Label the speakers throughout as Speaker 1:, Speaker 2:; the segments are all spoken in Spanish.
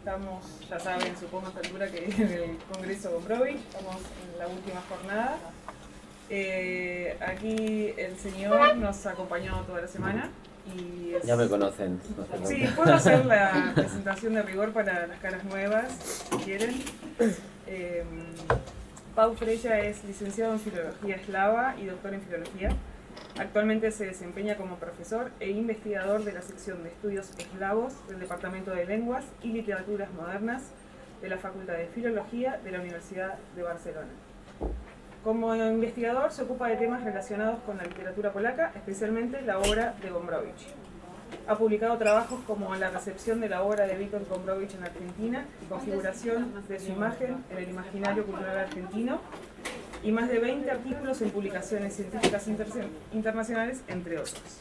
Speaker 1: Estamos, ya saben, supongo a esta altura que en el Congreso Gombrowicz, estamos en la última jornada. Aquí el señor nos ha acompañado toda la semana. Y
Speaker 2: ya me conocen.
Speaker 1: Sí, puedo hacer la presentación de rigor para las caras nuevas, si quieren. Pau Freya es licenciado en Filología Eslava y doctor en Filología. Actualmente se desempeña como profesor e investigador de la sección de estudios eslavos del Departamento de Lenguas y Literaturas Modernas de la Facultad de Filología de la Universidad de Barcelona. Como investigador se ocupa de temas relacionados con la literatura polaca, especialmente la obra de Gombrowicz. Ha publicado trabajos como La recepción de la obra de Vítor Gombrowicz en Argentina y configuración de su imagen en el imaginario cultural argentino, y más de 20 artículos en publicaciones científicas internacionales, entre otros.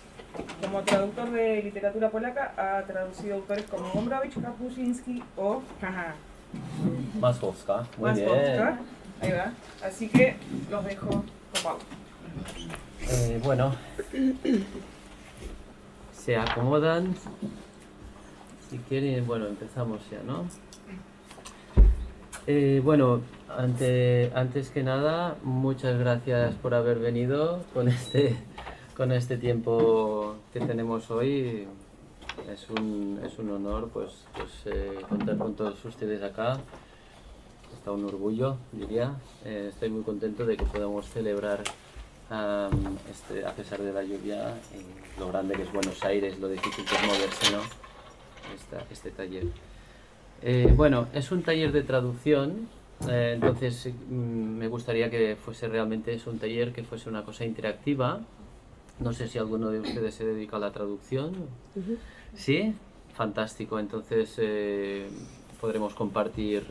Speaker 1: Como traductor de literatura polaca, ha traducido autores como Gombrowicz, Kapuscinski o
Speaker 2: Masłowska. Muy
Speaker 1: Masłowska.
Speaker 2: bien.
Speaker 1: Ahí va. Así que los dejo con Pau.
Speaker 2: Bueno, se acomodan. Si quieren, bueno, empezamos ya, ¿no? Bueno, antes que nada, muchas gracias por haber venido con este tiempo que tenemos hoy. Es un honor pues contar con todos ustedes acá. Está un orgullo, diría. Estoy muy contento de que podamos celebrar, a pesar de la lluvia, lo grande que es Buenos Aires, lo difícil que es moverse, ¿no? Este taller. Bueno, es un taller de traducción, entonces me gustaría que fuese realmente un taller que fuese una cosa interactiva. No sé si alguno de ustedes se dedica a la traducción. ¿Sí? Fantástico. Entonces podremos compartir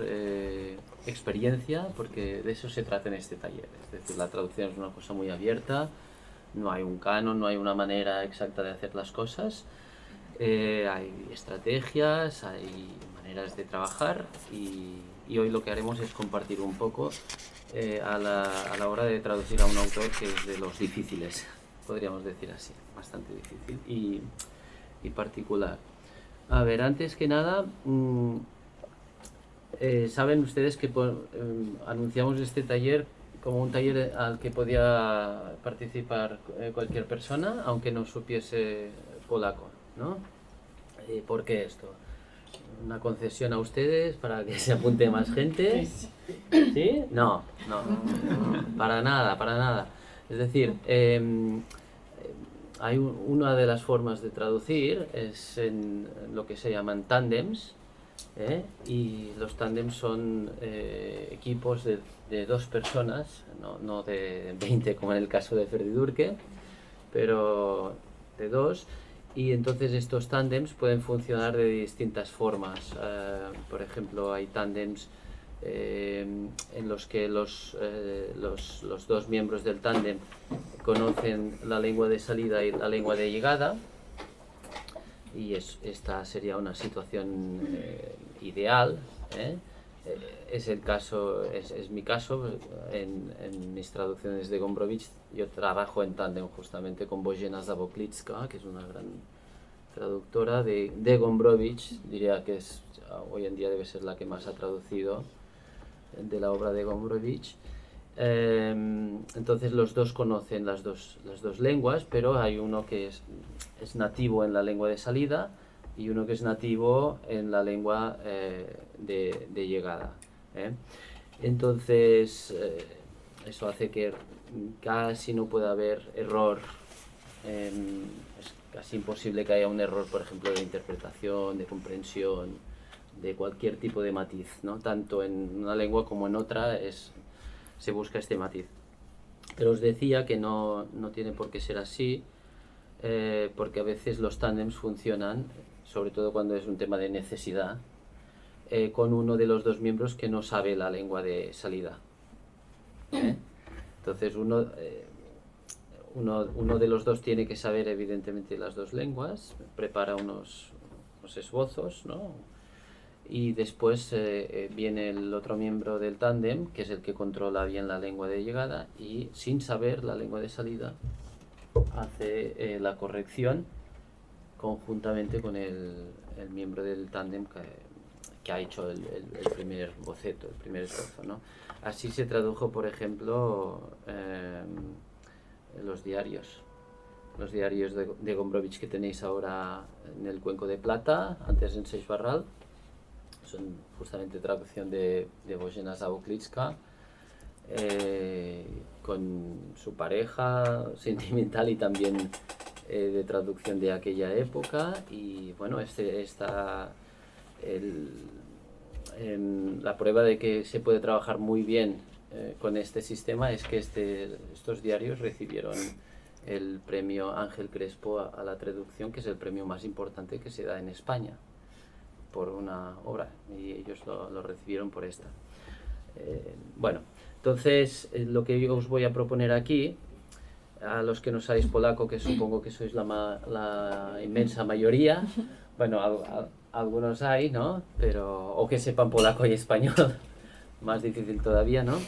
Speaker 2: experiencia, porque de eso se trata en este taller. Es decir, la traducción es una cosa muy abierta, no hay un canon, no hay una manera exacta de hacer las cosas. Hay estrategias, hay maneras de trabajar y hoy lo que haremos es compartir un poco a la hora de traducir a un autor que es de los difíciles, podríamos decir así, bastante difícil y particular. A ver, antes que nada, saben ustedes que anunciamos este taller como un taller al que podía participar cualquier persona, aunque no supiese polaco, ¿no? ¿Por qué esto? ¿Una concesión a ustedes para que se apunte más gente? ¿Sí? No, para nada. Es decir, hay una de las formas de traducir es en lo que se llaman tándems, y los tándems son equipos de dos personas, no de 20 como en el caso de Ferdi Durke, pero de dos. Y entonces estos tándems pueden funcionar de distintas formas. Por ejemplo, hay tándems en los que los dos miembros del tándem conocen la lengua de salida y la lengua de llegada, y esta sería una situación ideal. Es el caso, es mi caso. En mis traducciones de Gombrowicz yo trabajo en tándem justamente con Bożena Zawodnicka, que es una gran traductora de Gombrowicz. Diría que hoy en día debe ser la que más ha traducido de la obra de Gombrowicz. Entonces los dos conocen las dos lenguas, pero hay uno que es nativo en la lengua de salida y uno que es nativo en la lengua de llegada. Entonces eso hace que casi no pueda haber error. Es casi imposible que haya un error, por ejemplo, de interpretación, de comprensión, de cualquier tipo de matiz, ¿no? Tanto en una lengua como en otra se busca este matiz. Pero os decía que no tiene por qué ser así, porque a veces los tándems funcionan, sobre todo cuando es un tema de necesidad, con uno de los dos miembros que no sabe la lengua de salida. Entonces uno de los dos tiene que saber evidentemente las dos lenguas, prepara unos esbozos, ¿no? Y después viene el otro miembro del tándem, que es el que controla bien la lengua de llegada, y sin saber la lengua de salida hace la corrección conjuntamente con el miembro del tándem que ha hecho el primer boceto, el primer esbozo, ¿no? Así se tradujo, por ejemplo, los diarios de Gombrowicz que tenéis ahora en el Cuenco de Plata, antes en Seix Barral, son justamente traducción de Božena Záboklitská, con su pareja sentimental y también de traducción de aquella época. Y bueno, la prueba de que se puede trabajar muy bien con este sistema es que estos diarios recibieron el premio Ángel Crespo a la traducción, que es el premio más importante que se da en España por una obra, y ellos lo recibieron por esta. Bueno, entonces lo que yo os voy a proponer aquí, a los que no sabéis polaco, que supongo que sois la inmensa mayoría, bueno, algunos hay, ¿no? O que sepan polaco y español, más difícil todavía, ¿no?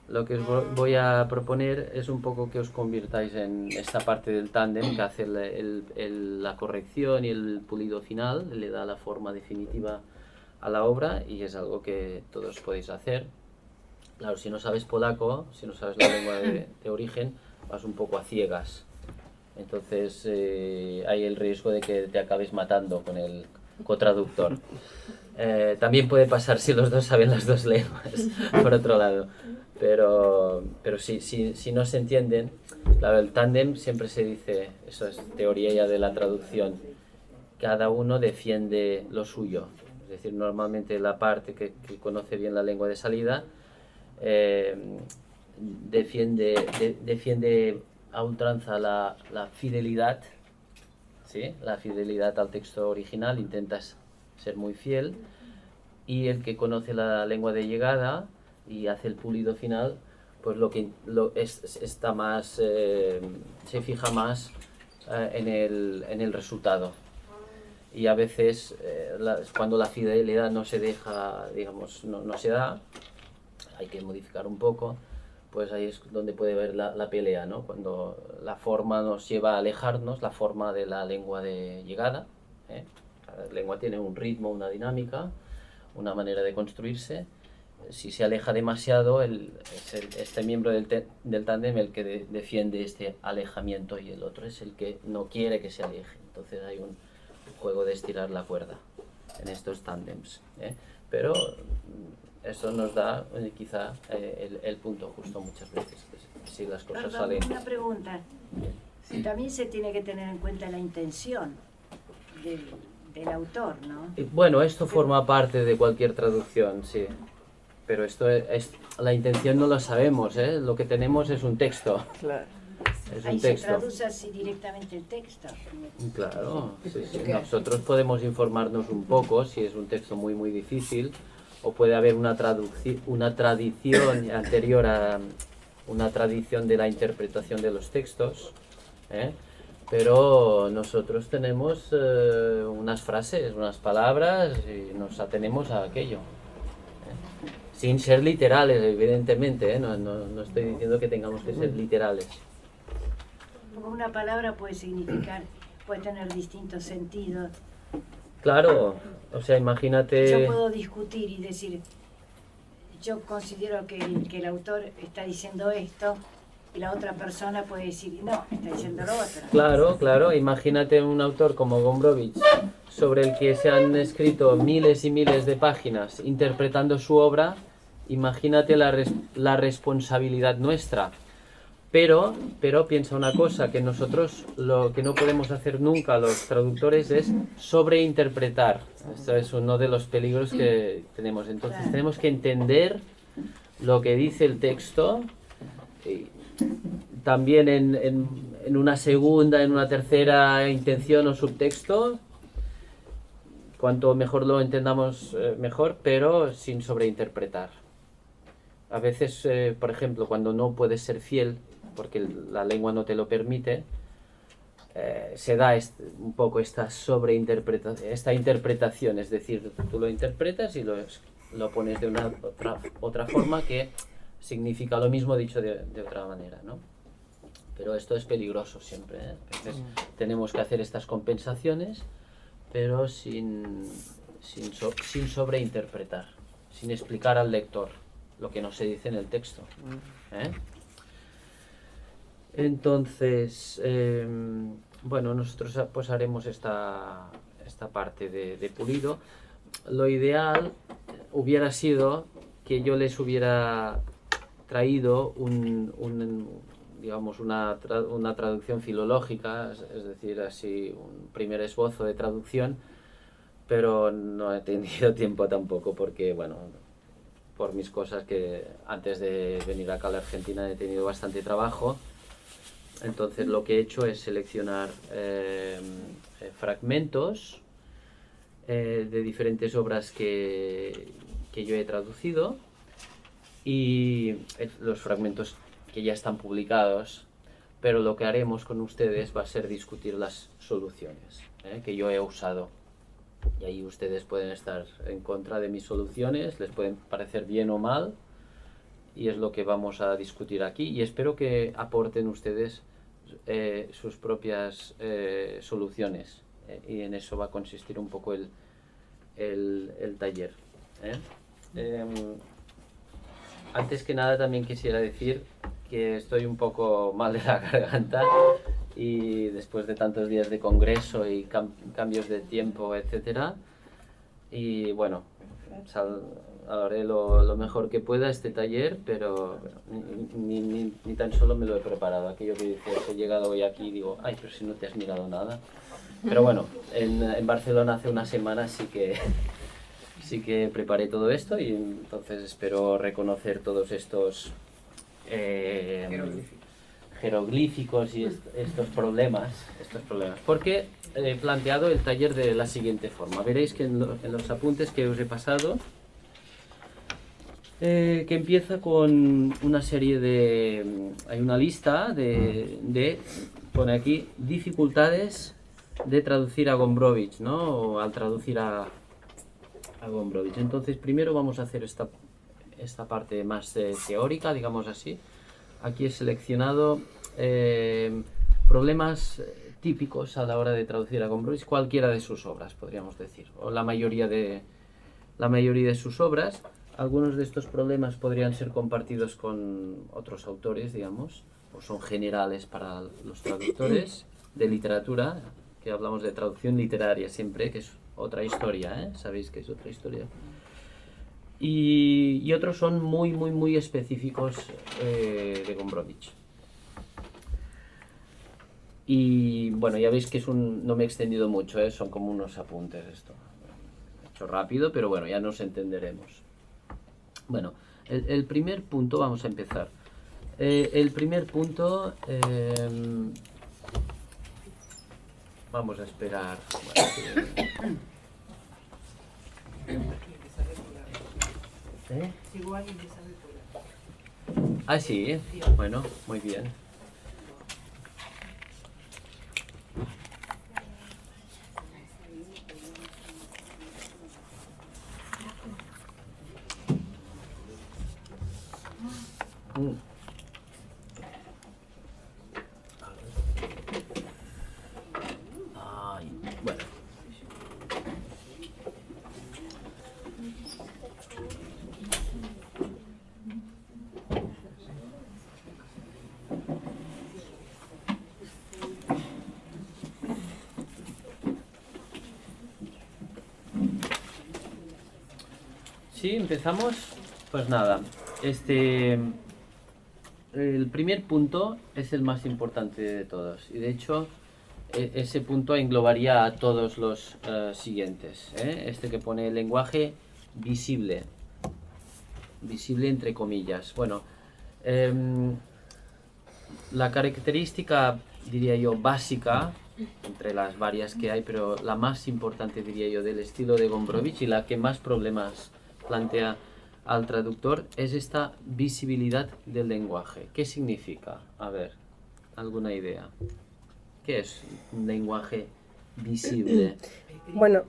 Speaker 2: Lo que os voy a proponer es un poco que os convirtáis en esta parte del tándem que hace la corrección y el pulido final, le da la forma definitiva a la obra, y es algo que todos podéis hacer. Claro, si no sabes polaco, si no sabes la lengua de origen, vas un poco a ciegas. Entonces hay el riesgo de que te acabes matando con el cotraductor. También puede pasar si los dos saben las dos lenguas, por otro lado. Pero si no se entienden, claro, el tándem siempre se dice, eso es teoría ya de la traducción, cada uno defiende lo suyo. Es decir, normalmente la parte que conoce bien la lengua de salida defiende a ultranza la fidelidad, ¿sí? La fidelidad al texto original, intentas ser muy fiel, y el que conoce la lengua de llegada y hace el pulido final, pues está más, se fija más en el resultado. Y a veces cuando la fidelidad no se deja, digamos, no se da, hay que modificar un poco, pues ahí es donde puede haber la pelea, ¿no? Cuando la forma nos lleva a alejarnos, la forma de la lengua de llegada, ¿eh? Cada lengua tiene un ritmo, una dinámica, una manera de construirse. Si se aleja demasiado, es este miembro del tándem el que defiende este alejamiento, y el otro es el que no quiere que se aleje. Entonces hay un juego de estirar la cuerda en estos tándems, ¿eh? Pero eso nos da quizá el punto justo muchas veces, si las cosas salen...
Speaker 3: Una pregunta. También se tiene que tener en cuenta la intención del autor, ¿no?
Speaker 2: Bueno, esto forma parte de cualquier traducción, sí. Pero la intención no lo sabemos, ¿eh? Lo que tenemos es un texto.
Speaker 4: Claro.
Speaker 2: Es un
Speaker 3: Ahí
Speaker 2: texto.
Speaker 3: se traduce así directamente el texto.
Speaker 2: Claro, sí. Nosotros podemos informarnos un poco si es un texto muy muy difícil, o puede haber una tradición anterior a una tradición de la interpretación de los textos, ¿eh? Pero nosotros tenemos unas frases, unas palabras, y nos atenemos a aquello. Sin ser literales, evidentemente, ¿eh? No estoy diciendo que tengamos que ser literales.
Speaker 3: Porque una palabra puede tener distintos sentidos.
Speaker 2: Claro, o sea, imagínate...
Speaker 3: Yo puedo discutir y decir, yo considero que el autor está diciendo esto, y la otra persona puede decir, no, está diciendo lo otro.
Speaker 2: Claro, imagínate un autor como Gombrowicz, sobre el que se han escrito miles y miles de páginas interpretando su obra. Imagínate la responsabilidad nuestra. Pero piensa una cosa, que nosotros lo que no podemos hacer nunca los traductores es sobreinterpretar. Esto es uno de los peligros que tenemos. Entonces tenemos que entender lo que dice el texto, y también en una segunda, en una tercera intención o subtexto. Cuanto mejor lo entendamos, mejor, pero sin sobreinterpretar. A veces, por ejemplo, cuando no puedes ser fiel, porque la lengua no te lo permite, se da un poco esta sobreinterpretación, esta interpretación, es decir, tú lo interpretas y lo pones de otra forma que significa lo mismo dicho de otra manera, ¿no? Pero esto es peligroso siempre, ¿eh? A veces tenemos que hacer estas compensaciones, pero sin sin sobreinterpretar, sin explicar al lector lo que no se dice en el texto. Entonces, bueno, nosotros pues haremos esta parte de pulido. Lo ideal hubiera sido que yo les hubiera traído digamos una traducción filológica, es decir, así un primer esbozo de traducción, pero no he tenido tiempo tampoco porque, bueno, por mis cosas que antes de venir acá a la Argentina he tenido bastante trabajo. Entonces lo que he hecho es seleccionar fragmentos de diferentes obras que yo he traducido y los fragmentos que ya están publicados, pero lo que haremos con ustedes va a ser discutir las soluciones que yo he usado. Y ahí ustedes pueden estar en contra de mis soluciones, les pueden parecer bien o mal, y es lo que vamos a discutir aquí. Y espero que aporten ustedes sus propias soluciones, y en eso va a consistir un poco el taller. Antes que nada también quisiera decir que estoy un poco mal de la garganta y después de tantos días de congreso y cambios de tiempo, etcétera, y bueno, haré lo mejor que pueda este taller, pero ni tan solo me lo he preparado. Aquello que dices, he llegado hoy aquí y digo, ay, pero si no te has mirado nada. Pero bueno, en Barcelona hace una semana sí que preparé todo esto, y entonces espero reconocer todos estos jeroglíficos y estos problemas, porque he planteado el taller de la siguiente forma. Veréis que en los apuntes que os he pasado, que empieza con una serie hay una lista pone aquí, dificultades de traducir a Gombrowicz, ¿no? O al traducir a Gombrowicz. Entonces primero vamos a hacer esta parte más teórica, digamos así. Aquí he seleccionado problemas típicos a la hora de traducir a Gombrowicz, cualquiera de sus obras, podríamos decir, o la mayoría de sus obras. Algunos de estos problemas podrían ser compartidos con otros autores, digamos, o son generales para los traductores de literatura, que hablamos de traducción literaria siempre, que es otra historia, sabéis que es otra historia. Y otros son muy específicos de Gombrowicz. Y bueno, ya veis que no me he extendido mucho, son como unos apuntes esto. He hecho rápido, pero bueno, ya nos entenderemos. Bueno, el primer punto, vamos a empezar. El primer punto, vamos a esperar. Ah, sí, bueno, muy bien. Ay, bueno. Sí, empezamos. Pues nada, el primer punto es el más importante de todos, y de hecho ese punto englobaría a todos los siguientes. Este que pone lenguaje visible entre comillas. Bueno, la característica, diría yo, básica, entre las varias que hay, pero la más importante, diría yo, del estilo de Gombrowicz, y la que más problemas plantea al traductor, es esta visibilidad del lenguaje. ¿Qué significa? A ver, ¿alguna idea? ¿Qué es un lenguaje visible?
Speaker 4: Bueno,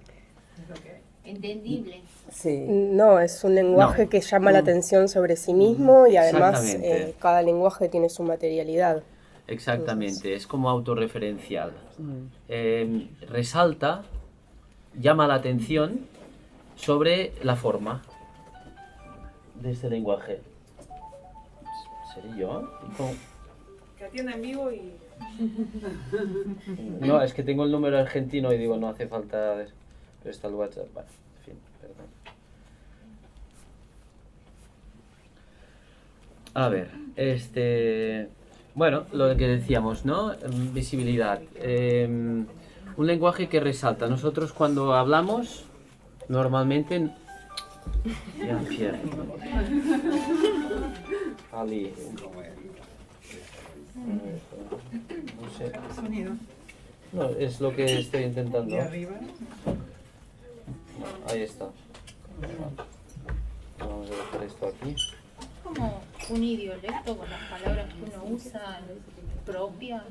Speaker 5: entendible.
Speaker 4: sí. No, es un lenguaje que llama la atención sobre sí mismo, y además cada lenguaje tiene su materialidad.
Speaker 2: Exactamente, es como autorreferencial. Resalta, llama la atención, sobre la forma de este lenguaje. ¿Seré yo?
Speaker 1: Que atienda en vivo y...
Speaker 2: No, es que tengo el número argentino y digo, no hace falta... Pero está el WhatsApp. Bueno, en fin, perdón. A ver, bueno, lo que decíamos, ¿no? Visibilidad. Un lenguaje que resalta. Nosotros cuando hablamos, normalmente... Ya, Pierre. Ali. No sé.
Speaker 5: Sonido.
Speaker 2: No, es lo que estoy intentando.
Speaker 5: De arriba.
Speaker 2: No, ahí está. Vamos a dejar esto aquí.
Speaker 6: Como un idiolecto con las palabras que uno usa propias.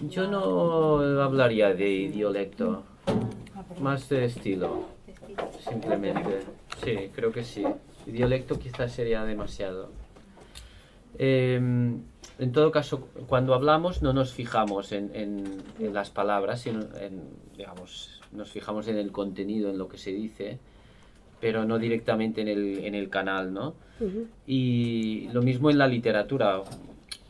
Speaker 2: Yo no hablaría de idiolecto, más de estilo, simplemente. Sí, creo que sí. Idiolecto quizás sería demasiado. En todo caso, cuando hablamos no nos fijamos en las palabras, sino digamos, nos fijamos en el contenido, en lo que se dice, pero no directamente en el canal, ¿no? Y lo mismo en la literatura.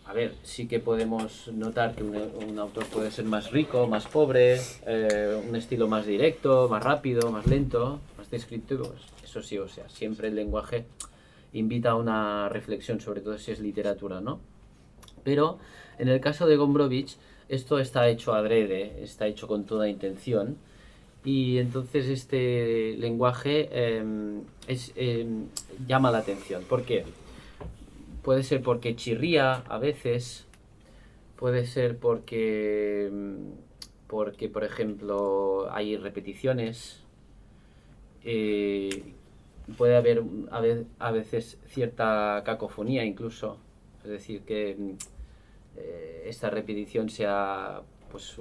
Speaker 2: A ver, sí que podemos notar que un autor puede ser más rico, más pobre, un estilo más directo, más rápido, más lento, más descriptivo. Eso sí, o sea, siempre el lenguaje invita a una reflexión, sobre todo si es literatura, ¿no? Pero en el caso de Gombrowicz, esto está hecho adrede, está hecho con toda intención. Y entonces este lenguaje llama la atención. ¿Por qué? Puede ser porque chirría a veces, puede ser porque, por ejemplo, hay repeticiones, puede haber a veces cierta cacofonía incluso, es decir, que esta repetición sea pues,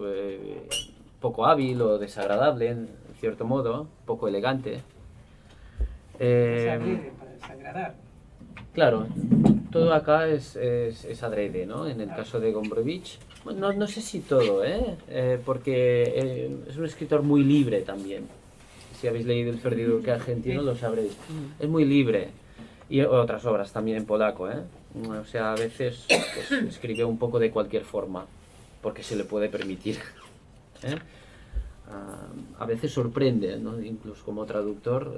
Speaker 2: poco hábil o desagradable en cierto modo, poco elegante.
Speaker 5: Adrede para desagradar.
Speaker 2: Claro, todo acá es adrede, ¿no? En el caso de Gombrowicz, bueno, no sé si todo, porque es un escritor muy libre también. Si habéis leído El Ferdiduque argentino lo sabréis. Es muy libre. Y otras obras también en polaco, O sea, a veces pues, escribe un poco de cualquier forma, porque se le puede permitir. A veces sorprende, ¿no? Incluso como traductor,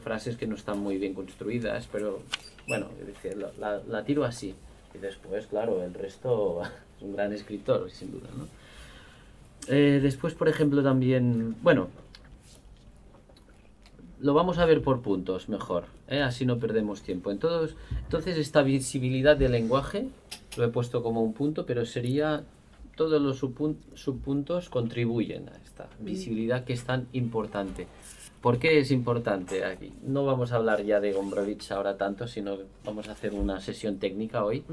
Speaker 2: frases que no están muy bien construidas, pero bueno, es decir, la tiro así. Y después, claro, el resto es un gran escritor, sin duda, ¿no? Después, por ejemplo, también, bueno, lo vamos a ver por puntos mejor, así no perdemos tiempo. Entonces, esta visibilidad del lenguaje, lo he puesto como un punto, pero sería todos los subpuntos contribuyen a esta visibilidad que es tan importante. ¿Por qué es importante aquí? No vamos a hablar ya de Gombrowicz ahora tanto, sino vamos a hacer una sesión técnica hoy.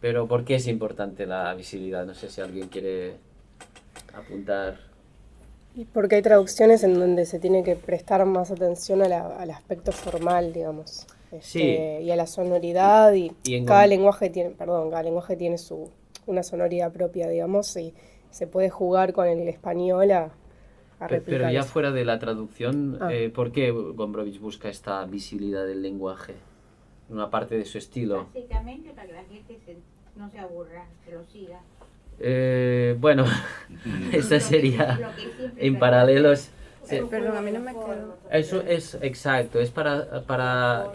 Speaker 2: Pero ¿por qué es importante la visibilidad? No sé si alguien quiere apuntar.
Speaker 4: Porque hay traducciones en donde se tiene que prestar más atención al aspecto formal, digamos.
Speaker 2: Sí.
Speaker 4: Y a la sonoridad, y
Speaker 2: en
Speaker 4: cada lenguaje tiene una sonoridad propia, digamos, y se puede jugar con el español a replicar
Speaker 2: pero ya
Speaker 4: eso.
Speaker 2: fuera de la traducción, ¿por qué Gombrowicz busca esta visibilidad del lenguaje? Una parte de su estilo.
Speaker 6: Básicamente para que la gente no se aburra, que lo siga.
Speaker 2: Bueno, esa sería en paralelos.
Speaker 4: Perdón, a mí no me quedó.
Speaker 2: Eso es exacto, es para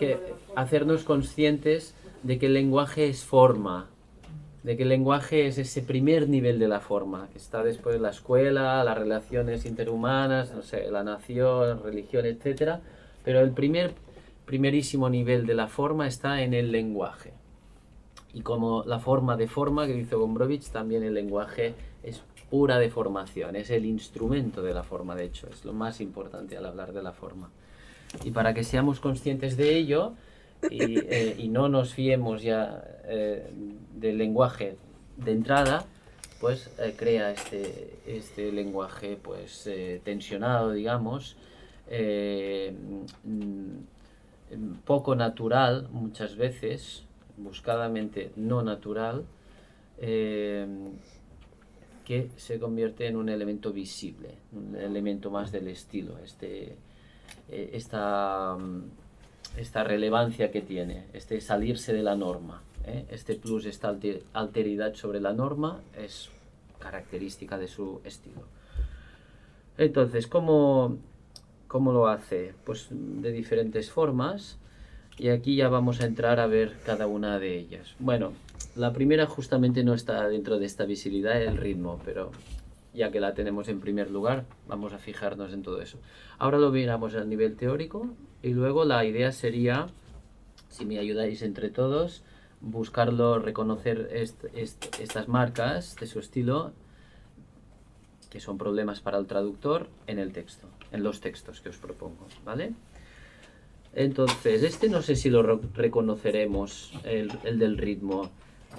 Speaker 2: hacernos conscientes de que el lenguaje es forma, de que el lenguaje es ese primer nivel de la forma, que está después de la escuela, las relaciones interhumanas, no sé, la nación, religión, etcétera, pero el primerísimo nivel de la forma está en el lenguaje. Y como la forma de forma que dice Gombrowicz, también el lenguaje es pura deformación, es el instrumento de la forma, de hecho, es lo más importante al hablar de la forma. Y para que seamos conscientes de ello y no nos fiemos ya del lenguaje de entrada, pues crea este lenguaje pues tensionado, digamos, poco natural muchas veces, buscadamente no natural, que se convierte en un elemento visible, un elemento más del estilo, esta relevancia que tiene, este salirse de la norma. Este plus, esta alteridad sobre la norma es característica de su estilo. Entonces, ¿cómo lo hace? Pues de diferentes formas, y aquí ya vamos a entrar a ver cada una de ellas. Bueno, la primera justamente no está dentro de esta visibilidad, el ritmo, pero ya que la tenemos en primer lugar, vamos a fijarnos en todo eso. Ahora lo miramos a nivel teórico, y luego la idea sería, si me ayudáis entre todos, buscarlo, reconocer estas marcas de su estilo, que son problemas para el traductor, en el texto, en los textos que os propongo, ¿vale? Entonces, no sé si lo reconoceremos, el del ritmo.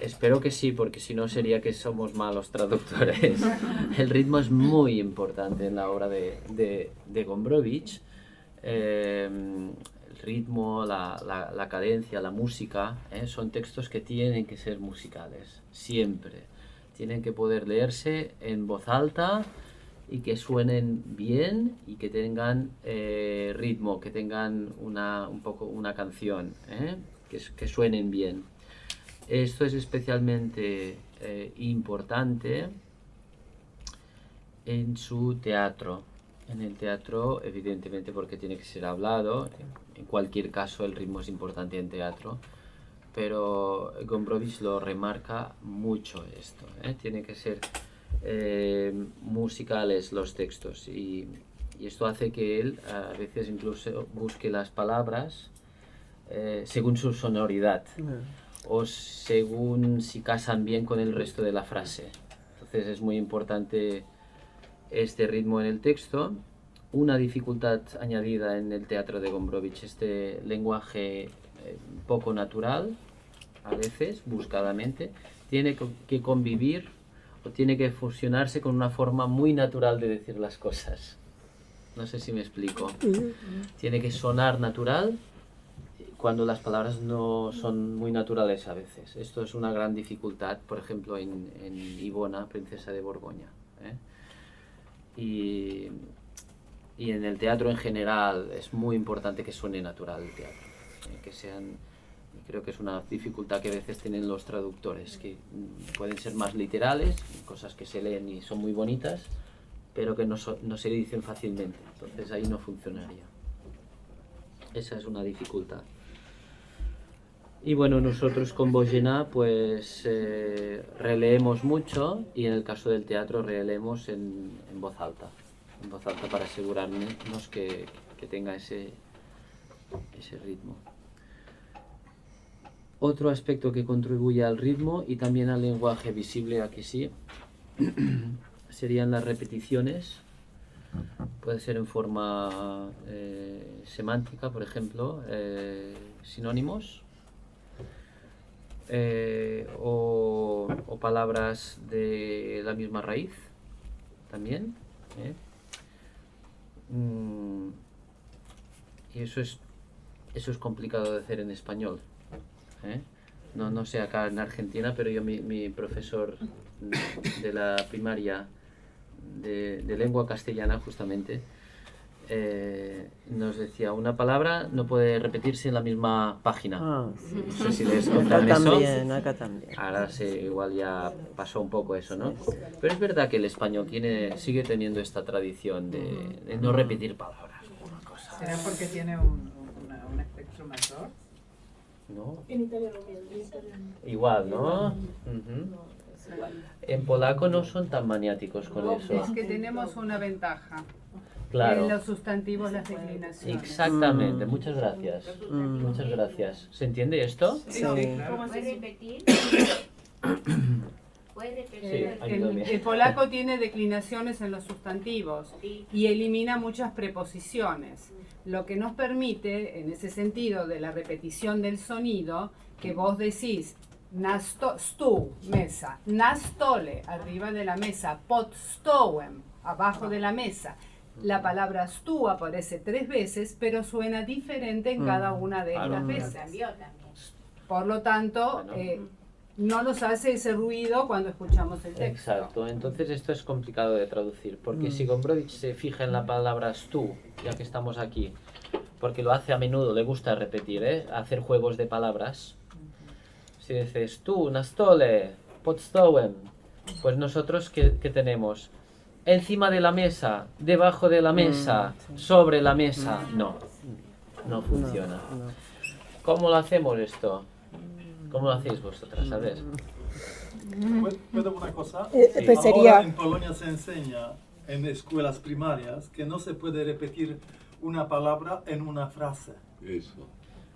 Speaker 2: Espero que sí, porque si no sería que somos malos traductores. El ritmo es muy importante en la obra de Gombrowicz. El ritmo, la cadencia, la música, son textos que tienen que ser musicales, siempre. Tienen que poder leerse en voz alta y que suenen bien y que tengan ritmo, que tengan un poco una canción, que suenen bien. Esto es especialmente importante en su teatro. En el teatro, evidentemente, porque tiene que ser hablado. En cualquier caso, el ritmo es importante en teatro. Pero Gombrowicz lo remarca mucho esto. Tiene que ser musicales los textos. Y esto hace que él a veces incluso busque las palabras según su sonoridad. O según si casan bien con el resto de la frase. Entonces es muy importante este ritmo en el texto. Una dificultad añadida en el teatro de Gombrowicz, este lenguaje poco natural, a veces, buscadamente, tiene que convivir o tiene que fusionarse con una forma muy natural de decir las cosas. No sé si me explico. Tiene que sonar natural cuando las palabras no son muy naturales a veces. Esto es una gran dificultad, por ejemplo, en Ivona, princesa de Borgoña. Y en el teatro en general es muy importante que suene natural el teatro. Que sean, creo que es una dificultad que a veces tienen los traductores, que pueden ser más literales, cosas que se leen y son muy bonitas, pero que no se dicen fácilmente. Entonces ahí no funcionaría. Esa es una dificultad. Y bueno, nosotros con Bogená pues releemos mucho, y en el caso del teatro releemos en voz alta para asegurarnos que tenga ese ritmo. Otro aspecto que contribuye al ritmo y también al lenguaje visible, aquí sí, serían las repeticiones. Puede ser en forma semántica, por ejemplo, sinónimos, o palabras de la misma raíz también. Y eso es complicado de hacer en español. No sé acá en Argentina, pero mi profesor de la primaria de lengua castellana justamente nos decía, una palabra no puede repetirse en la misma página. No sé si les contaron eso.
Speaker 5: Acá también.
Speaker 2: Ahora igual ya pasó un poco eso, ¿no? Pero es verdad que el español sigue teniendo esta tradición de no repetir palabras.
Speaker 7: ¿Será porque tiene un espectro mayor?
Speaker 2: ¿No?
Speaker 4: En italiano también.
Speaker 2: Igual, ¿no? En polaco no son tan maniáticos con eso.
Speaker 7: Es que tenemos una ventaja.
Speaker 2: Claro.
Speaker 7: En los sustantivos, las declinaciones.
Speaker 2: Exactamente, muchas gracias. Muchas gracias. ¿Se entiende esto?
Speaker 5: Sí.
Speaker 8: ¿Puedes repetir? ¿Puedes repetir?
Speaker 2: Ayúdame.
Speaker 7: El polaco tiene declinaciones en los sustantivos y elimina muchas preposiciones, lo que nos permite, en ese sentido de la repetición del sonido, que vos decís stół, mesa, na stole, arriba de la mesa, pod stołem, abajo de la mesa. La palabra stu aparece 3 veces, pero suena diferente en cada una de estas veces. Por lo tanto, no nos hace ese ruido cuando escuchamos el texto.
Speaker 2: Exacto, entonces esto es complicado de traducir, porque si Gombrowicz se fija en la palabra tú, ya que estamos aquí, porque lo hace a menudo, le gusta repetir, hacer juegos de palabras. Si dices tú, na stole, pod stołem, pues nosotros ¿qué tenemos? Encima de la mesa, debajo de la mesa, sobre la mesa. No funciona. ¿Cómo lo hacemos esto? ¿Cómo lo hacéis vosotras? A ver.
Speaker 5: ¿Puedo una cosa?
Speaker 4: Pues sería...
Speaker 5: Ahora en Polonia se enseña en escuelas primarias que no se puede repetir una palabra en una frase.
Speaker 9: Eso.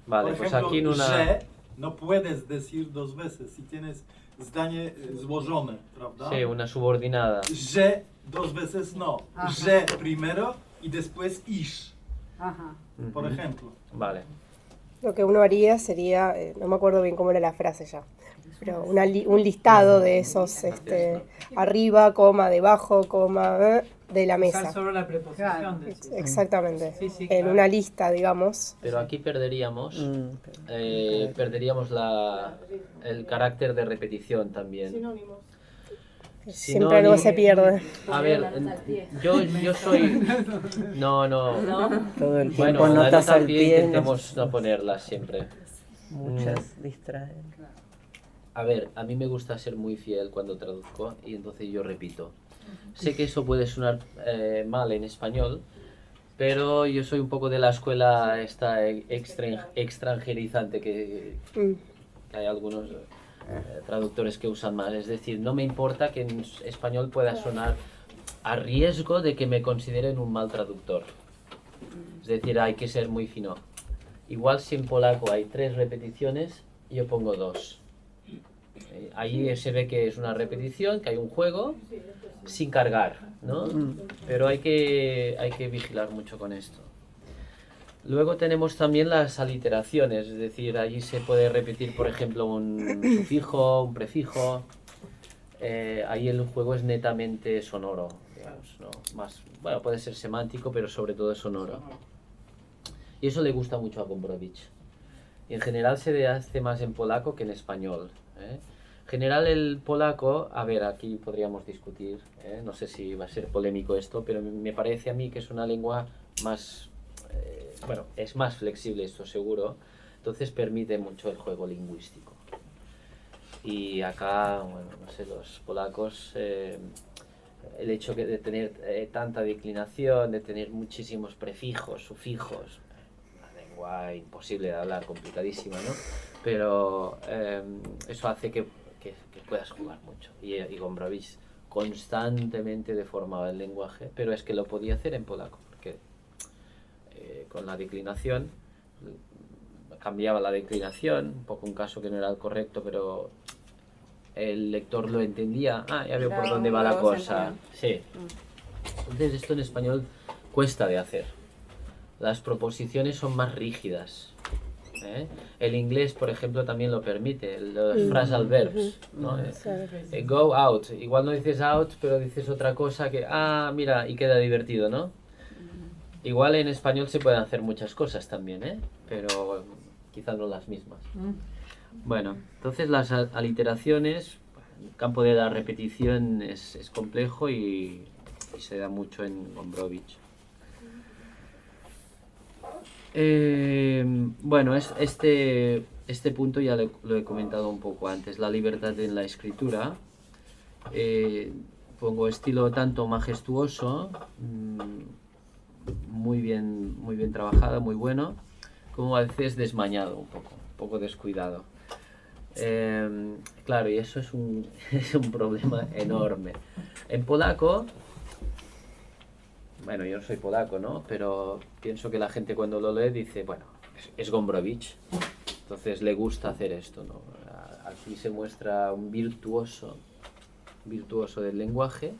Speaker 2: Vale,
Speaker 5: Por
Speaker 2: pues
Speaker 5: ejemplo,
Speaker 2: aquí en una...
Speaker 5: że no puedes decir dos veces si tienes zdanie złożone, prawda?
Speaker 2: Sí, una subordinada.
Speaker 5: Że dos veces no.
Speaker 7: Ajá.
Speaker 5: Że primero y después ish,
Speaker 7: Ajá.
Speaker 5: por
Speaker 2: Ujú.
Speaker 5: ejemplo.
Speaker 2: Vale.
Speaker 4: Lo que uno haría sería, no me acuerdo bien cómo era la frase ya, pero un listado de esos, arriba, coma, debajo, coma, de la
Speaker 10: Usar
Speaker 4: mesa.
Speaker 10: solo la preposición.
Speaker 4: Exactamente.
Speaker 10: Sí, sí,
Speaker 4: En
Speaker 10: claro.
Speaker 4: una lista, digamos.
Speaker 2: Pero aquí perderíamos el carácter de repetición también.
Speaker 4: Siempre algo se pierde.
Speaker 2: A ver, yo soy... No.
Speaker 11: Todo el tiempo
Speaker 2: Bueno, la
Speaker 11: notas
Speaker 2: nota
Speaker 11: al
Speaker 2: al pie
Speaker 11: pie,
Speaker 2: intentemos no ponerlas siempre.
Speaker 11: muchas distraen.
Speaker 2: A ver, a mí me gusta ser muy fiel cuando traduzco y entonces yo repito. Sé que eso puede sonar mal en español, pero yo soy un poco de la escuela esta extranjerizante que hay algunos traductores que usan más. Es decir, no me importa que en español pueda sonar a riesgo de que me consideren un mal traductor. Es decir, hay que ser muy fino. Igual si en polaco hay 3 repeticiones, yo pongo 2. Ahí se ve que es una repetición, que hay un juego sin cargar, ¿no? Pero hay que vigilar mucho con esto. Luego tenemos también las aliteraciones, es decir, allí se puede repetir, por ejemplo, un sufijo, un prefijo. Ahí el juego es netamente sonoro, digamos, ¿no? Más, bueno, puede ser semántico, pero sobre todo es sonoro. Y eso le gusta mucho a Gombrowicz. Y en general se hace más en polaco que en español. En general el polaco, a ver, aquí podríamos discutir, no sé si va a ser polémico esto, pero me parece a mí que es una lengua más, bueno, es más flexible, esto seguro, entonces permite mucho el juego lingüístico. Y acá, bueno, no sé, los polacos, el hecho de tener tanta declinación, de tener muchísimos prefijos, sufijos, una lengua imposible de hablar, complicadísima, ¿no? Pero eso hace que puedas jugar mucho. Y Gombrowicz constantemente deformaba el lenguaje, pero es que lo podía hacer en polaco, porque con la declinación, cambiaba la declinación, un poco un caso que no era el correcto, pero el lector lo entendía. Ya veo por dónde va la cosa. Sí. Entonces esto en español cuesta de hacer. Las proposiciones son más rígidas. El inglés, por ejemplo, también lo permite, los phrasal verbs, ¿no? Go out, igual no dices out, pero dices otra cosa que, mira, y queda divertido, ¿no? Igual en español se pueden hacer muchas cosas también, pero quizás no las mismas. Bueno, entonces las aliteraciones, el campo de la repetición es complejo y se da mucho en Gombrowicz. Bueno, este punto ya lo he comentado un poco antes, la libertad en la escritura. Pongo estilo tanto majestuoso, muy bien trabajado, muy bueno, como a veces desmañado, un poco descuidado. Claro, y eso es un problema enorme. En polaco, bueno, yo no soy polaco, ¿no? Pero pienso que la gente cuando lo lee dice, bueno, es Gombrowicz, entonces le gusta hacer esto, ¿no? Aquí se muestra un virtuoso del lenguaje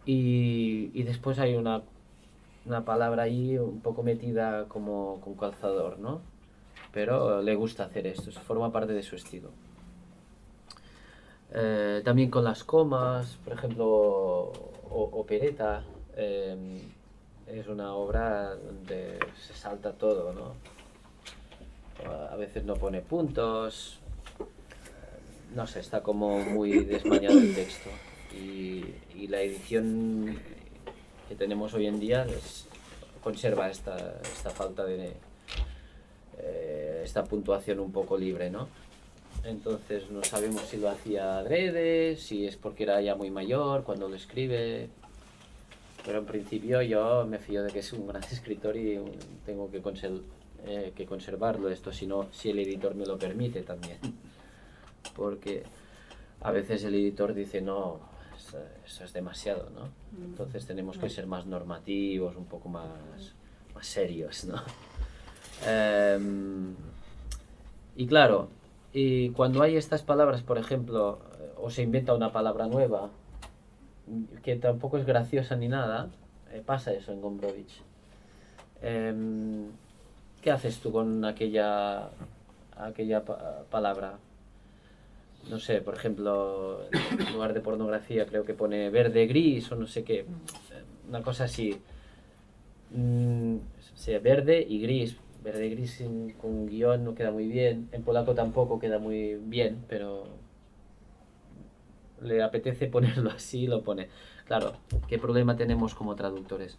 Speaker 2: y después hay una palabra ahí un poco metida como con calzador, ¿no? Pero le gusta hacer esto, forma parte de su estilo. También con las comas, por ejemplo, Opereta, es una obra donde se salta todo, ¿no? A veces no pone puntos, no sé, está como muy desmañado el texto. Y la edición que tenemos hoy en día conserva esta falta de esta puntuación un poco libre, ¿no? Entonces no sabemos si lo hacía adrede, si es porque era ya muy mayor cuando lo escribe, pero en principio yo me fío de que es un gran escritor y tengo que conservarlo esto, si el editor me lo permite también, porque a veces el editor dice no, eso es demasiado, ¿no? Entonces tenemos que ser más normativos, un poco más serios, ¿no? Y claro, y cuando hay estas palabras, por ejemplo, o se inventa una palabra nueva, que tampoco es graciosa ni nada, pasa eso en Gombrowicz. ¿Qué haces tú con aquella palabra? No sé, por ejemplo, en lugar de pornografía creo que pone verde gris o no sé qué, una cosa así. Sí, verde y gris. Verde gris con guión no queda muy bien, en polaco tampoco queda muy bien, pero le apetece ponerlo así, lo pone. Claro, ¿qué problema tenemos como traductores?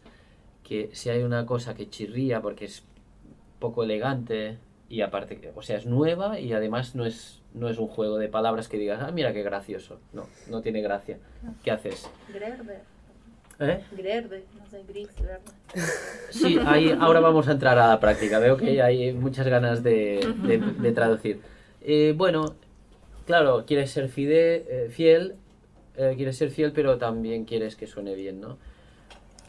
Speaker 2: Que si hay una cosa que chirría porque es poco elegante y aparte, o sea, es nueva y además no es un juego de palabras que digas, ah, mira qué gracioso. No tiene gracia. ¿Qué haces?
Speaker 6: Grerde.
Speaker 2: ¿Eh?
Speaker 6: Grerde, no sé, gris, verde.
Speaker 2: Sí, ahora vamos a entrar a la práctica. Veo que hay muchas ganas de traducir. Bueno, claro, quieres ser fiel, pero también quieres que suene bien, ¿no?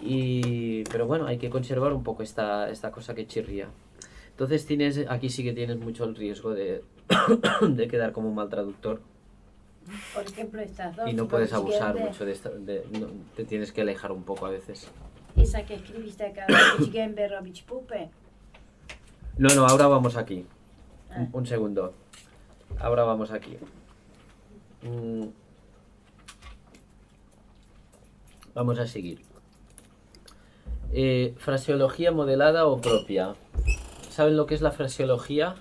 Speaker 2: Pero bueno, hay que conservar un poco esta cosa que chirría. Entonces aquí sí que tienes mucho el riesgo de quedar como un mal traductor.
Speaker 3: Por ejemplo, estas dos.
Speaker 2: Y no puedes abusar mucho de esto, te tienes que alejar un poco a veces.
Speaker 3: Esa que escribiste acá, Gemberovich Pupe.
Speaker 2: No, ahora vamos aquí. Un segundo. Ahora vamos aquí. Vamos a seguir. Fraseología modelada o propia. ¿Saben lo que es la fraseología?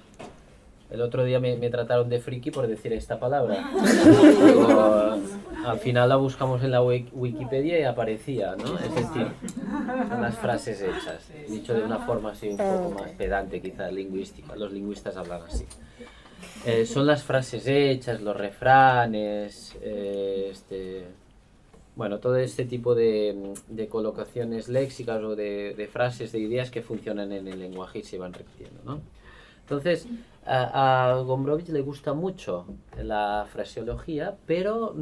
Speaker 2: El otro día me trataron de friki por decir esta palabra. Pero, al final la buscamos en la Wikipedia y aparecía, ¿no? Es decir, son las frases hechas, dicho de una forma así un poco más pedante, quizás lingüística. Los lingüistas hablan así. Son las frases hechas, los refranes, bueno, todo este tipo de colocaciones léxicas o de frases, de ideas que funcionan en el lenguaje y se van repitiendo, ¿no? Entonces, a Gombrowicz le gusta mucho la fraseología, pero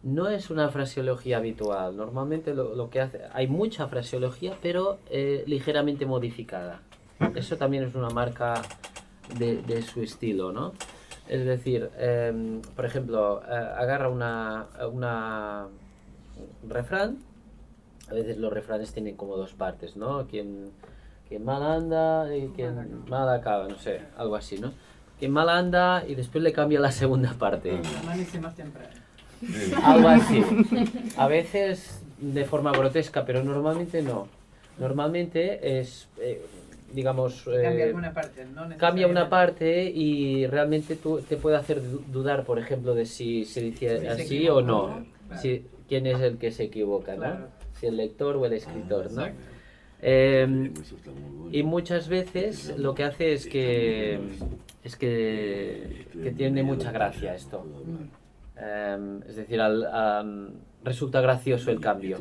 Speaker 2: no es una fraseología habitual. Normalmente lo que hace, hay mucha fraseología, pero ligeramente modificada. Eso también es una marca de su estilo, ¿no? Es decir, por ejemplo, agarra un refrán. A veces los refranes tienen como dos partes, ¿no? Quien mal anda y quien mal acaba, no sé, algo así, ¿no? Quien mal anda y después le cambia la segunda parte.
Speaker 9: Amanece más temprano.
Speaker 2: Algo así. A veces de forma grotesca, pero normalmente no. Normalmente es, digamos...
Speaker 9: Cambia alguna parte, ¿no?
Speaker 2: Cambia una parte y realmente te puede hacer dudar, por ejemplo, de si se dice así o no.
Speaker 9: Claro.
Speaker 2: Si, quién es el que se equivoca, ¿no?
Speaker 9: Claro.
Speaker 2: Si el lector o el escritor, ¿no?
Speaker 9: Exacto.
Speaker 2: Y muchas veces lo que hace es que tiene mucha gracia esto. Es decir, resulta gracioso el cambio.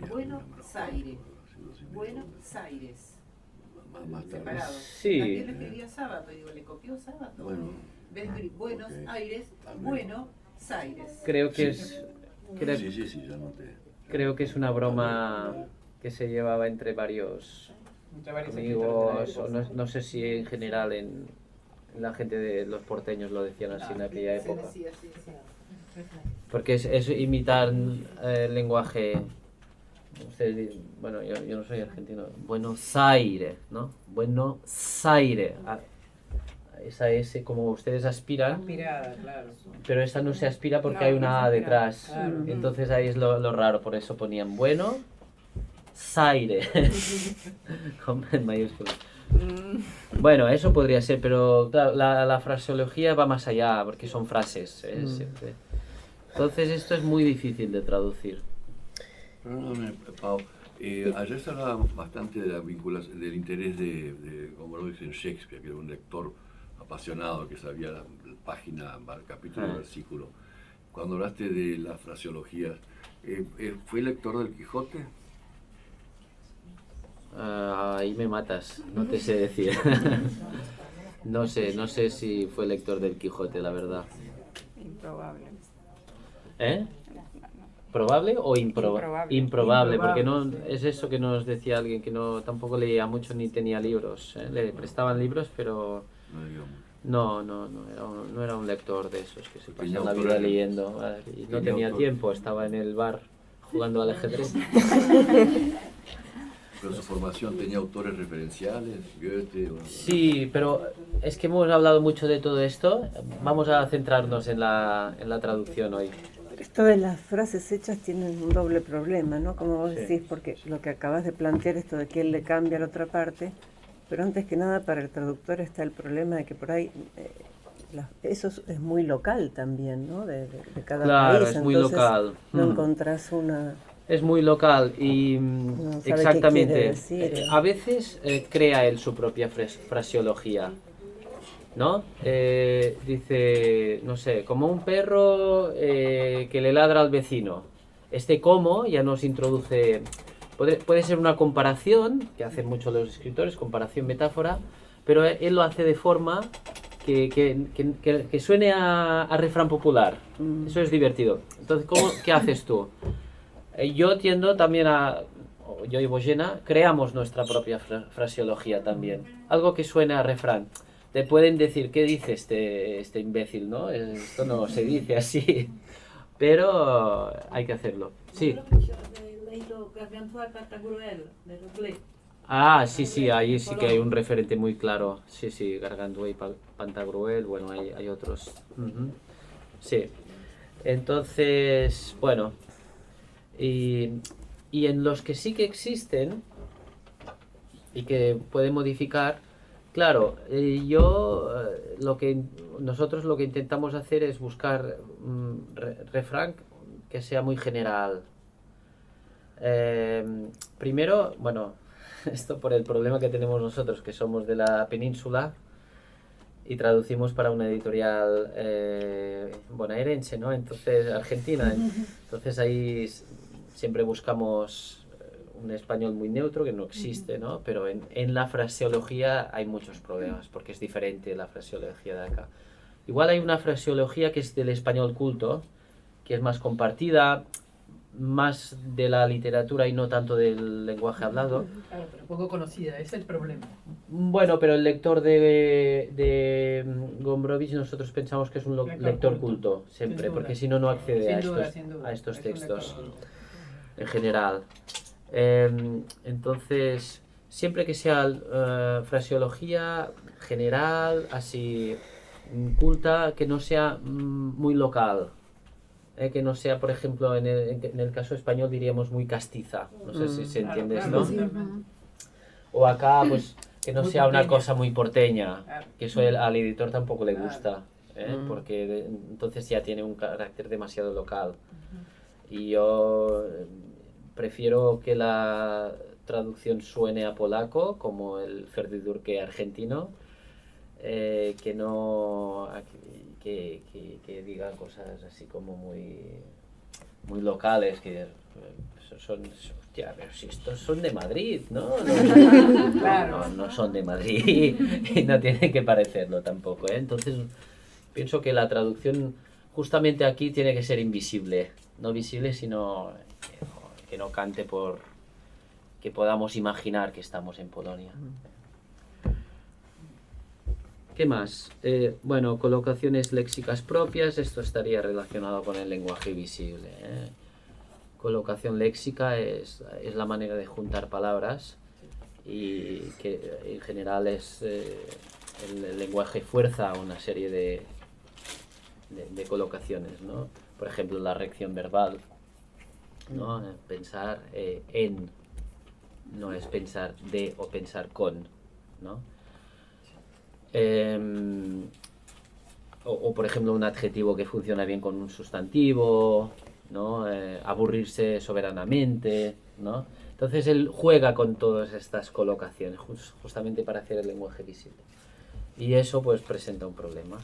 Speaker 10: Buenos Aires. Buenos Aires. Separado.
Speaker 2: Sí.
Speaker 10: También le escribía sábado, digo, le copió sábado. Buenos Aires, Buenos Aires.
Speaker 2: Creo que es una broma que se llevaba entre varios amigos, o no sé si en general en la gente de los porteños lo decían así en aquella época. Porque es imitar el lenguaje. Ustedes, bueno, yo no soy argentino. Buenos Aires, ¿no? Buenos Aires. Esa S, como ustedes aspiran,
Speaker 9: Aspirada, claro.
Speaker 2: pero esta no se aspira porque
Speaker 9: No,
Speaker 2: hay
Speaker 9: no
Speaker 2: una
Speaker 9: se
Speaker 2: A
Speaker 9: aspira.
Speaker 2: detrás.
Speaker 9: Claro.
Speaker 2: Entonces ahí es lo raro, por eso ponían Buenos Aires. Con en mayúsculas. Bueno, eso podría ser, pero claro, la fraseología va más allá, porque son frases. Siempre. Entonces esto es muy difícil de traducir.
Speaker 12: Perdóname, Pau. Ayer se hablaba bastante de la vinculación, del interés de Gombrowicz en Shakespeare, que era un lector apasionado, que sabía la página, el capítulo, el versículo. Cuando hablaste de las fraseologías, ¿fue lector del Quijote?
Speaker 2: Ahí me matas, no te sé decir. No sé si fue lector del Quijote, la verdad.
Speaker 13: Improbable.
Speaker 2: ¿Eh? ¿Probable o improbable? Improbable, porque no es eso que nos decía alguien, que no tampoco leía mucho ni tenía libros. Le prestaban libros, pero no era un lector de esos que se pasan la vida leyendo. Y no tenía tiempo, estaba en el bar jugando al ajedrez.
Speaker 12: ¿Pero su formación tenía autores referenciales? Goethe.
Speaker 2: Sí, pero es que hemos hablado mucho de todo esto. Vamos a centrarnos en la traducción hoy.
Speaker 11: Esto de las frases hechas tiene un doble problema, ¿no? Como vos decís, porque lo que acabas de plantear, esto de que él le cambia a la otra parte, pero antes que nada para el traductor está el problema de que por ahí eso es muy local también, ¿no? De cada país.
Speaker 2: Claro, es muy local.
Speaker 11: No encontrás una...
Speaker 2: Es muy local y exactamente. A veces crea él su propia fraseología, ¿no? Dice, no sé, como un perro que le ladra al vecino. Este como ya nos introduce... Puede ser una comparación, que hacen mucho los escritores, comparación, metáfora, pero él lo hace de forma que suene a refrán popular. Eso es divertido. Entonces, ¿qué haces tú? Yo tiendo también yo y Boyena, creamos nuestra propia fraseología también. Algo que suene a refrán. Te pueden decir, ¿qué dice este imbécil, no? Esto no se dice así. Pero hay que hacerlo. Sí. Ah, sí, ahí sí que hay un referente muy claro. Sí, Gargantua y Pantagruel, bueno, hay otros. Sí. Entonces, bueno... Y en los que sí que existen y que pueden modificar, claro, nosotros lo que intentamos hacer es buscar refrán que sea muy general. Primero, bueno, esto por el problema que tenemos nosotros, que somos de la península y traducimos para una editorial bonaerense, ¿no? Entonces, Argentina. Entonces ahí siempre buscamos un español muy neutro, que no existe, ¿no? Pero en la fraseología hay muchos problemas, porque es diferente la fraseología de acá. Igual hay una fraseología que es del español culto, que es más compartida, más de la literatura y no tanto del lenguaje hablado.
Speaker 10: Claro, pero poco conocida, ese es el problema.
Speaker 2: Bueno, pero el lector de Gombrowicz nosotros pensamos que es un lector culto, siempre, porque si no, no accede a estos textos en general. Entonces, siempre que sea fraseología general, así culta, que no sea muy local. Que no sea, por ejemplo, en el caso español diríamos muy castiza. No sé si se entiende esto. O acá, pues, que no sea una cosa muy porteña, que eso al editor tampoco le gusta, porque entonces ya tiene un carácter demasiado local. Y yo prefiero que la traducción suene a polaco, como el Ferdydurke argentino, que no... Que diga cosas así como muy locales, que hostia, pero si estos son de Madrid, ¿no? No son de Madrid y no tienen que parecerlo tampoco, ¿eh? Entonces pienso que la traducción justamente aquí tiene que ser invisible, no visible, sino que no cante por que podamos imaginar que estamos en Polonia. ¿Qué más? Bueno, colocaciones léxicas propias, esto estaría relacionado con el lenguaje visible. Colocación léxica es la manera de juntar palabras y que en general es el lenguaje fuerza una serie de colocaciones, ¿no? Por ejemplo, la rección verbal, ¿no? Pensar en, no es pensar de o pensar con, ¿no? O por ejemplo un adjetivo que funciona bien con un sustantivo, ¿no? Aburrirse soberanamente, ¿no? Entonces él juega con todas estas colocaciones justamente para hacer el lenguaje visible. Y eso pues presenta un problema.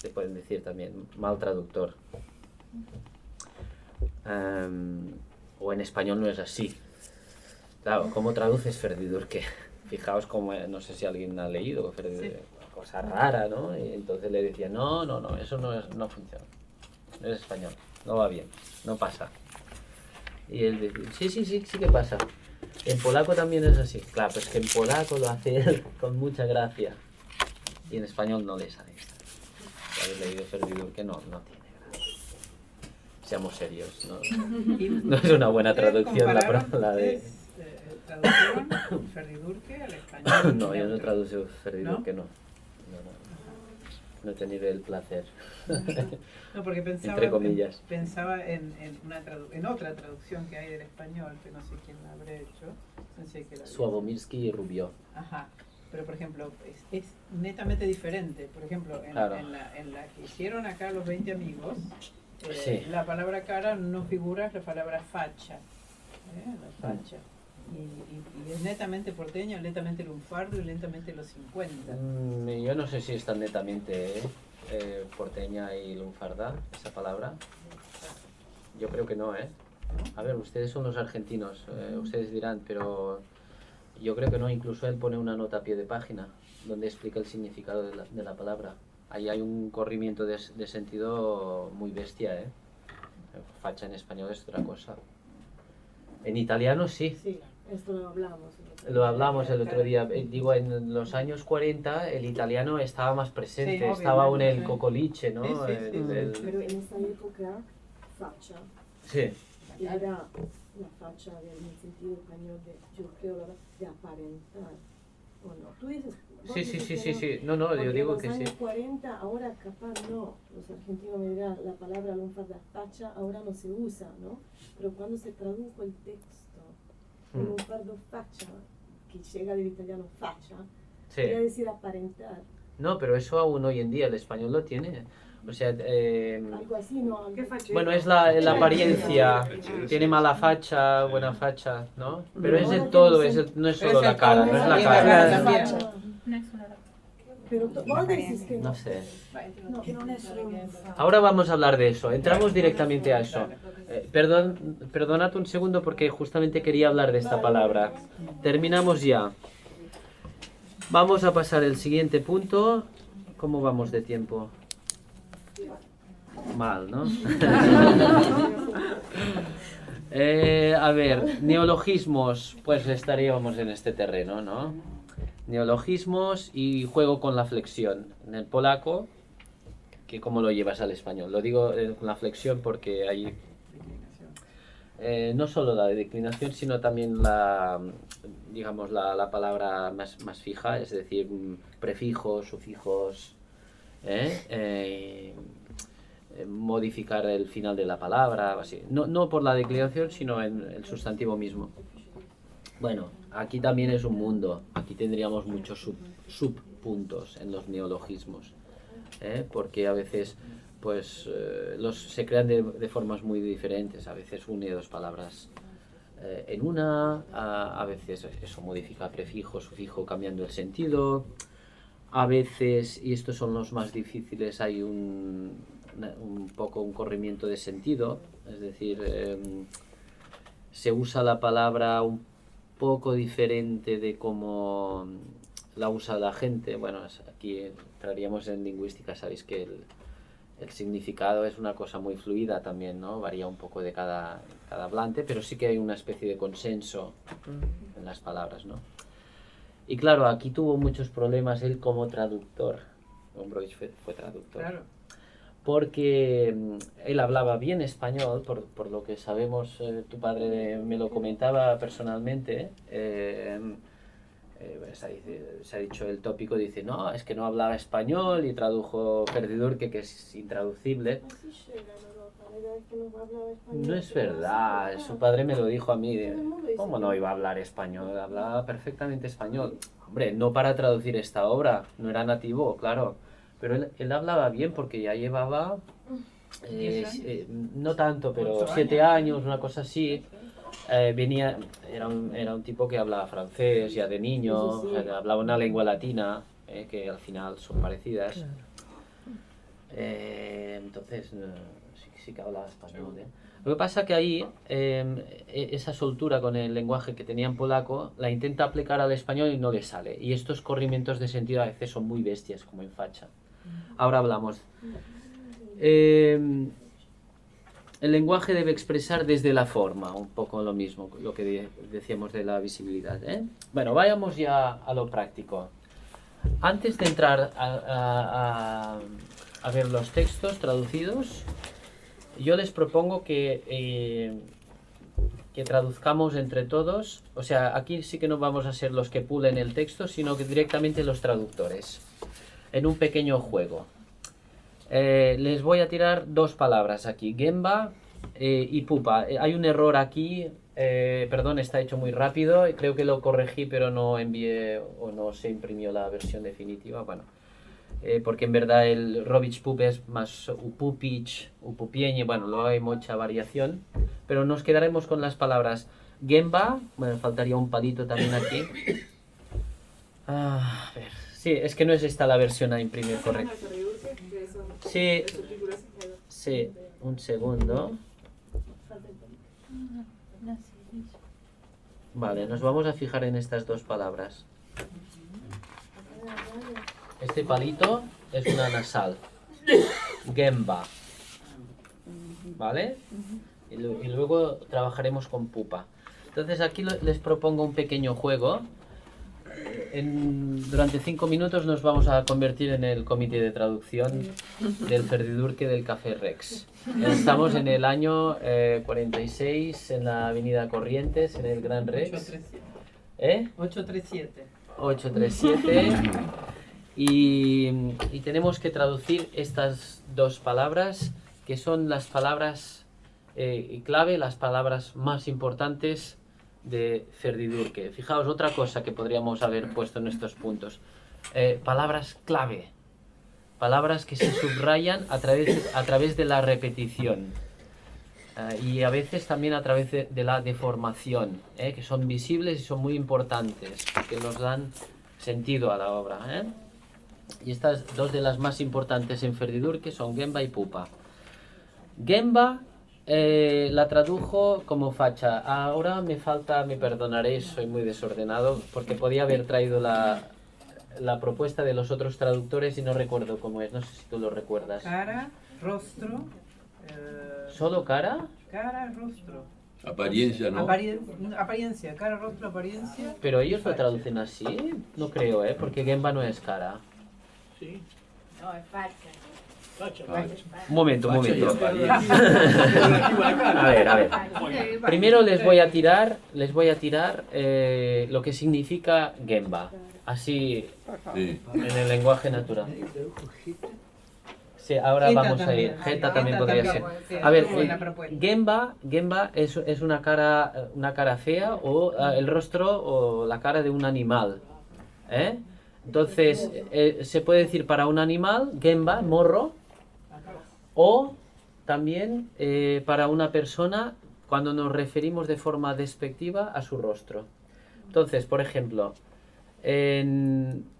Speaker 2: Te pueden decir también mal traductor. O en español no es así. Claro, ¿cómo traduces Ferdidurque? Fijaos cómo, no sé si alguien ha leído, cosa rara, ¿no? Y entonces le decía, no, eso no funciona. No es español, no va bien, no pasa. Y él decía, sí que pasa. En polaco también es así. Claro, pues que en polaco lo hace él con mucha gracia. Y en español no le sale esto. Si habéis leído Ferdidurque, no tiene gracia. Seamos serios, no es una buena traducción la de...
Speaker 10: ¿Tradujeron Ferdidurque al español?
Speaker 2: No, yo no traduzco Ferdidurque, no. No he tenido el placer.
Speaker 10: No, porque pensaba,
Speaker 2: entre comillas.
Speaker 10: Pensaba en otra traducción que hay del español, que no sé quién la habrá hecho. No sé qué la
Speaker 2: Sławomirski y Rubio.
Speaker 10: Ajá. Pero por ejemplo, es netamente diferente. Por ejemplo, en la que hicieron acá los 20 amigos, la palabra cara no figura, es la palabra facha. La facha. Y es netamente porteño, netamente lunfardo y netamente los 50.
Speaker 2: Yo no sé si es tan netamente porteña y lunfarda esa palabra. Yo creo que no, ¿eh? A ver, ustedes son los argentinos, ustedes dirán, pero yo creo que no. Incluso él pone una nota a pie de página donde explica el significado de la palabra. Ahí hay un corrimiento de sentido muy bestia, ¿eh? Facha en español es otra cosa. En italiano sí.
Speaker 13: Sí, esto lo hablamos.
Speaker 2: Lo hablamos el otro día. Digo, en los años 40 el italiano estaba más presente,
Speaker 13: Sí,
Speaker 2: estaba aún el
Speaker 13: sí.
Speaker 2: cocoliche, ¿no?
Speaker 13: Pero en esa época, facha
Speaker 2: Sí.
Speaker 13: era la facha en el sentido español yo creo de aparentar. ¿O no? ¿Tú dices?
Speaker 2: Sí. No, yo digo que sí.
Speaker 13: En los años 40, ahora capaz no. Los argentinos me dirán, la palabra lunfarda facha ahora no se usa, ¿no? Pero cuando se tradujo el texto, lunfardo facha, que llega del italiano facha, quiere decir aparentar.
Speaker 2: No, pero eso aún hoy en día el español lo tiene. O sea,
Speaker 13: Algo así, ¿no?
Speaker 2: bueno, es la apariencia. Tiene mala facha, buena facha, ¿no? Pero es el todo, no es solo la cara, no es la cara.
Speaker 13: Pero vos decís que
Speaker 2: no sé.
Speaker 13: No, que no es solo
Speaker 2: Ahora vamos a hablar de eso, entramos directamente a eso. Perdonad un segundo porque justamente quería hablar de esta palabra. Terminamos ya. Vamos a pasar al siguiente punto. ¿Cómo vamos de tiempo? Mal, ¿no? A ver, neologismos, pues estaríamos en este terreno, ¿no? Neologismos y juego con la flexión. En el polaco, que ¿cómo lo llevas al español? Lo digo con la flexión porque hay no solo la declinación, sino también la palabra más fija, es decir, prefijos, sufijos, modificar el final de la palabra, así. No por la declinación, sino en el sustantivo mismo. Bueno, aquí también es un mundo. Aquí tendríamos muchos subpuntos en los neologismos, porque a veces pues se crean de formas muy diferentes. A veces une dos palabras en una, a veces eso modifica prefijo, sufijo, cambiando el sentido. A veces, y estos son los más difíciles, hay un poco un corrimiento de sentido, es decir, se usa la palabra un poco diferente de cómo la usa la gente. Bueno, aquí entraríamos en lingüística, sabéis que el significado es una cosa muy fluida también, ¿no? Varía un poco de cada hablante, pero sí que hay una especie de consenso en las palabras, ¿no? Y claro, aquí tuvo muchos problemas él como traductor. Gombrowicz fue traductor. Claro. Porque él hablaba bien español, por lo que sabemos, tu padre me lo comentaba personalmente. Se ha dicho el tópico, dice, no, es que no hablaba español y tradujo Ferdidurque, que es intraducible. No es verdad, su padre me lo dijo a mí. ¿Cómo no iba a hablar español? Hablaba perfectamente español. Hombre, no para traducir esta obra, no era nativo, claro. Pero él hablaba bien porque ya llevaba, no tanto, pero 7 años, una cosa así. Era un tipo que hablaba francés ya de niño, o sea, hablaba una lengua latina, que al final son parecidas. Entonces, sí que hablaba español. Lo que pasa que ahí, esa soltura con el lenguaje que tenía en polaco, la intenta aplicar al español y no le sale. Y estos corrimientos de sentido a veces son muy bestias, como en facha. Ahora hablamos. El lenguaje debe expresar desde la forma, un poco lo mismo, lo que decíamos de la visibilidad. Bueno, vayamos ya a lo práctico. Antes de entrar a ver los textos traducidos, yo les propongo que traduzcamos entre todos. O sea, aquí sí que no vamos a ser los que pulen el texto, sino que directamente los traductores, en un pequeño juego. Les voy a tirar 2 palabras aquí, Gemba y pupa. Hay un error aquí, perdón, está hecho muy rápido, creo que lo corregí pero no envié o no se imprimió la versión definitiva, bueno, porque en verdad el robić pup es más upupić, upupienie, bueno, luego hay mucha variación, pero nos quedaremos con las palabras Gemba, bueno, faltaría un palito también aquí. A ver, sí, es que no es esta la versión a imprimir correcta. Sí, sí, un segundo. Vale, nos vamos a fijar en estas 2 palabras. Este palito es una nasal. Gemba. ¿Vale? Y luego trabajaremos con pupa. Entonces aquí les propongo un pequeño juego. Durante 5 minutos nos vamos a convertir en el comité de traducción del Ferdidurque del Café Rex. Estamos en el año 46 en la avenida Corrientes, en el Gran Rex.
Speaker 10: 837.
Speaker 2: 837. Y tenemos que traducir estas 2 palabras, que son las palabras clave, las palabras más importantes de Ferdidurque. Fijaos, otra cosa que podríamos haber puesto en estos puntos. Palabras clave. Palabras que se subrayan a través de la repetición. Y a veces también a través de la deformación, que son visibles y son muy importantes, que nos dan sentido a la obra. Y estas 2 de las más importantes en Ferdidurque son Gemba y pupa. Gemba la tradujo como facha. Ahora me perdonaréis, soy muy desordenado, porque podía haber traído la propuesta de los otros traductores y no recuerdo cómo es, no sé si tú lo recuerdas.
Speaker 10: Cara, rostro.
Speaker 2: ¿Solo cara?
Speaker 10: Cara, rostro.
Speaker 12: Apariencia, ¿no?
Speaker 10: Apariencia, cara, rostro, apariencia.
Speaker 2: Pero ellos lo traducen así, no creo, porque Gemba no es cara.
Speaker 10: Sí.
Speaker 8: No, es facha.
Speaker 2: Un momento. A ver. Primero les voy a tirar lo que significa Gemba, así en el lenguaje natural. Sí, ahora vamos a ir. Geta también podría ser. A ver, Gemba es una cara fea o el rostro o la cara de un animal. Entonces, se puede decir para un animal, Gemba, morro, o también para una persona cuando nos referimos de forma despectiva a su rostro. Entonces, por ejemplo,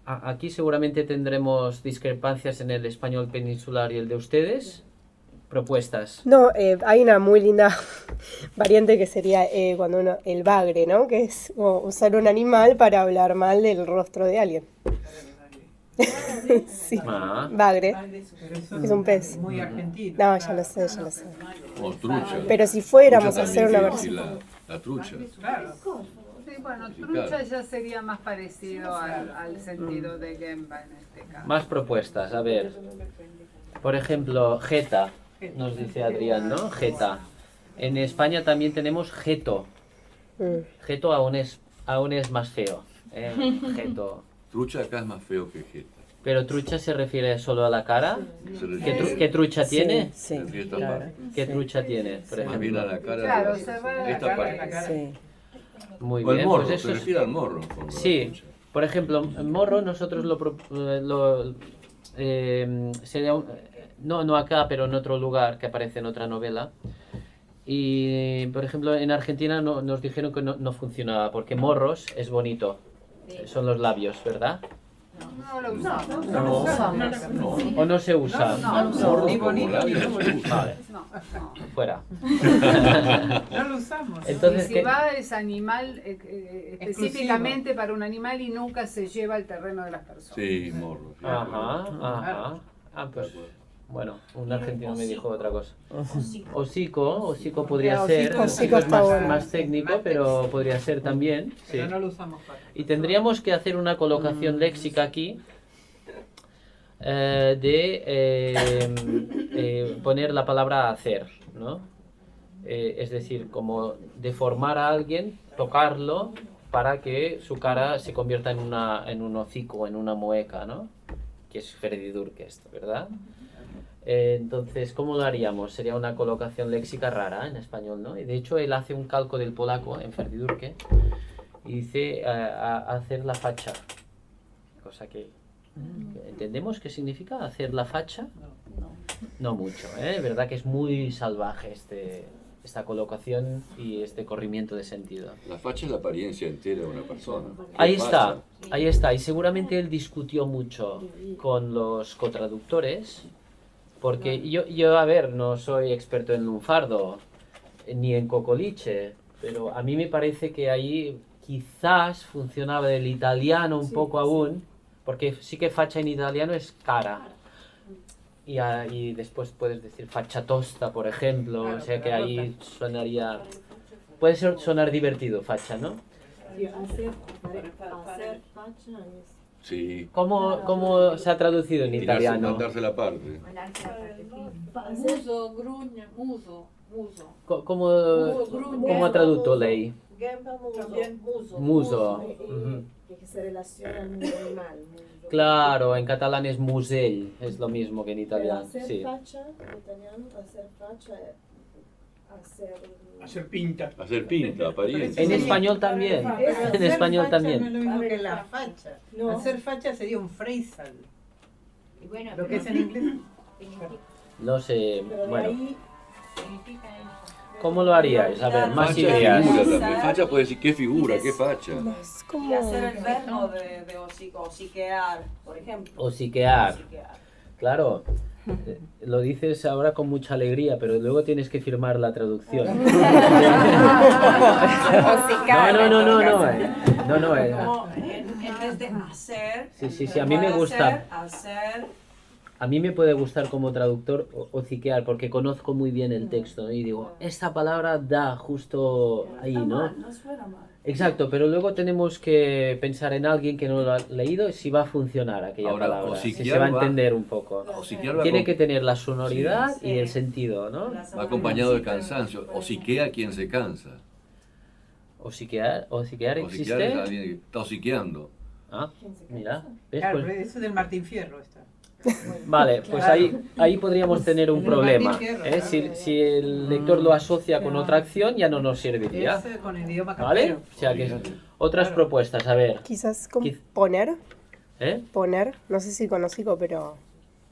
Speaker 2: aquí seguramente tendremos discrepancias en el español peninsular y el de ustedes. Propuestas.
Speaker 4: No, hay una muy linda variante que sería cuando el bagre, ¿no? Que es usar un animal para hablar mal del rostro de alguien. Sí. Bagre.
Speaker 10: Es
Speaker 4: un pez.
Speaker 10: Muy argentino.
Speaker 4: No, ya lo sé.
Speaker 12: O trucha.
Speaker 4: Pero si fuéramos a hacer una versión.
Speaker 12: La trucha.
Speaker 10: Claro.
Speaker 7: Sí, bueno, trucha ya sería más parecido al sentido de Gemba en este caso.
Speaker 2: Más propuestas, a ver. Por ejemplo, jeta, nos dice Adrián, ¿no? Jeta. En España también tenemos jeto. Jeto aún es más feo. Jeto.
Speaker 12: Trucha acá es más feo que jeta.
Speaker 2: Pero trucha se refiere solo a la cara.
Speaker 12: Se refiere-
Speaker 2: ¿Qué trucha tiene?
Speaker 11: Sí,
Speaker 12: Se refiere a esta
Speaker 11: claro.
Speaker 12: parte.
Speaker 2: ¿Qué trucha tiene, por
Speaker 12: Más bien a
Speaker 2: ejemplo?
Speaker 12: la cara.
Speaker 7: Claro, cerrar la
Speaker 12: esta
Speaker 7: cara,
Speaker 12: parte.
Speaker 7: la cara.
Speaker 11: Sí.
Speaker 2: Muy
Speaker 12: O el
Speaker 2: bien,
Speaker 12: morro,
Speaker 2: pues
Speaker 12: se
Speaker 2: eso es...
Speaker 12: refiere al morro. con la
Speaker 2: Sí,
Speaker 12: trucha.
Speaker 2: por ejemplo, el morro nosotros sería no acá, pero en otro lugar que aparece en otra novela. Y, por ejemplo, en Argentina nos dijeron que no funcionaba, porque morros es bonito. Son los labios, ¿verdad?
Speaker 7: No lo usamos.
Speaker 2: No. ¿O no se usa?
Speaker 7: No,
Speaker 12: Morro
Speaker 10: Ni
Speaker 12: como
Speaker 10: bonito,
Speaker 12: labio
Speaker 10: ni
Speaker 12: no se usa.
Speaker 2: Vale,
Speaker 7: no.
Speaker 2: fuera.
Speaker 10: No lo usamos.
Speaker 2: Entonces,
Speaker 7: Y si
Speaker 2: ¿qué?
Speaker 7: va es animal específicamente para un animal y nunca se lleva al terreno de las personas.
Speaker 12: Sí, morro. sí.
Speaker 2: Ajá. Ah, pues, bueno, un argentino me dijo otra cosa. Hocico podría ser,
Speaker 4: Hocico
Speaker 2: es
Speaker 4: está bueno.
Speaker 2: más técnico, pero podría ser también. Sí.
Speaker 10: Pero no lo usamos para.
Speaker 2: Y tendríamos que hacer una colocación léxica aquí de poner la palabra hacer, ¿no? Es decir, como deformar a alguien, tocarlo para que su cara se convierta en un hocico, en una mueca, ¿no? Que es Ferdi Durke esto, ¿verdad? Entonces, ¿cómo lo haríamos? Sería una colocación léxica rara en español, ¿no? Y de hecho, él hace un calco del polaco en Ferdi Durke y dice hacer la facha, cosa que entendemos qué significa hacer la facha. No mucho, ¿eh? Verdad que es muy salvaje esta colocación y este corrimiento de sentido.
Speaker 12: La facha es la apariencia entera de una persona.
Speaker 2: Ahí
Speaker 12: Facha.
Speaker 2: está, y seguramente él discutió mucho con los cotraductores, porque yo, a ver, no soy experto en lunfardo, ni en cocoliche, pero a mí me parece que ahí quizás funcionaba el italiano un poco aún, porque sí que facha en italiano es cara. Y después puedes decir facha tosta, por ejemplo,
Speaker 10: Claro,
Speaker 2: o sea que
Speaker 10: pero
Speaker 2: ahí sonaría... Puede sonar divertido, facha, ¿no?
Speaker 13: Sí, hacer facha es...
Speaker 12: Sí.
Speaker 2: ¿Cómo se ha traducido en
Speaker 12: Tirarse,
Speaker 2: italiano?
Speaker 12: mandarse la parte.
Speaker 6: Muso, gruña, muso.
Speaker 2: ¿Cómo ha traducido lei? Muso. Ujú.
Speaker 13: Que se relaciona al mundo animal.
Speaker 2: Claro, en catalán es musell, es lo mismo que en
Speaker 13: Pero
Speaker 2: italiano.
Speaker 13: hacer
Speaker 2: Sí.
Speaker 13: facha, en italiano, hacer facha es
Speaker 14: Hacer pinta.
Speaker 12: Hacer pinta, apariencia.
Speaker 2: En español también. En español también.
Speaker 10: No es lo mismo que la facha.
Speaker 13: No.
Speaker 10: Hacer facha sería un phrasal.
Speaker 6: Y bueno,
Speaker 10: Lo que es en inglés.
Speaker 2: No sé,
Speaker 13: Pero de
Speaker 2: bueno.
Speaker 13: ahí
Speaker 6: significa eso.
Speaker 2: ¿Cómo lo haríais? A ver, más
Speaker 12: Facha
Speaker 2: ideas.
Speaker 12: es figura también. Facha puede decir qué figura, qué facha.
Speaker 4: Es como...
Speaker 15: Y hacer el verbo de hociquear, por ejemplo.
Speaker 2: Hociquear. Claro. Lo dices ahora con mucha alegría, pero luego tienes que firmar la traducción. No.
Speaker 15: Como en vez de hacer,
Speaker 2: Sí, a mí me gusta.
Speaker 15: hacer.
Speaker 2: A mí me puede gustar como traductor hociquear porque conozco muy bien el texto, ¿no? Y digo, esta palabra da justo ahí, ¿no?
Speaker 15: No suena mal.
Speaker 2: Exacto, pero luego tenemos que pensar en alguien que no lo ha leído y si va a funcionar aquella
Speaker 12: Ahora,
Speaker 2: palabra, si
Speaker 12: hociquear
Speaker 2: se va a
Speaker 12: va-
Speaker 2: entender un poco.
Speaker 12: Hociquear va
Speaker 2: Tiene
Speaker 12: con-
Speaker 2: que tener la sonoridad y el sentido, ¿no?
Speaker 12: Va acompañado del cansancio. Hociquea quien se cansa.
Speaker 2: Hociquear
Speaker 12: Hociquear es
Speaker 2: existe.
Speaker 12: alguien que está hociqueando.
Speaker 2: Ah, mira, ¿ves?
Speaker 10: Claro,
Speaker 2: Pues-
Speaker 10: pero eso es del Martín Fierro está.
Speaker 2: vale, pues ahí podríamos tener un
Speaker 10: En el
Speaker 2: problema.
Speaker 10: Martín Fierro,
Speaker 2: ¿eh?
Speaker 10: claro.
Speaker 2: Si el lector lo asocia con otra acción, ya no nos serviría.
Speaker 10: Es con el idioma
Speaker 2: ¿Vale?
Speaker 10: campero.
Speaker 2: O sea que otras propuestas, a ver.
Speaker 4: Quizás como poner,
Speaker 2: ¿Eh?
Speaker 4: no sé si con hocico, pero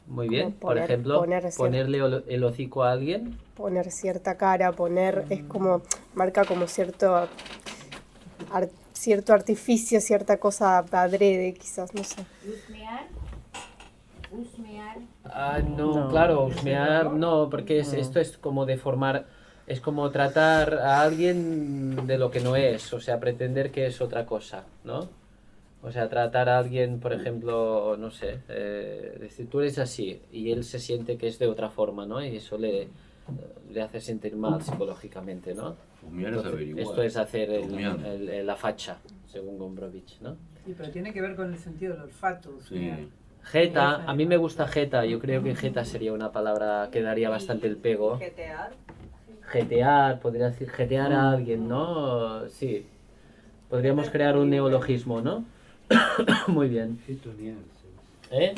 Speaker 2: Muy bien,
Speaker 4: Como
Speaker 2: por
Speaker 4: poner-
Speaker 2: ejemplo,
Speaker 4: poner cierto-
Speaker 2: ponerle el hocico a alguien.
Speaker 4: poner cierta cara, es como, marca como cierto artificio, cierta cosa adrede, quizás, no sé.
Speaker 6: Husmear. Husmear.
Speaker 2: Ah, no, claro, husmear no, porque esto es como deformar, es como tratar a alguien de lo que no es, o sea, pretender que es otra cosa, ¿no? O sea, tratar a alguien, por ejemplo, no sé, decir, tú eres así, y él se siente que es de otra forma, ¿no? Y eso le hace sentir mal psicológicamente, ¿no?
Speaker 12: Husmear es
Speaker 2: Entonces,
Speaker 12: averiguar.
Speaker 2: esto es hacer
Speaker 12: Husmeando.
Speaker 2: la facha, según Gombrowicz, ¿no?
Speaker 10: Sí, pero tiene que ver con el sentido del olfato. husmear.
Speaker 2: Jeta, a mí me gusta jeta, yo creo que jeta sería una palabra que daría bastante el pego.
Speaker 15: Jetear.
Speaker 2: Jetear, podría decir jetear a alguien, ¿no? Sí. Podríamos crear un neologismo, ¿no? Muy bien. ¿Eh?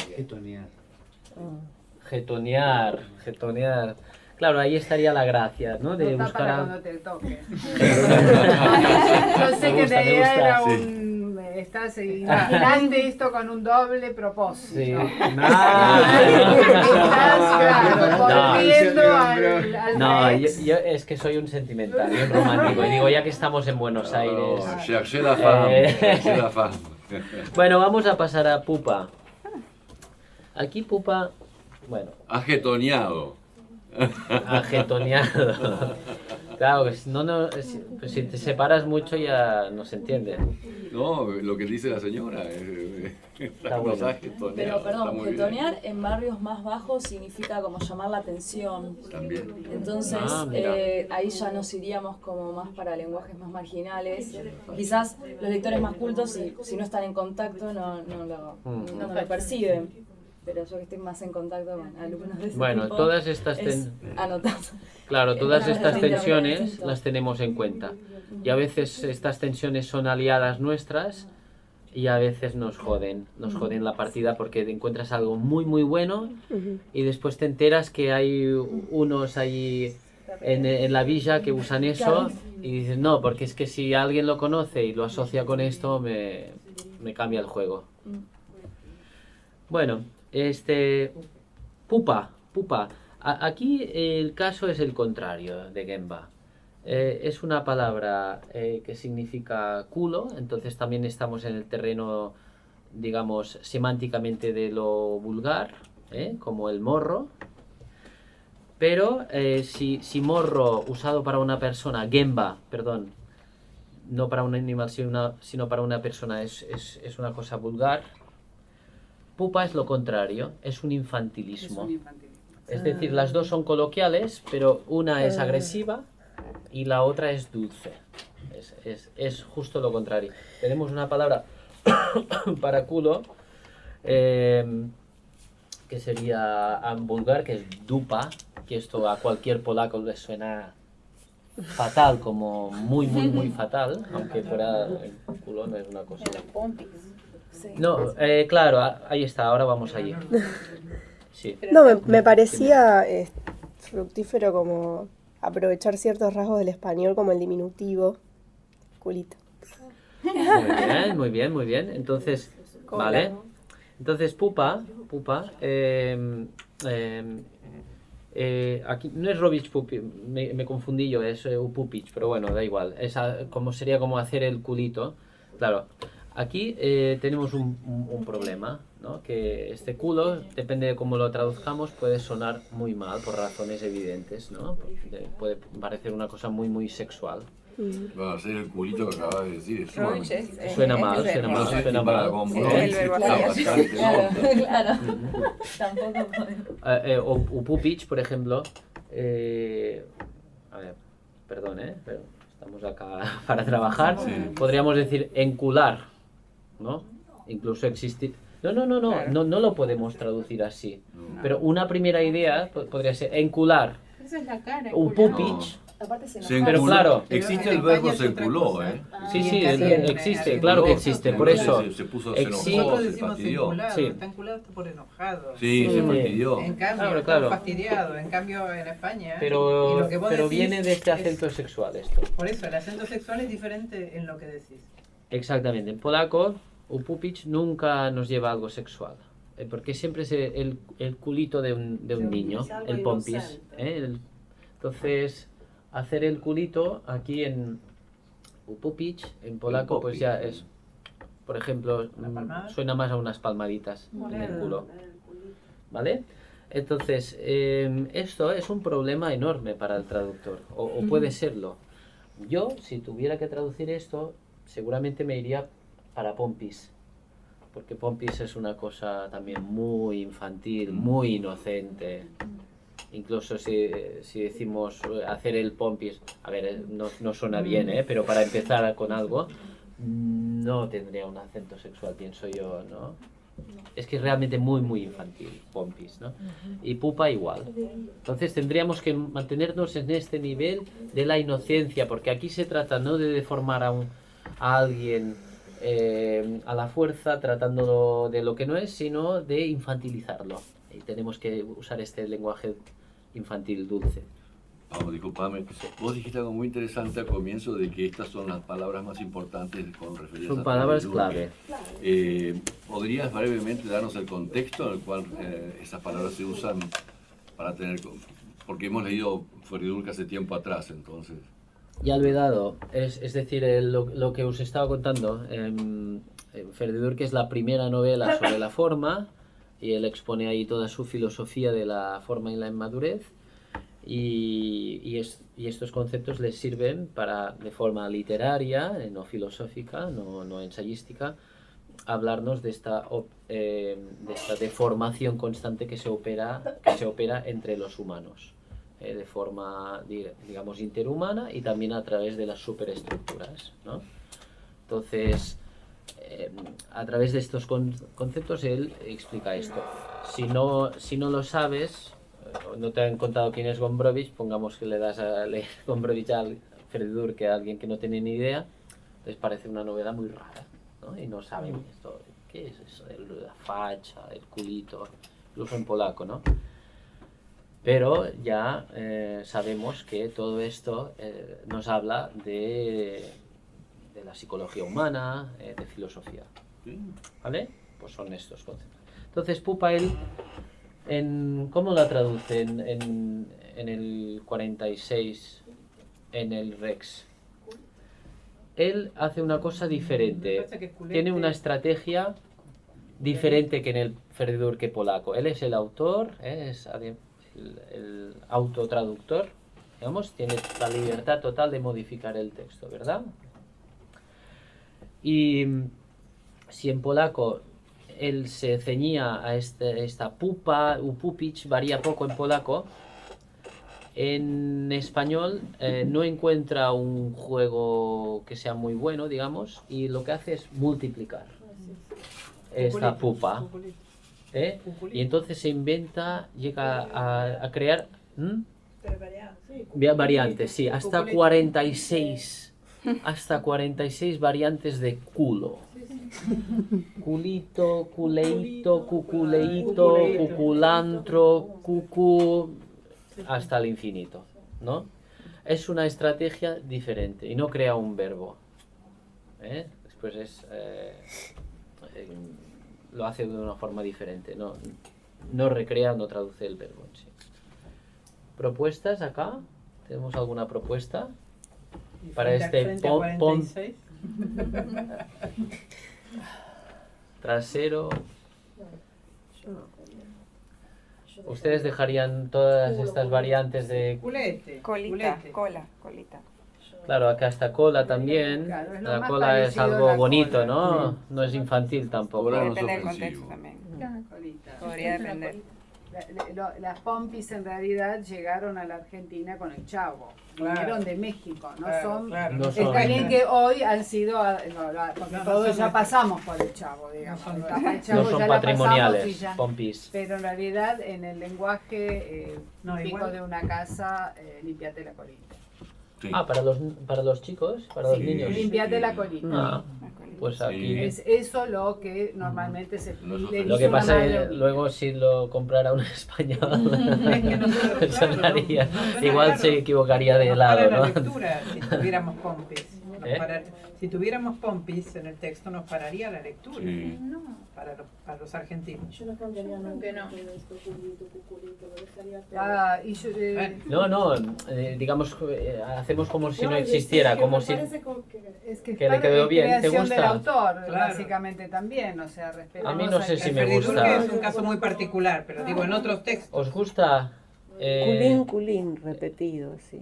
Speaker 2: Getonear. Claro, ahí estaría la gracia, ¿no? De
Speaker 7: Nota
Speaker 2: buscar
Speaker 7: para
Speaker 2: algo.
Speaker 7: cuando te toque.
Speaker 2: Yo
Speaker 7: Yo sé que la idea era estás imaginaste esto con un doble propósito.
Speaker 2: Sí.
Speaker 7: Estás, claro, volviendo al
Speaker 2: No,
Speaker 7: ex.
Speaker 2: yo es que soy un sentimental y un romántico. Y digo, ya que estamos en Buenos Aires.
Speaker 12: Cherchez la femme, cherchez la femme.
Speaker 2: Bueno, vamos a pasar a pupa. Aquí pupa, bueno.
Speaker 12: Agetoneado.
Speaker 2: Agetoneado. Claro, pues si te separas mucho ya no se entiende.
Speaker 12: No, lo que dice la señora
Speaker 2: Está bueno.
Speaker 14: Pero perdón, getonear en barrios más bajos significa como llamar la atención.
Speaker 12: También.
Speaker 14: Entonces ahí ya nos iríamos como más para lenguajes más marginales. Quizás los lectores más cultos, si no están en contacto, no lo perciben. Pero yo que estoy más en contacto con alumnos de ese
Speaker 2: Bueno,
Speaker 14: tipo,
Speaker 2: todas estas Claro, todas estas tensiones las tenemos en cuenta. Y a veces estas tensiones son aliadas nuestras y a veces nos joden la partida porque encuentras algo muy muy bueno y después te enteras que hay unos ahí en la villa que usan eso y dices, no, porque es que si alguien lo conoce y lo asocia con esto me cambia el juego. Bueno, pupa. Aquí el caso es el contrario de Gemba. Es una palabra que significa culo, entonces también estamos en el terreno, digamos, semánticamente de lo vulgar, como el morro. Pero si morro usado para una persona, Gemba, perdón, no para un animal sino para una persona es una cosa vulgar, pupa es lo contrario, es un infantilismo. Es decir, las dos son coloquiales, pero una es agresiva y la otra es dulce. Es justo lo contrario. Tenemos una palabra para culo que sería vulgar, que es dupa, que esto a cualquier polaco le suena fatal, como muy, muy, muy fatal, aunque fuera el culo no es una cosa. No, claro, ahí está, ahora vamos allí. Sí.
Speaker 4: No, me parecía fructífero como aprovechar ciertos rasgos del español como el diminutivo, culito.
Speaker 2: Muy bien. Entonces, vale. Entonces, pupa, aquí no es Robich pupi, me confundí yo, es upupich, pero bueno, da igual. Sería como hacer el culito. Claro, aquí tenemos un problema, ¿no? Que este culo, depende de cómo lo traduzcamos, puede sonar muy mal por razones evidentes, ¿no? Puede parecer una cosa muy, muy sexual.
Speaker 12: Va a ser el culito que acabas de decir.
Speaker 2: Suena mal.
Speaker 14: Claro. Tampoco podemos.
Speaker 2: O upupich, por ejemplo. A ver, perdón, pero estamos acá para trabajar. Sí. Podríamos decir encular, ¿no? Incluso existir. No lo podemos traducir así. No. Pero una primera idea podría ser encular.
Speaker 6: Esa es la cara.
Speaker 2: Upupich.
Speaker 12: Pero claro, existe el verbo se enculó,
Speaker 2: Sí, existe, claro que existe, por eso.
Speaker 12: Se puso xenófobo, se fastidió.
Speaker 10: Está enculado por enojado.
Speaker 12: Sí, se fastidió.
Speaker 10: En cambio, está fastidiado. En cambio, en España.
Speaker 2: Pero viene de este acento sexual esto.
Speaker 10: Por eso, el acento sexual es diferente en lo que decís.
Speaker 2: Exactamente. En polaco, upupich nunca nos lleva a algo sexual. Porque siempre es el culito de un niño, el pompis. Entonces, hacer el culito aquí en upupich, en polaco, pues ya es, por ejemplo, suena más a unas palmaditas en el culo. ¿Vale? Entonces, esto es un problema enorme para el traductor, o puede serlo. Yo, si tuviera que traducir esto, seguramente me iría para pompis, porque pompis es una cosa también muy infantil, muy inocente. Incluso si decimos hacer el pompis, a ver, no suena bien, pero para empezar con algo, no tendría un acento sexual, pienso yo, ¿no? Es que es realmente muy, muy infantil, pompis, ¿no? Y pupa igual. Entonces tendríamos que mantenernos en este nivel de la inocencia, porque aquí se trata no de deformar a alguien a la fuerza tratando de lo que no es, sino de infantilizarlo. Y tenemos que usar este lenguaje infantil dulce.
Speaker 12: Vamos, disculpame. Vos dijiste algo muy interesante al comienzo de que estas son las palabras más importantes con referencia
Speaker 2: Son palabras clave.
Speaker 12: ¿Podrías brevemente darnos el contexto en el cual esas palabras se usan para tener... Porque hemos leído Ferdinand hace tiempo atrás, entonces...
Speaker 2: Ya lo he dado. Es decir, lo que os estaba contando. Ferdinand, que es la primera novela sobre la forma, y él expone ahí toda su filosofía de la forma y la inmadurez. Y estos conceptos les sirven para, de forma literaria, no filosófica, no ensayística, hablarnos de esta deformación constante que se opera entre los humanos, de forma, digamos, interhumana y también a través de las superestructuras, ¿no? Entonces, a través de estos conceptos él explica esto. Si no lo sabes, no te han contado quién es Gombrowicz, pongamos que le das a leer Gombrowicz a Ferdinand, que a alguien que no tiene ni idea, les parece una novela muy rara, ¿no? Y no saben esto, qué es eso, la facha, el culito, incluso en polaco, ¿no? Pero ya sabemos que todo esto nos habla de la psicología humana, de filosofía, ¿vale? Pues son estos conceptos. Entonces Pupa, él, ¿cómo la traduce en el 46 en el Rex? Él hace una cosa diferente, tiene una estrategia diferente que en el Ferdinand que polaco. Él es el autor, es el autotraductor, digamos, tiene la libertad total de modificar el texto, ¿verdad? Y si en polaco él se ceñía a esta pupa, upupich, varía poco en polaco, en español no encuentra un juego que sea muy bueno, digamos, y lo que hace es multiplicar esta pupa. Y entonces se inventa, llega a crear variantes, sí, hasta 46 variantes de culo. Culito, culeito, cuculeito, cuculantro, cucu, hasta el infinito, ¿no? Es una estrategia diferente y no crea un verbo. Después lo hace de una forma diferente, no recrea, no traduce el verbo en sí. ¿Propuestas acá? ¿Tenemos alguna propuesta? Para este trasero. ¿Ustedes dejarían todas estas variantes de
Speaker 10: culete?
Speaker 16: Colita, colita.
Speaker 2: Claro, acá está cola también.
Speaker 7: Claro,
Speaker 2: la cola es algo bonito, ¿no? Sí. No es infantil tampoco.
Speaker 16: Depende del contexto también.
Speaker 7: Colita.
Speaker 16: Podría depender.
Speaker 7: Las pompis en realidad llegaron a la Argentina con el Chavo. Vinieron de México, no son.
Speaker 2: No son.
Speaker 7: Está bien que hoy han sido, porque todos ya pasamos por el Chavo, digamos. El Chavo
Speaker 2: no son
Speaker 7: ya
Speaker 2: patrimoniales,
Speaker 7: ya,
Speaker 2: pompis.
Speaker 7: Pero en realidad en el lenguaje típico de una casa, limpiate la colita.
Speaker 2: Sí. Para los chicos, para los niños.
Speaker 7: Limpiate la colita.
Speaker 2: Pues aquí
Speaker 7: es eso lo que normalmente se pide.
Speaker 2: Lo que pasa es que luego si lo comprara un español sonaría, igual se equivocaría de lado, ¿no?
Speaker 10: La lectura, si tuviéramos pompis, si tuviéramos pompis en el texto nos pararía la lectura.
Speaker 12: Sí.
Speaker 10: Para los argentinos.
Speaker 13: Yo no cambiaría nada.
Speaker 6: Que no.
Speaker 13: Esto, culito, cuculito, lo dejaría
Speaker 2: digamos, hacemos como si no existiera, como si que le quedó bien. ¿Te gusta?
Speaker 7: Del autor, básicamente también, o sea,
Speaker 2: a mí no sé si me gusta.
Speaker 10: Es un caso muy particular, pero digo en otros textos.
Speaker 2: ¿Os gusta?
Speaker 11: Culín, repetido, sí.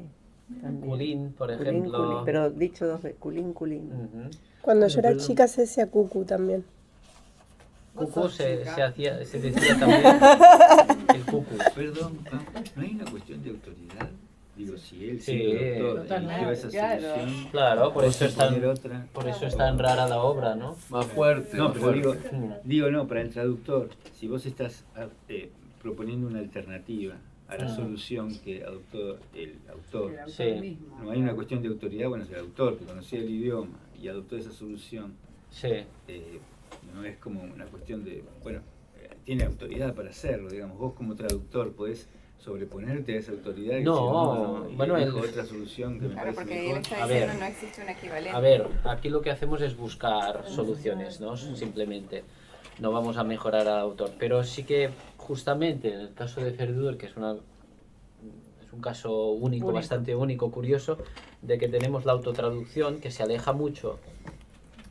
Speaker 11: También.
Speaker 2: Culín, por ejemplo.
Speaker 11: Culín, pero dicho dos veces, culín.
Speaker 4: Cuando yo era chica se decía cucu también.
Speaker 2: Cucu se decía también. El cucu.
Speaker 17: Perdón, ¿no hay una cuestión de autoridad? Digo, si él
Speaker 2: lleva
Speaker 17: esa solución,
Speaker 2: claro, por eso es tan rara la obra, ¿no?
Speaker 12: Más fuerte.
Speaker 17: No, pero digo, no, para el traductor, si vos estás proponiendo una alternativa a la solución que adoptó el autor,
Speaker 2: sí.
Speaker 17: No hay una cuestión de autoridad, bueno, es el autor que conocía el idioma y adoptó esa solución.
Speaker 2: Sí.
Speaker 17: No es como una cuestión de, bueno, tiene autoridad para hacerlo, digamos, vos como traductor podés sobreponerte a esa autoridad y
Speaker 2: no,
Speaker 17: decir,
Speaker 2: bueno,
Speaker 17: elijo otra solución que me
Speaker 16: Claro,
Speaker 17: parece
Speaker 16: porque
Speaker 17: mejor.
Speaker 16: él está diciendo no existe un equivalente.
Speaker 2: A ver, aquí lo que hacemos es buscar soluciones, ¿no? Simplemente no vamos a mejorar al autor, pero sí que justamente en el caso de Ferdidur, que es un caso único, bastante único, curioso, de que tenemos la autotraducción que se aleja mucho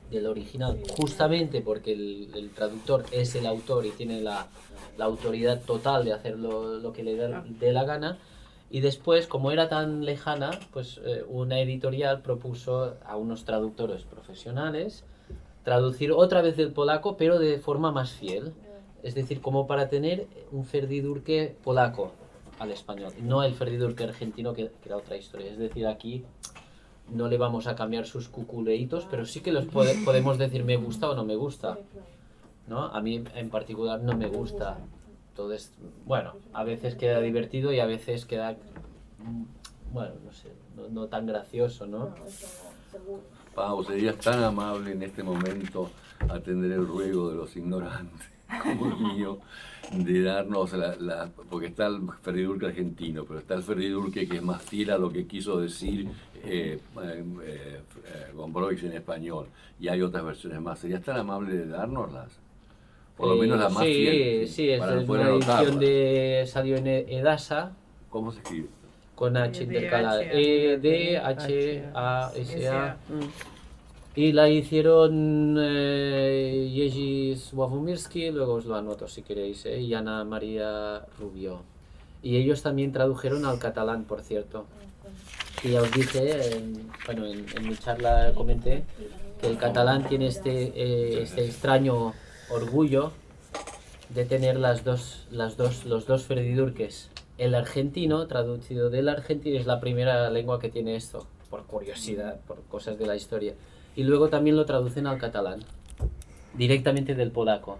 Speaker 2: del original, justamente porque el traductor es el autor y tiene la autoridad total de hacer lo que le dé la gana. Y después, como era tan lejana, pues una editorial propuso a unos traductores profesionales traducir otra vez del polaco, pero de forma más fiel. Es decir, como para tener un Ferdidurke polaco al español, no el Ferdidurke argentino, que era otra historia. Es decir, aquí no le vamos a cambiar sus cuculeitos, pero sí que los podemos decir me gusta o no me gusta, ¿no? A mí en particular no me gusta. Entonces, bueno, a veces queda divertido y a veces queda, bueno, no sé, no tan gracioso, ¿no?
Speaker 12: Pau, serías tan amable en este momento atender el ruego de los ignorantes como el mío, de darnos porque está el Ferdidurke argentino, pero está el Ferdidurke que es más fiel a lo que quiso decir Gombrowicz en español, y hay otras versiones más. ¿Serías tan amable de dárnoslas? Por lo menos la más fiel.
Speaker 2: Sí, es
Speaker 12: para
Speaker 2: una
Speaker 12: poder
Speaker 2: edición salió en Edasa.
Speaker 12: ¿Cómo se escribe?
Speaker 2: Con H intercalada. E-D-H-A-S-A. Y la hicieron Jerzy Sławomirski, luego os lo anoto si queréis, y Ana María Rubio. Y ellos también tradujeron al catalán, por cierto. Y ya os dije, en mi charla comenté que el catalán tiene este extraño orgullo de tener los dos Ferdidurkes. El argentino, traducido del argentino, es la primera lengua que tiene esto, por curiosidad, por cosas de la historia. Y luego también lo traducen al catalán, directamente del polaco,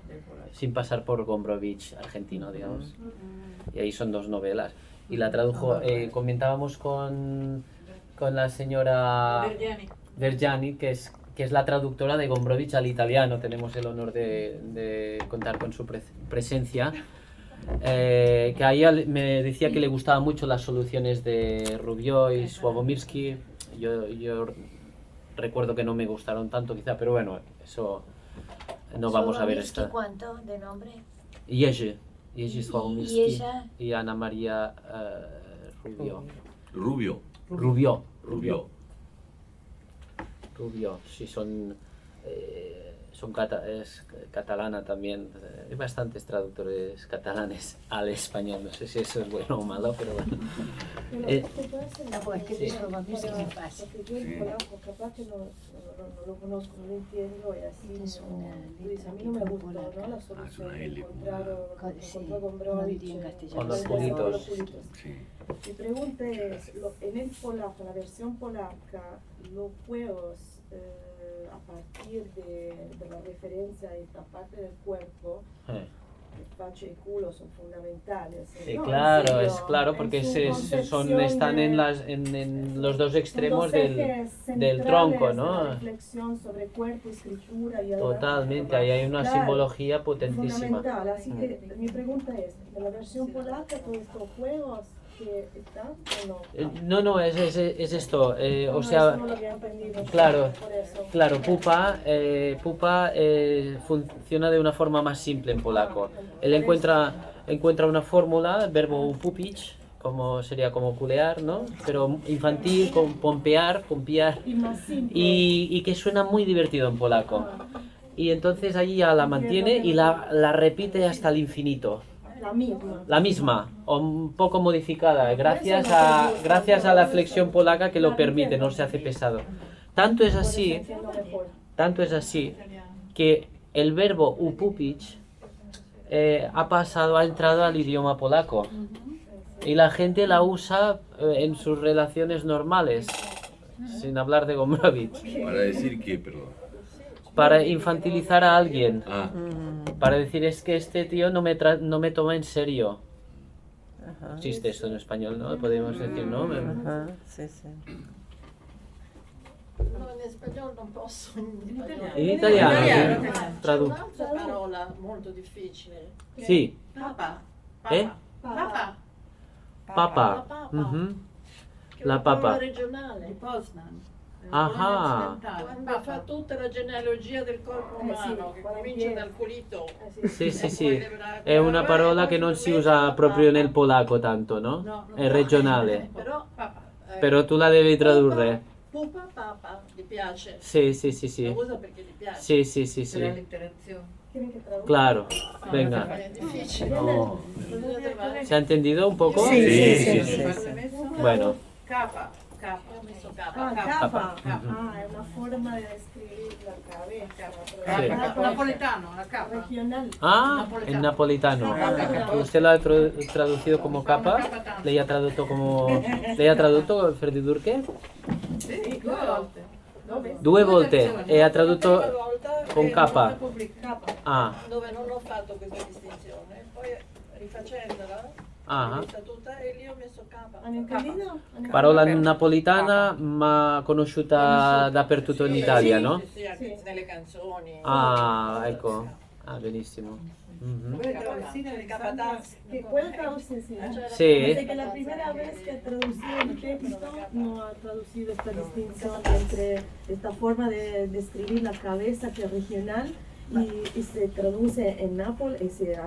Speaker 2: sin pasar por Gombrowicz argentino, digamos. Y ahí son dos novelas. Y la tradujo, comentábamos con la señora Vergiani, que es la traductora de Gombrowicz al italiano. Tenemos el honor de contar con su presencia. Que a ella me decía que le gustaban mucho las soluciones de Rubio y Sławomirski. Yo recuerdo que no me gustaron tanto quizá, pero bueno, eso no vamos a ver esta.
Speaker 3: ¿Cuánto de nombre?
Speaker 2: Jerzy Sławomirski.
Speaker 3: ¿Y ella?
Speaker 2: Y Ana María Rubio.
Speaker 12: Rubio,
Speaker 2: sí, es catalana también. Hay bastantes traductores catalanes al español. No sé si eso es bueno o malo, pero bueno.
Speaker 13: Porque yo el polaco capaz que no lo conozco, no lo entiendo, y así a mí no me gustó, ¿no? La solución que encontró Gombrowicz
Speaker 2: con los pulitos.
Speaker 13: Mi pregunta es, en el polaco, la versión polaca, los juegos a partir de la referencia a esta parte del cuerpo, facha y culo son fundamentales.
Speaker 2: Sí,
Speaker 13: ¿no?
Speaker 2: claro, es claro, porque están en los dos extremos del tronco, ¿no?
Speaker 13: La reflexión sobre cuerpo, escritura y
Speaker 2: totalmente, ahí hay una simbología potentísima.
Speaker 13: Fundamental, así que mi pregunta es, ¿en la versión polaca todos estos juegos que están o no?
Speaker 2: No, es esto, o sea,
Speaker 13: no lo había entendido,
Speaker 2: claro,
Speaker 13: por eso.
Speaker 2: pupa funciona de una forma más simple en polaco. Él encuentra una fórmula, el verbo upupić, sería como culear, ¿no? Pero infantil, con pompear, y que suena muy divertido en polaco. Y entonces allí ya la mantiene y la repite hasta el infinito. La misma, o un poco modificada, gracias a la flexión polaca que lo permite, no se hace pesado. Tanto es así que el verbo upupić ha entrado al idioma polaco y la gente la usa en sus relaciones normales, sin hablar de Gombrowicz.
Speaker 12: ¿Para decir qué, perdón?
Speaker 2: Para infantilizar a alguien. Para decir, es que este tío no me toma en serio. Existe esto en español, ¿no? Podemos decir, ¿no?
Speaker 11: Sí.
Speaker 13: No, spagnolo non posso.
Speaker 2: In italiano,
Speaker 13: C'è
Speaker 2: traduco.
Speaker 13: un'altra parola molto difficile. che
Speaker 2: Sì.
Speaker 13: è Papa.
Speaker 10: Papa.
Speaker 2: Papa.
Speaker 13: Papa.
Speaker 2: Mhm.
Speaker 13: Che è
Speaker 2: La
Speaker 13: una parola
Speaker 2: papa.
Speaker 13: regionale.
Speaker 10: Di Poznan.
Speaker 2: Ah.
Speaker 13: Quando fa tutta la genealogia del corpo umano, che comincia dal culito.
Speaker 2: Sì, sì, sì. È una parola che non si usa proprio nel polacco tanto, no? È regionale.
Speaker 13: Però
Speaker 2: Però tu la devi tradurre.
Speaker 13: Pupa Papa, gli piace.
Speaker 2: Sì, sì, sì, sì.
Speaker 13: Lo usa perché gli piace.
Speaker 2: Sì, sì, sì,
Speaker 10: Per la
Speaker 2: sì.
Speaker 10: literazione.
Speaker 13: ¿Quieren que traduzca?
Speaker 2: Claro. Venga.
Speaker 13: È difficile.
Speaker 2: Oh.
Speaker 13: Potete
Speaker 2: ¿Se ha entendido un poco?
Speaker 13: Sí,
Speaker 2: Sí,
Speaker 13: sí,
Speaker 2: sí,
Speaker 13: sí,
Speaker 2: sí.
Speaker 13: sí.
Speaker 2: Bueno.
Speaker 10: Capa.
Speaker 13: Ho messo capa.
Speaker 2: Capa.
Speaker 13: Capa.
Speaker 2: Mhm.
Speaker 13: Ah, è una forma di descrivere la cabeza.
Speaker 2: Sí.
Speaker 10: Napoletano, la capa.
Speaker 13: Regional.
Speaker 2: Ah, en napolitano. ¿Usted lo ha traducido como capa? ¿Le ha traducido como... ¿Le ha traducido Ferdi Durche?
Speaker 13: Sì, 2 volte.
Speaker 2: 2 volte. E ha tradotto con capa.
Speaker 13: Capa.
Speaker 2: Ah.
Speaker 13: Dove non ho fatto questa distinzione. Poi rifacendola,
Speaker 2: Ah.
Speaker 13: l'ho vista tutta e lì ho messo capa. Hanno intendito?
Speaker 2: Parola napolitana ma conosciuta dappertutto in Italia, no?
Speaker 13: Sì, anche nelle canzoni.
Speaker 2: Ah, ecco. Ah, benissimo. Mhm.
Speaker 13: Que puede traducir, sí.
Speaker 2: Sí.
Speaker 13: Desde que la primera vez que ha traducido el texto, no ha traducido esta distinción entre esta forma de describir la cabeza que es regional y se traduce en Nápoles, se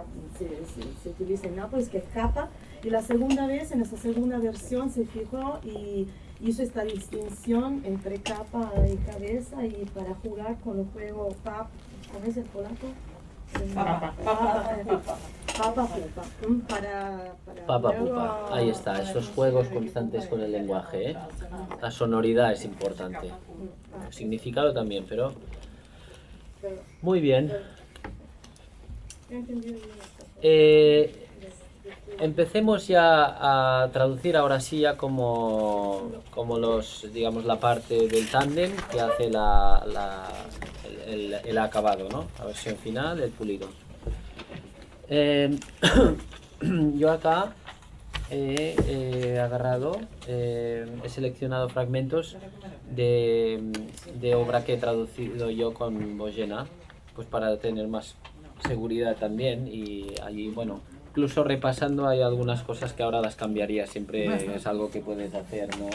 Speaker 13: utiliza en Nápoles, que es capa, y la segunda vez, en esa segunda versión, se fijó y hizo esta distinción entre capa y cabeza y para jugar con el juego PAP, ¿cómo es el polaco? Papa,
Speaker 2: Papa, pupa. Ahí está, esos juegos constantes con el lenguaje, ¿eh? La sonoridad es importante. El significado también, pero... Muy bien. Empecemos ya a traducir ahora sí ya como los, digamos, la parte del tándem que hace el acabado, ¿no? La versión final, el pulido. Yo acá he agarrado, he seleccionado fragmentos de obra que he traducido yo con Bojena, pues para tener más seguridad también, y allí, bueno, incluso repasando hay algunas cosas que ahora las cambiaría, siempre es algo que puedes hacer, ¿no?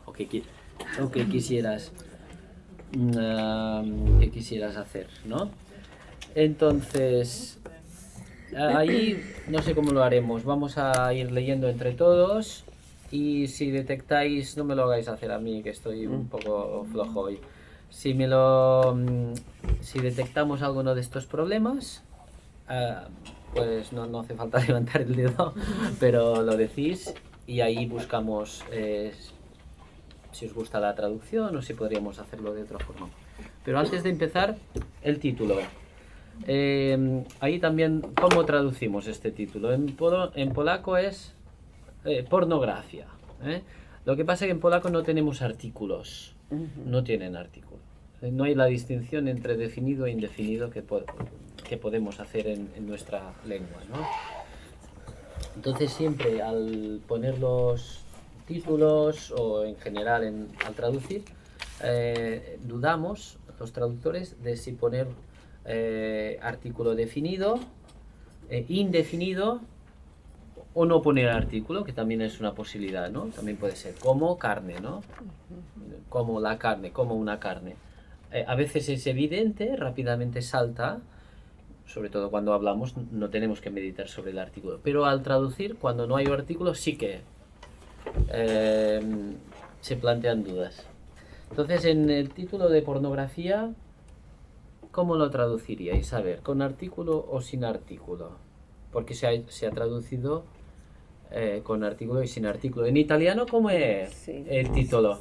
Speaker 2: O que quisieras hacer, ¿no? Entonces, ahí no sé cómo lo haremos, vamos a ir leyendo entre todos, y si detectáis, no me lo hagáis hacer a mí, que estoy un poco flojo hoy. Si detectamos alguno de estos problemas, pues no hace falta levantar el dedo, pero lo decís y ahí buscamos si os gusta la traducción o si podríamos hacerlo de otra forma. Pero antes de empezar, el título. Ahí también, ¿cómo traducimos este título? En polaco es pornografía. Lo que pasa es que en polaco no tenemos artículos, no tienen artículos. No hay la distinción entre definido e indefinido que podemos hacer en nuestra lengua, ¿no? Entonces siempre al poner los títulos o en general al traducir, dudamos los traductores de si poner artículo definido, indefinido o no poner artículo, que también es una posibilidad, ¿no? También puede ser como carne, ¿no? Como la carne, como una carne. A veces es evidente, rápidamente salta, sobre todo cuando hablamos no tenemos que meditar sobre el artículo, pero al traducir, cuando no hay artículo, sí que se plantean dudas. Entonces, en el título de pornografía, ¿cómo lo traduciríais? A ver, ¿con artículo o sin artículo? Porque se ha traducido con artículo y sin artículo. En italiano, ¿cómo es el título?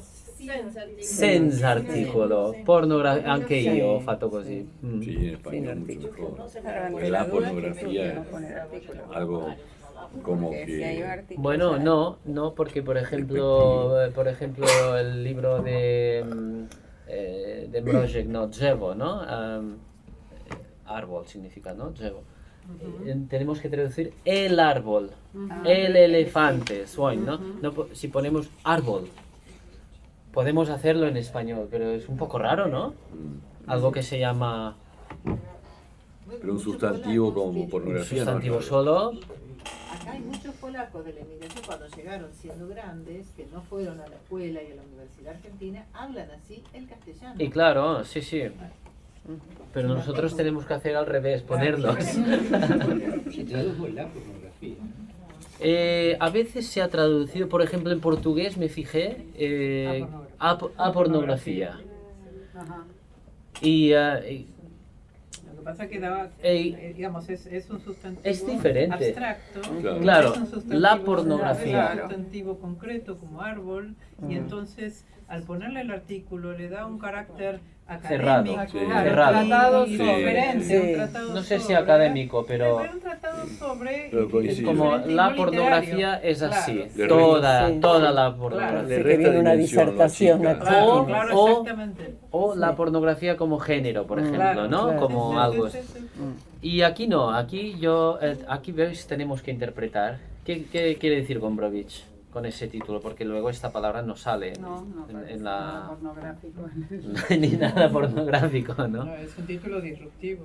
Speaker 2: Senza articolo, pornografia, anche io ho fatto così.
Speaker 12: Sí, en español mucho mejor. Porque la pornografía es algo como que...
Speaker 2: Bueno, no, porque por ejemplo el libro de Mrożek, no, drzewo, ¿no? Árbol significa, ¿no? Drzewo. Tenemos que traducir el árbol, el elefante, słoń, ¿no? Si ponemos árbol, podemos hacerlo en español, pero es un poco raro, ¿no? Algo que se llama...
Speaker 12: Pero un sustantivo como pornografía.
Speaker 2: Un sustantivo solo.
Speaker 10: Acá hay muchos polacos de la inmigración cuando llegaron siendo grandes, que no fueron a la escuela y a la Universidad Argentina, hablan así el castellano.
Speaker 2: Y claro, sí, sí. Pero nosotros tenemos que hacer al revés, ponerlos.
Speaker 17: Se tradujo la pornografía.
Speaker 2: A veces se ha traducido, por ejemplo, en portugués me fijé a pornografía.
Speaker 10: Ajá.
Speaker 2: Y
Speaker 10: Lo que pasa es que daba, digamos, es un sustantivo
Speaker 2: es diferente.
Speaker 10: abstracto.
Speaker 2: Claro,
Speaker 10: Es un sustantivo
Speaker 2: la pornografía.
Speaker 10: Es un sustantivo concreto como árbol, y entonces al ponerle el artículo le da un carácter académico.
Speaker 2: Cerrado, cerrado.
Speaker 10: Un tratado
Speaker 2: Sí.
Speaker 10: diferente,
Speaker 2: Sí.
Speaker 10: un tratado
Speaker 2: No sé si
Speaker 10: sobre,
Speaker 2: académico, pero...
Speaker 10: un tratado sobre...
Speaker 2: Es como la pornografía es así,
Speaker 10: Claro.
Speaker 2: toda la pornografía.
Speaker 11: Sí, que viene una disertación aquí.
Speaker 2: O la pornografía como género, por ejemplo,
Speaker 10: Claro,
Speaker 2: ¿no?
Speaker 10: claro.
Speaker 2: Como
Speaker 10: Sí,
Speaker 2: algo.
Speaker 10: sí, sí, sí.
Speaker 2: Y aquí no, aquí aquí veis tenemos que interpretar. ¿Qué quiere decir Gombrowicz con ese título? Porque luego esta palabra no sale en la...
Speaker 10: pornográfico.
Speaker 2: No hay ni nada pornográfico, ¿no?
Speaker 10: No, es un título disruptivo.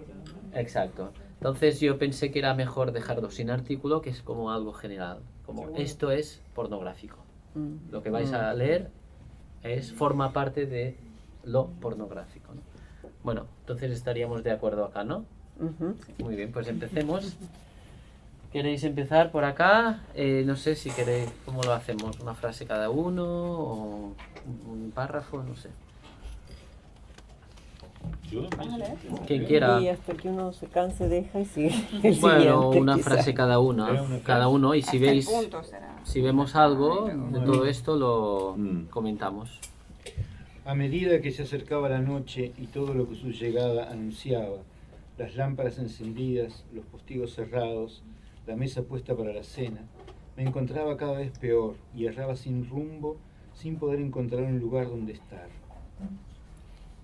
Speaker 10: ¿No?
Speaker 2: Exacto. Entonces yo pensé que era mejor dejarlo sin artículo, que es como algo general. Como
Speaker 10: Seguro.
Speaker 2: esto es pornográfico. Lo que vais a leer forma parte de lo pornográfico, ¿no? Bueno, entonces estaríamos de acuerdo acá, ¿no? Muy bien, pues empecemos. ¿Queréis empezar por acá? No sé si queréis, ¿cómo lo hacemos? ¿Una frase cada uno o un párrafo? No sé. Quien quiera.
Speaker 11: Y hasta que uno se canse, deja y sigue el
Speaker 2: Bueno,
Speaker 11: siguiente,
Speaker 2: una
Speaker 11: quizá.
Speaker 2: frase cada uno, y si
Speaker 16: Hasta el
Speaker 2: veis,
Speaker 16: punto será.
Speaker 2: si vemos algo de todo esto lo comentamos.
Speaker 17: A medida que se acercaba la noche y todo lo que su llegada anunciaba, las lámparas encendidas, los postigos cerrados, la mesa puesta para la cena, me encontraba cada vez peor y erraba sin rumbo, sin poder encontrar un lugar donde estar.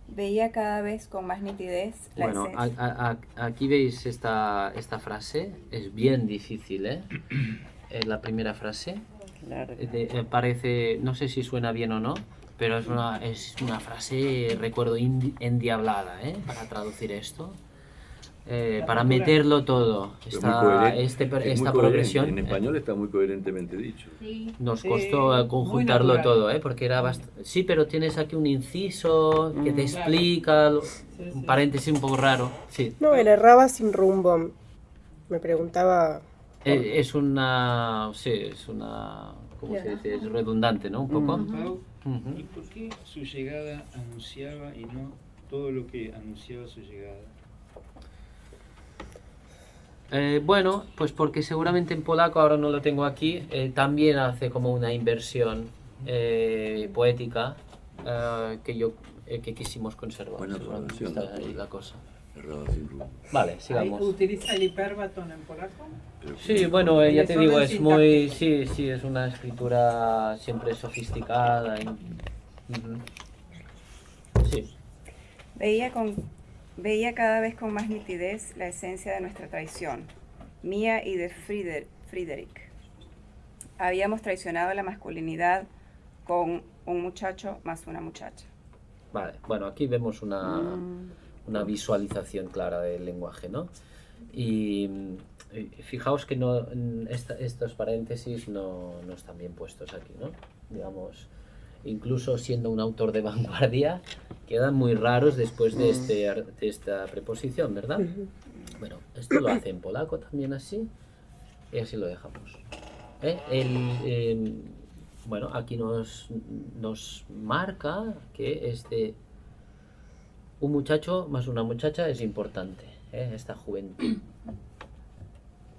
Speaker 16: Veía cada vez con más nitidez la
Speaker 2: Bueno,
Speaker 16: esencia.
Speaker 2: aquí veis esta frase, es bien difícil, ¿eh? La primera frase. Parece, no sé si suena bien o no, pero es una frase, recuerdo, endiablada, ¿eh? Para traducir esto. Para meterlo todo. Esta progresión.
Speaker 12: En español está muy coherentemente dicho.
Speaker 2: Nos costó conjuntarlo todo, porque era bastante... Sí, pero tienes aquí un inciso que te explica, un paréntesis un poco raro. Sí.
Speaker 4: No, él erraba sin rumbo. Me preguntaba...
Speaker 2: Es una... Sí, es una... ¿Cómo se dice? Es redundante, ¿no? Un poco.
Speaker 17: ¿Y por qué su llegada anunciaba y no todo lo que anunciaba su llegada?
Speaker 2: Bueno, pues porque seguramente en polaco, ahora no lo tengo aquí, también hace como una inversión poética que quisimos conservar.
Speaker 12: Buena
Speaker 2: Seguramente
Speaker 12: traducción.
Speaker 2: está ahí la cosa.
Speaker 12: Errada sin rumbo.
Speaker 2: Vale, sigamos.
Speaker 10: ¿Utiliza el hiperbatón en polaco?
Speaker 2: Sí, bueno, ya te digo, es
Speaker 10: Desorden
Speaker 2: muy... Sí, es una escritura siempre sofisticada. Sí.
Speaker 16: Veía cada vez con más nitidez la esencia de nuestra traición, mía y de Friedrich. Habíamos traicionado la masculinidad con un muchacho más una muchacha.
Speaker 2: Vale, bueno, aquí vemos una visualización clara del lenguaje, ¿no? Y fijaos que estos paréntesis no están bien puestos aquí, ¿no? Digamos, incluso siendo un autor de vanguardia, quedan muy raros después de esta preposición, ¿verdad? Bueno, esto lo hace en polaco también así, y así lo dejamos. Bueno, aquí nos marca que un muchacho más una muchacha es importante, esta juventud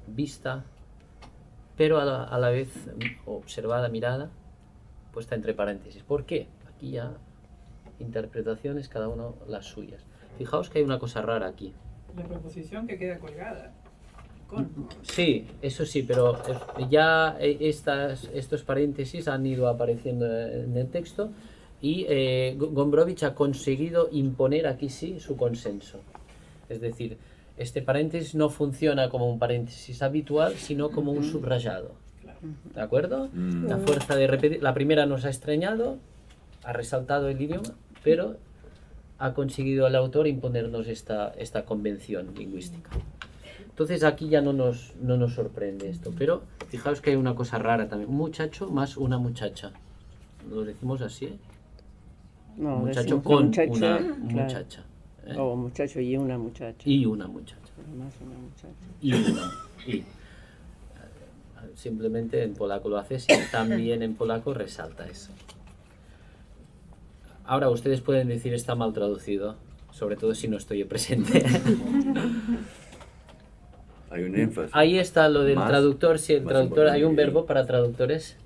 Speaker 2: vista, pero a la vez observada, mirada, puesta entre paréntesis. ¿Por qué? Aquí ya interpretaciones, cada uno las suyas. Fijaos que hay una cosa rara aquí.
Speaker 10: La preposición que queda colgada.
Speaker 2: Sí, eso sí, pero ya estos paréntesis han ido apareciendo en el texto y Gombrowicz ha conseguido imponer aquí sí su consenso. Es decir, este paréntesis no funciona como un paréntesis habitual, sino como un subrayado. ¿De acuerdo? La fuerza de repetir, la primera nos ha extrañado, ha resaltado el idioma, pero ha conseguido el autor imponernos esta convención lingüística. Entonces aquí ya no nos sorprende esto, pero fijaos que hay una cosa rara también, un muchacho más una muchacha. ¿Lo decimos así?
Speaker 11: No,
Speaker 2: Un muchacho con una
Speaker 11: claro.
Speaker 2: muchacha.
Speaker 11: O un muchacho y una muchacha.
Speaker 2: Y una muchacha.
Speaker 11: Más una muchacha.
Speaker 2: Y simplemente en polaco lo haces y también en polaco resalta eso. Ahora ustedes pueden decir está mal traducido, sobre todo si no estoy presente.
Speaker 12: Hay un énfasis.
Speaker 2: Ahí está lo del
Speaker 12: Más,
Speaker 2: traductor, si el
Speaker 12: más
Speaker 2: traductor, hay un
Speaker 12: importante.
Speaker 2: verbo para traductores.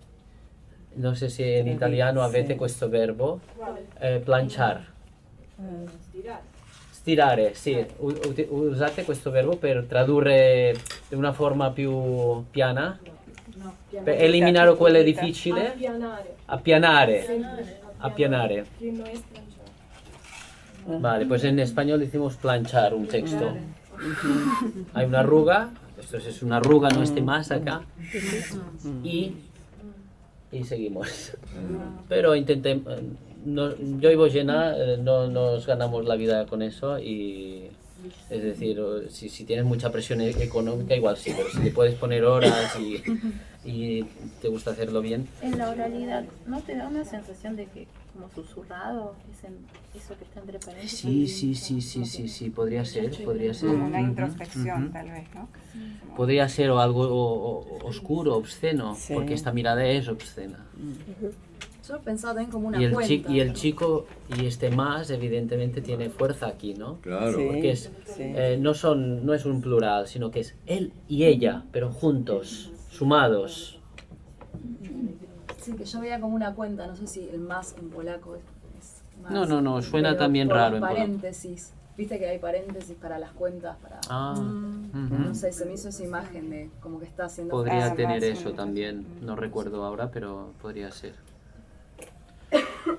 Speaker 2: No sé si en italiano avete questo verbo, planchar. Stirare, sì, usate questo verbo per tradurre in una forma più piana, per eliminare quello difficile, appianare. Vale, pues en español decimos planchar un texto. Hay una arruga, esto es una arruga, no esté más acá, y seguimos. Pero intentemos, yo y Boyena no nos ganamos la vida con eso, y es decir, si tienes mucha presión económica igual sí, pero si te puedes poner horas y te gusta hacerlo bien.
Speaker 6: En la oralidad, ¿no te da una sensación de que como susurrado es eso que está entre paréntesis?
Speaker 2: Sí, podría ser.
Speaker 16: Como una introspección, tal vez, ¿no?
Speaker 2: Podría ser o algo oscuro, obsceno, porque esta mirada es obscena.
Speaker 14: Yo pensaba también como una
Speaker 2: Y
Speaker 14: cuenta.
Speaker 2: el chico y este más evidentemente tiene fuerza aquí, ¿no?
Speaker 12: Claro.
Speaker 11: Sí,
Speaker 2: Porque es,
Speaker 11: sí.
Speaker 2: no es un plural, sino que es él y ella, pero juntos, sumados.
Speaker 14: Sí, que yo veía como una cuenta, no sé si el más en polaco es más.
Speaker 2: No, suena
Speaker 14: pero
Speaker 2: también
Speaker 14: por
Speaker 2: raro
Speaker 14: los
Speaker 2: en polaco.
Speaker 14: paréntesis. Viste que hay paréntesis para las cuentas, para... No sé, se me hizo esa imagen de como que está haciendo...
Speaker 2: Podría tener eso también, no recuerdo ahora, pero podría ser.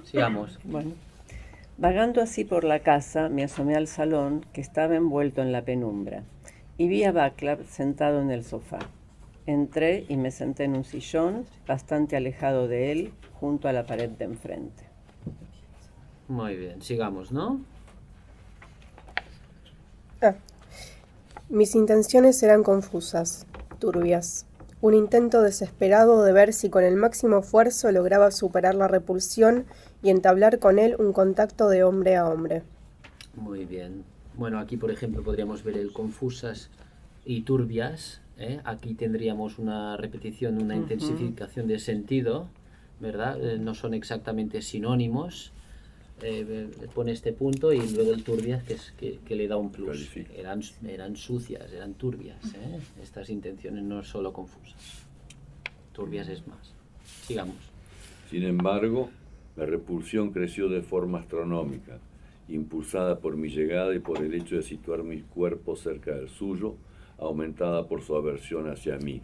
Speaker 2: Sigamos.
Speaker 11: Bueno, vagando así por la casa, me asomé al salón, que estaba envuelto en la penumbra, y vi a Václav sentado en el sofá. Entré y me senté en un sillón, bastante alejado de él, junto a la pared de enfrente.
Speaker 2: Muy bien, sigamos, ¿no?
Speaker 4: Mis intenciones eran confusas, turbias. Un intento desesperado de ver si con el máximo esfuerzo lograba superar la repulsión y entablar con él un contacto de hombre a hombre.
Speaker 2: Muy bien. Bueno, aquí por ejemplo podríamos ver el confusas y turbias. Aquí tendríamos una repetición, una intensificación de sentido, ¿verdad? No son exactamente sinónimos. Pone este punto y luego el turbias que le da un plus. Eran sucias, eran turbias. Estas intenciones no solo confusas. Turbias es más. Sigamos.
Speaker 12: Sin embargo, la repulsión creció de forma astronómica, impulsada por mi llegada y por el hecho de situar mi cuerpo cerca del suyo, aumentada por su aversión hacia mí.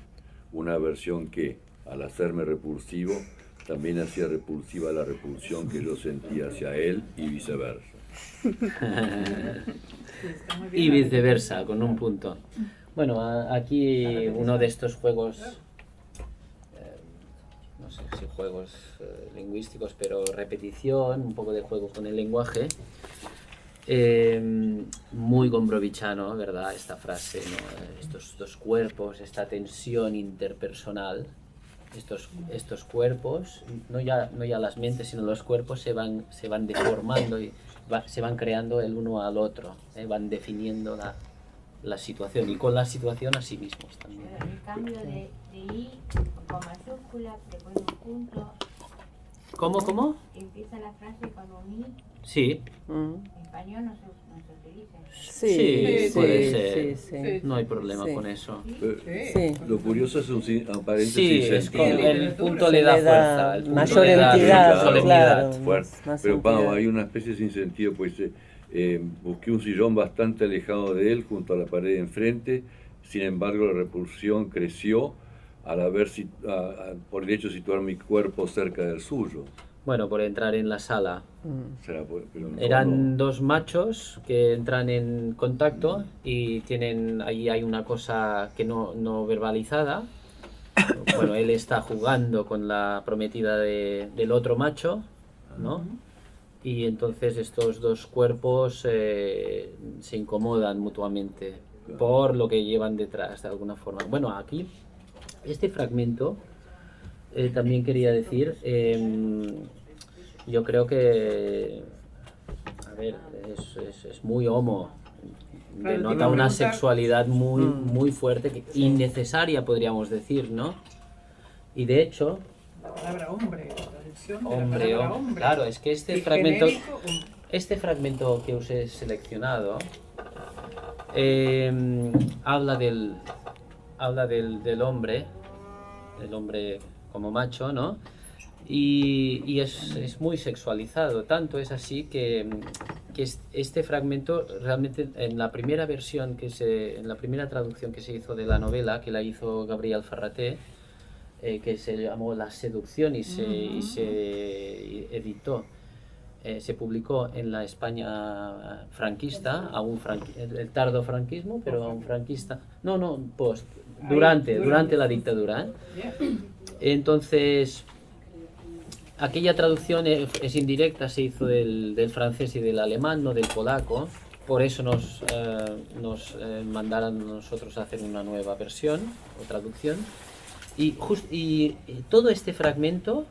Speaker 12: Una aversión que, al hacerme repulsivo, también hacía repulsiva la repulsión que yo sentía hacia él y viceversa.
Speaker 2: Y viceversa, con un punto. Bueno, aquí uno de estos juegos, no sé si juegos lingüísticos, pero repetición, un poco de juego con el lenguaje. Muy gombrowicziano, ¿verdad? Esta frase, ¿no? Estos dos cuerpos, esta tensión interpersonal. Estos cuerpos, no ya las mentes, sino los cuerpos se van deformando y se van creando el uno al otro, van definiendo la situación y con la situación a sí mismos también.
Speaker 8: El cambio de I con mayúscula, después un punto.
Speaker 2: ¿Cómo?
Speaker 8: Empieza la frase con un I.
Speaker 2: Sí.
Speaker 8: En español no se utiliza.
Speaker 2: Sí, puede ser.
Speaker 11: Sí.
Speaker 2: No hay problema
Speaker 11: Sí.
Speaker 2: con eso.
Speaker 12: Lo curioso es un paréntesis
Speaker 2: Sí,
Speaker 12: sin
Speaker 2: es
Speaker 12: sentido.
Speaker 2: que el punto le da fuerza. El punto
Speaker 11: mayor
Speaker 2: le da
Speaker 11: entidad,
Speaker 2: solemnidad.
Speaker 12: Fuerte.
Speaker 11: Más
Speaker 12: Pero Pau,
Speaker 11: entidad.
Speaker 12: hay una especie sin sentido, pues busqué un sillón bastante alejado de él, junto a la pared de enfrente. Sin embargo, la repulsión creció al por el hecho de situar mi cuerpo cerca del suyo.
Speaker 2: Bueno, por entrar en la sala.
Speaker 12: Pero
Speaker 2: Eran dos machos que entran en contacto y ahí hay una cosa que no verbalizada. Bueno, él está jugando con la prometida del otro macho ¿no? Y entonces estos dos cuerpos se incomodan mutuamente por lo que llevan detrás, de alguna forma. Bueno, aquí, este fragmento, también quería decir, yo creo que, a ver, es muy homo, denota una sexualidad muy fuerte, innecesaria, podríamos decir, ¿no? Y de hecho...
Speaker 10: La palabra hombre, la traducción de
Speaker 2: hombre,
Speaker 10: la palabra hombre.
Speaker 2: Claro, es que este fragmento que os he seleccionado habla del hombre como macho, ¿no? Y es muy sexualizado, tanto es así que este fragmento realmente en la primera versión en la primera traducción que se hizo de la novela, que la hizo Gabriel Ferraté, que se llamó La seducción y se editó, se publicó en la España franquista, el tardo franquismo, pero aún franquista, durante la dictadura, Entonces, aquella traducción es indirecta, se hizo del francés y del alemán, no del polaco, por eso nos mandaron a nosotros a hacer una nueva versión o traducción. Y todo este fragmento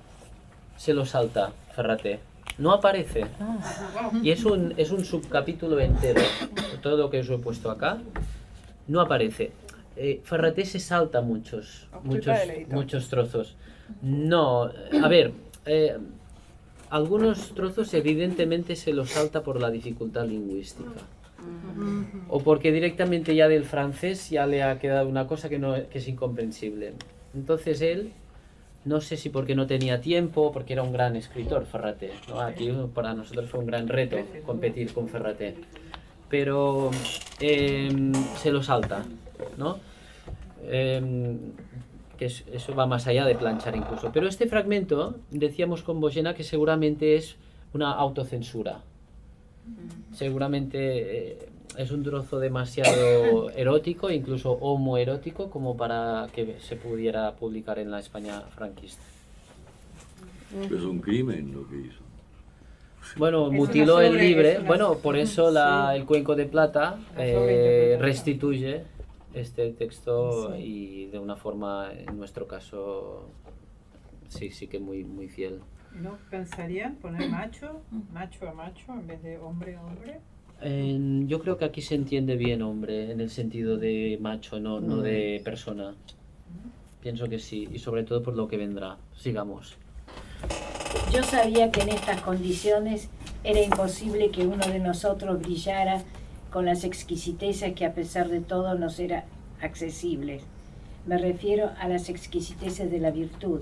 Speaker 2: se lo salta Ferraté, no aparece. Y es un subcapítulo entero, todo lo que os he puesto acá, no aparece. Ferraté se salta muchos trozos. No, a ver, algunos trozos evidentemente se los salta por la dificultad lingüística. O porque directamente ya del francés ya le ha quedado una cosa que es incomprensible. Entonces él, no sé si porque no tenía tiempo, porque era un gran escritor Ferraté, ¿no? Aquí para nosotros fue un gran reto competir con Ferraté, pero se lo salta, ¿no? Que eso va más allá de planchar incluso. Pero este fragmento, decíamos con Boyena que seguramente es una autocensura. Seguramente es un trozo demasiado erótico, incluso homoerótico, como para que se pudiera publicar en la España franquista.
Speaker 12: Es un crimen lo que hizo.
Speaker 2: Bueno, mutiló el libre. Bueno, por eso el Cuenco de Plata restituye este texto y de una forma, en nuestro caso, sí que muy fiel.
Speaker 10: ¿No pensarían poner macho a macho en vez de hombre a hombre?
Speaker 2: Yo creo que aquí se entiende bien hombre en el sentido de macho, no de persona. Pienso que sí, y sobre todo por lo que vendrá. Sigamos.
Speaker 3: Yo sabía que en estas condiciones era imposible que uno de nosotros brillara con las exquisiteces que a pesar de todo nos eran accesibles. Me refiero a las exquisiteces de la virtud,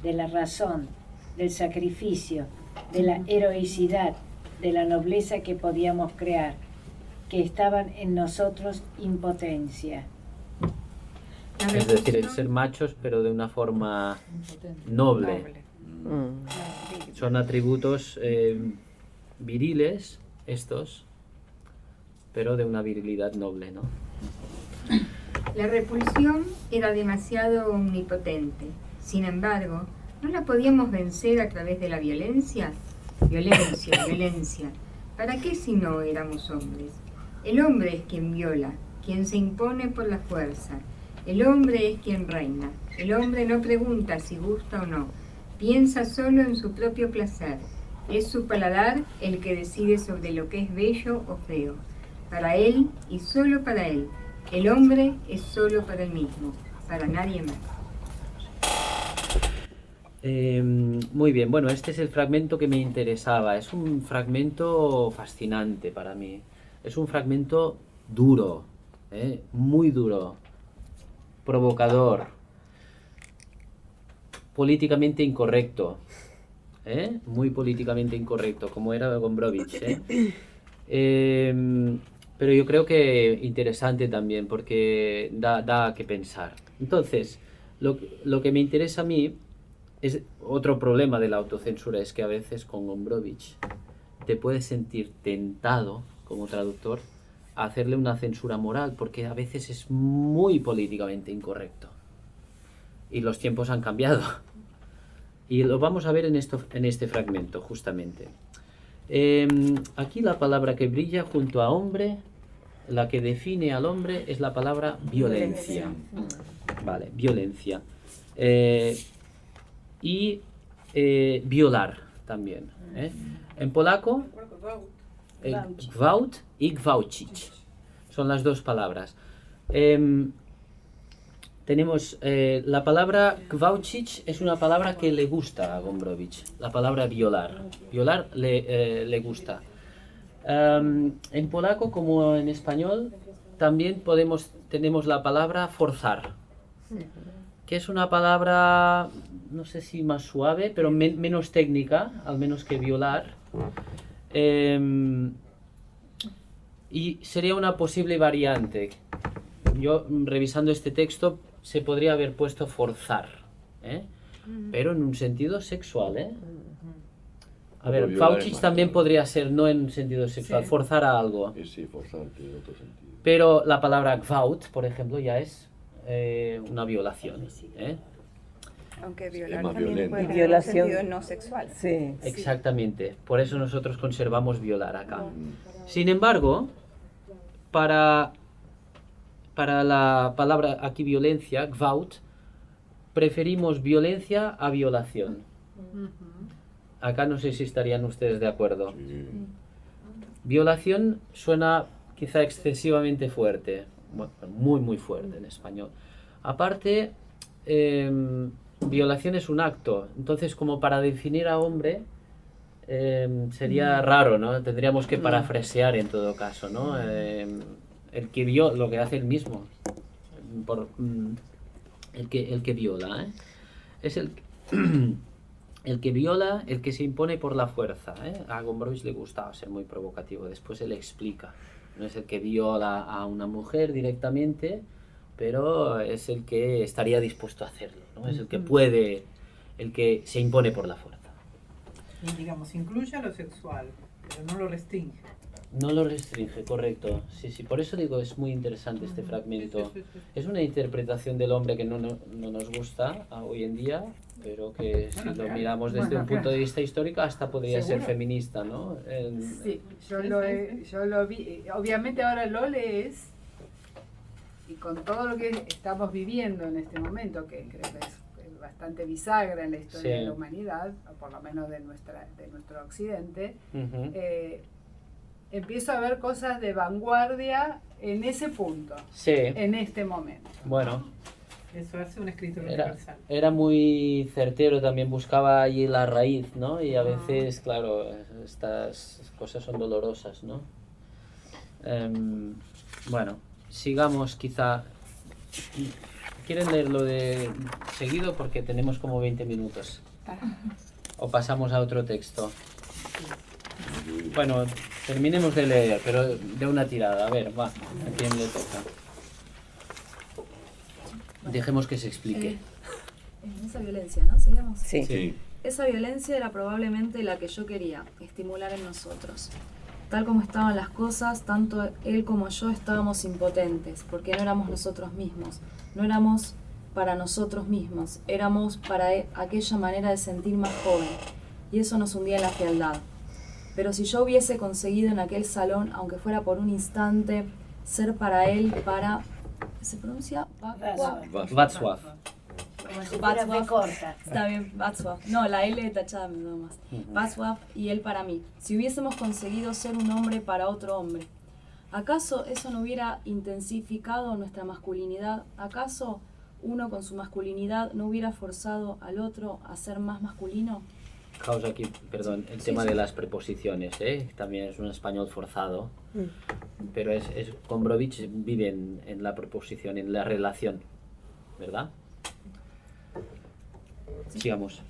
Speaker 3: de la razón, del sacrificio, de la heroicidad, de la nobleza que podíamos crear, que estaban en nosotros impotencia.
Speaker 2: Es decir, el ser machos, pero de una forma noble. Son atributos viriles estos, pero de una virilidad noble, ¿no?
Speaker 18: La repulsión era demasiado omnipotente. Sin embargo, ¿no la podíamos vencer a través de la violencia? Violencia. ¿Para qué si no éramos hombres? El hombre es quien viola, quien se impone por la fuerza. El hombre es quien reina. El hombre no pregunta si gusta o no. Piensa solo en su propio placer. Es su paladar el que decide sobre lo que es bello o feo. Para él y solo para él. El hombre es solo para él mismo, para nadie más.
Speaker 2: Muy bien, bueno, este es el fragmento que me interesaba. Es un fragmento fascinante para mí. Es un fragmento duro, muy duro, provocador, políticamente incorrecto, muy políticamente incorrecto, como era Gombrowicz. Pero yo creo que interesante también, porque da que pensar. Entonces, lo que me interesa a mí es otro problema de la autocensura, es que a veces con Gombrowicz te puedes sentir tentado como traductor a hacerle una censura moral, porque a veces es muy políticamente incorrecto y los tiempos han cambiado Y lo vamos a ver en este fragmento, justamente. Aquí la palabra que brilla junto a hombre, la que define al hombre, es la palabra violencia. Vale, violencia. Y violar también. En polaco, gwałt y gwałcić. Son las dos palabras. Tenemos la palabra gwałcić, es una palabra que le gusta a Gombrowicz. La palabra violar. Violar le gusta. En polaco, como en español, también tenemos la palabra forzar, que es una palabra, no sé si más suave, pero menos técnica, al menos que violar. Y sería una posible variante. Yo, revisando este texto, se podría haber puesto forzar, pero en un sentido sexual. A ver, gwałcić también podría ser no en un sentido sexual, forzar a algo.
Speaker 12: Sí, forzar tiene otro sentido.
Speaker 2: Pero la palabra gwałt, por ejemplo, ya es una violación.
Speaker 16: Aunque violar
Speaker 12: más
Speaker 16: también
Speaker 12: violento.
Speaker 16: puede tener un
Speaker 11: Violación.
Speaker 16: sentido no sexual.
Speaker 11: Sí.
Speaker 2: Exactamente. Por eso nosotros conservamos violar acá. Sin embargo, para la palabra aquí violencia, gwałt, preferimos violencia a violación. Acá no sé si estarían ustedes de acuerdo. Violación suena quizá excesivamente fuerte, bueno, muy fuerte en español. Aparte, violación es un acto, entonces como para definir a hombre sería raro, ¿no? Tendríamos que parafrasear en todo caso, ¿no? El que viola, lo que hace él mismo, el que viola, es el que viola, el que se impone por la fuerza. A Gombrowicz le gustaba ser muy provocativo, después él explica. No es el que viola a una mujer directamente, pero es el que estaría dispuesto a hacerlo, ¿no? Es el que puede, el que se impone por la fuerza.
Speaker 10: Y digamos, incluye lo sexual, pero no lo restringe.
Speaker 2: No lo restringe, correcto. Sí, por eso digo, es muy interesante este fragmento. Es una interpretación del hombre que no nos gusta hoy en día, pero que si lo miramos desde un punto de vista histórico hasta podría ser feminista, ¿no?
Speaker 7: Sí, yo lo vi. Obviamente ahora lo lees y con todo lo que estamos viviendo en este momento, que creo que es bastante bisagra en la historia de la humanidad, o por lo menos de nuestro occidente, empiezo a ver cosas de vanguardia en ese punto, en este momento.
Speaker 2: Bueno,
Speaker 10: eso hace un escritor universal.
Speaker 2: Era muy certero, también buscaba allí la raíz, ¿no? Y a veces, claro, estas cosas son dolorosas, ¿no? Bueno, sigamos quizá. ¿Quieren leerlo de seguido? Porque tenemos como 20 minutos. ¿O pasamos a otro texto? Bueno, terminemos de leer, pero de una tirada. A ver, va, ¿a quién le toca? Dejemos que se explique.
Speaker 14: Esa violencia, ¿no? ¿Seguimos?
Speaker 2: Sí.
Speaker 14: Esa violencia era probablemente la que yo quería estimular en nosotros. Tal como estaban las cosas, tanto él como yo estábamos impotentes, porque no éramos nosotros mismos, no éramos para nosotros mismos, éramos para aquella manera de sentir más joven, y eso nos hundía en la fealdad. Pero si yo hubiese conseguido en aquel salón, aunque fuera por un instante, ser para él, ¿se pronuncia?
Speaker 2: Václav.
Speaker 14: Como si fuera B corta. Está bien, Václav. No, la L tachada me da más. Václav y él para mí. Si hubiésemos conseguido ser un hombre para otro hombre, ¿acaso eso no hubiera intensificado nuestra masculinidad? ¿Acaso uno con su masculinidad no hubiera forzado al otro a ser más masculino?
Speaker 2: Fijaos aquí, perdón, el tema de las preposiciones, también es un español forzado, pero Gombrowicz vive en la preposición, en la relación, ¿verdad? Sigamos.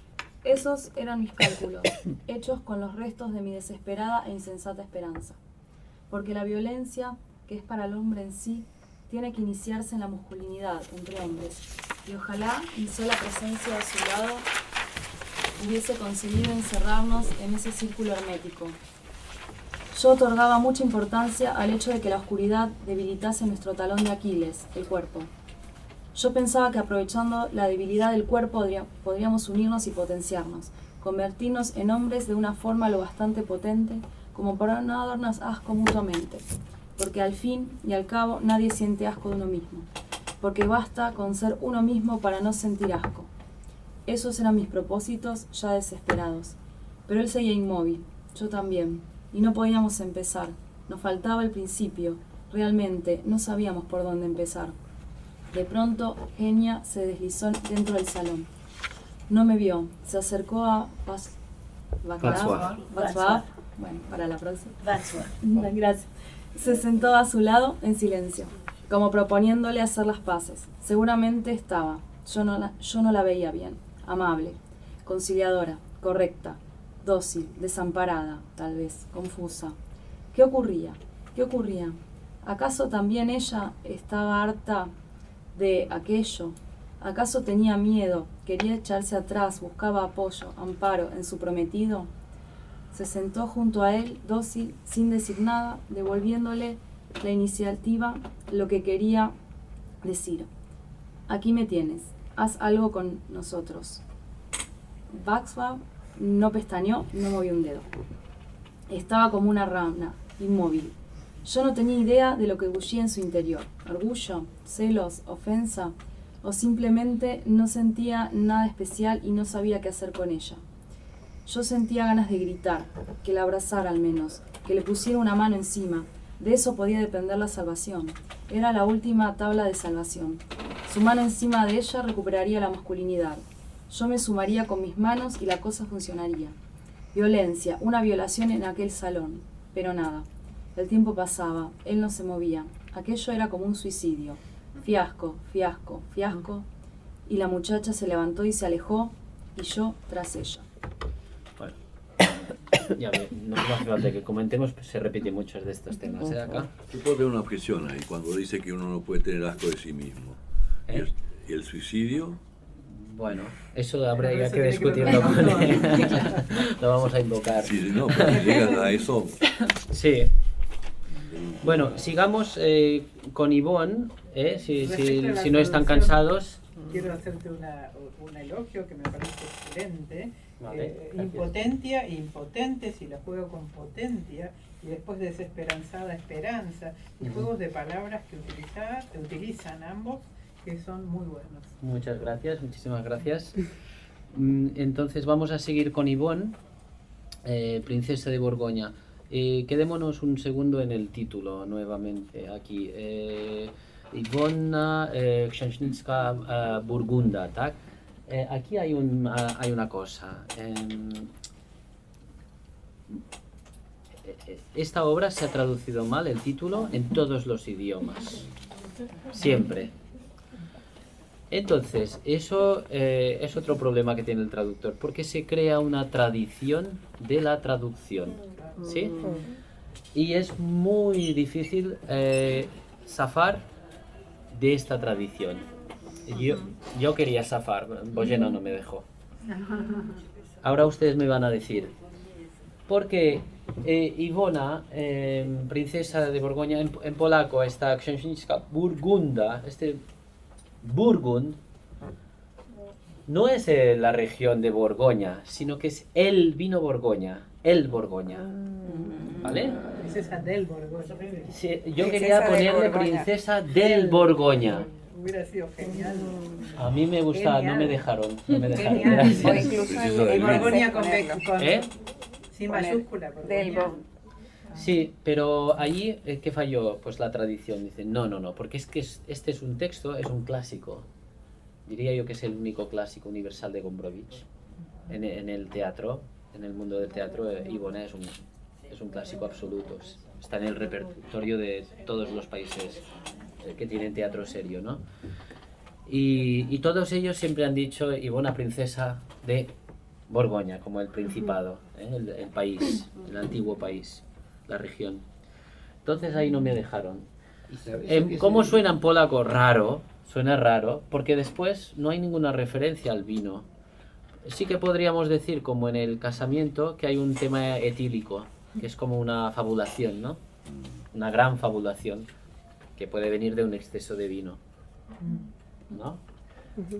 Speaker 14: Esos eran mis cálculos, hechos con los restos de mi desesperada e insensata esperanza. Porque la violencia, que es para el hombre en sí, tiene que iniciarse en la masculinidad entre hombres, y ojalá mi sola presencia a su lado hubiese conseguido encerrarnos en ese círculo hermético. Yo otorgaba mucha importancia al hecho de que la oscuridad debilitase nuestro talón de Aquiles, el cuerpo. Yo pensaba que aprovechando la debilidad del cuerpo podríamos unirnos y potenciarnos, convertirnos en hombres de una forma lo bastante potente como para no darnos asco mutuamente, porque al fin y al cabo nadie siente asco de uno mismo, porque basta con ser uno mismo para no sentir asco. Esos eran mis propósitos ya desesperados, pero él seguía inmóvil, yo también, y no podíamos empezar, nos faltaba el principio, realmente no sabíamos por dónde empezar. De pronto, Enya se deslizó dentro del salón. No me vio, se acercó a Václav. Bueno, para la próxima. Gracias. Se sentó a su lado en silencio, como proponiéndole hacer las paces. Seguramente estaba. Yo no la veía bien. Amable, conciliadora, correcta, dócil, desamparada, tal vez, confusa. ¿Qué ocurría? ¿Qué ocurría? ¿Acaso también ella estaba harta de aquello? ¿Acaso tenía miedo? ¿Quería echarse atrás? ¿Buscaba apoyo, amparo en su prometido? Se sentó junto a él, dócil, sin decir nada, devolviéndole la iniciativa, lo que quería decir. Aquí me tienes, haz algo con nosotros. Václav no pestañeó, no movió un dedo. Estaba como una rana, inmóvil. Yo no tenía idea de lo que bullía en su interior. Orgullo, celos, ofensa, o simplemente no sentía nada especial y no sabía qué hacer con ella. Yo sentía ganas de gritar, que la abrazara al menos, que le pusiera una mano encima. De eso podía depender la salvación. Era la última tabla de salvación. Su mano encima de ella recuperaría la masculinidad. Yo me sumaría con mis manos y la cosa funcionaría. Violencia, una violación en aquel salón. Pero nada. El tiempo pasaba, él no se movía. Aquello era como un suicidio. Fiasco, fiasco, fiasco. Y la muchacha se levantó y se alejó, y yo tras ella.
Speaker 2: Bueno, ya no hace falta que comentemos, pues se repiten muchos de estos temas. Acá.
Speaker 12: Yo puedo tener una objeción ahí, cuando dice que uno no puede tener asco de sí mismo. ¿Y el suicidio?
Speaker 2: Bueno, eso habría que discutirlo con él. Lo vamos a invocar.
Speaker 12: Sí, no, pero si llegas a eso...
Speaker 2: Sí. Bueno, sigamos con Ivonne, si no están cansados.
Speaker 10: Quiero hacerte un elogio que me parece excelente.
Speaker 2: Vale,
Speaker 10: impotencia e impotente, si la juego con potencia, y después desesperanzada, esperanza, y juegos de palabras que utilizan ambos, que son muy buenos.
Speaker 2: Muchas gracias, muchísimas gracias. Entonces vamos a seguir con Ivonne, princesa de Borgoña. Quedémonos un segundo en el título nuevamente aquí. Ivona Księżniczka Burgunda, ¿tak? Aquí hay una cosa. Esta obra se ha traducido mal, el título, en todos los idiomas. Siempre. Entonces, eso es otro problema que tiene el traductor, porque se crea una tradición de la traducción, ¿sí? Y es muy difícil zafar de esta tradición. Yo quería zafar, Božena no me dejó. Ahora ustedes me van a decir, porque Ivona, princesa de Borgoña, en polaco está Księżniczka Burgunda, Burgund no es la región de Borgoña, sino que es el vino Borgoña, el Borgoña, ¿vale?
Speaker 10: Princesa del Borgoña.
Speaker 2: Sí, yo quería ponerle princesa del Borgoña.
Speaker 10: Hubiera sido genial.
Speaker 2: A mí me gusta,
Speaker 10: genial.
Speaker 2: no me dejaron.
Speaker 10: Gracias. O incluso el Borgoña con sin
Speaker 2: Poner
Speaker 10: mayúscula.
Speaker 2: Sí, pero allí, ¿qué falló? Pues la tradición. Dicen, no, porque es que este es un texto, es un clásico. Diría yo que es el único clásico universal de Gombrowicz. En el teatro, en el mundo del teatro, Ivona es un clásico absoluto. Está en el repertorio de todos los países que tienen teatro serio, ¿no? Y todos ellos siempre han dicho Ivona, princesa de Borgoña, como el principado, el país, el antiguo país, la región. Entonces ahí no me dejaron. ¿Cómo suena en polaco? Raro, suena raro, porque después no hay ninguna referencia al vino. Sí que podríamos decir, como en el casamiento, que hay un tema etílico, que es como una fabulación, ¿no? Una gran fabulación, que puede venir de un exceso de vino. ¿no?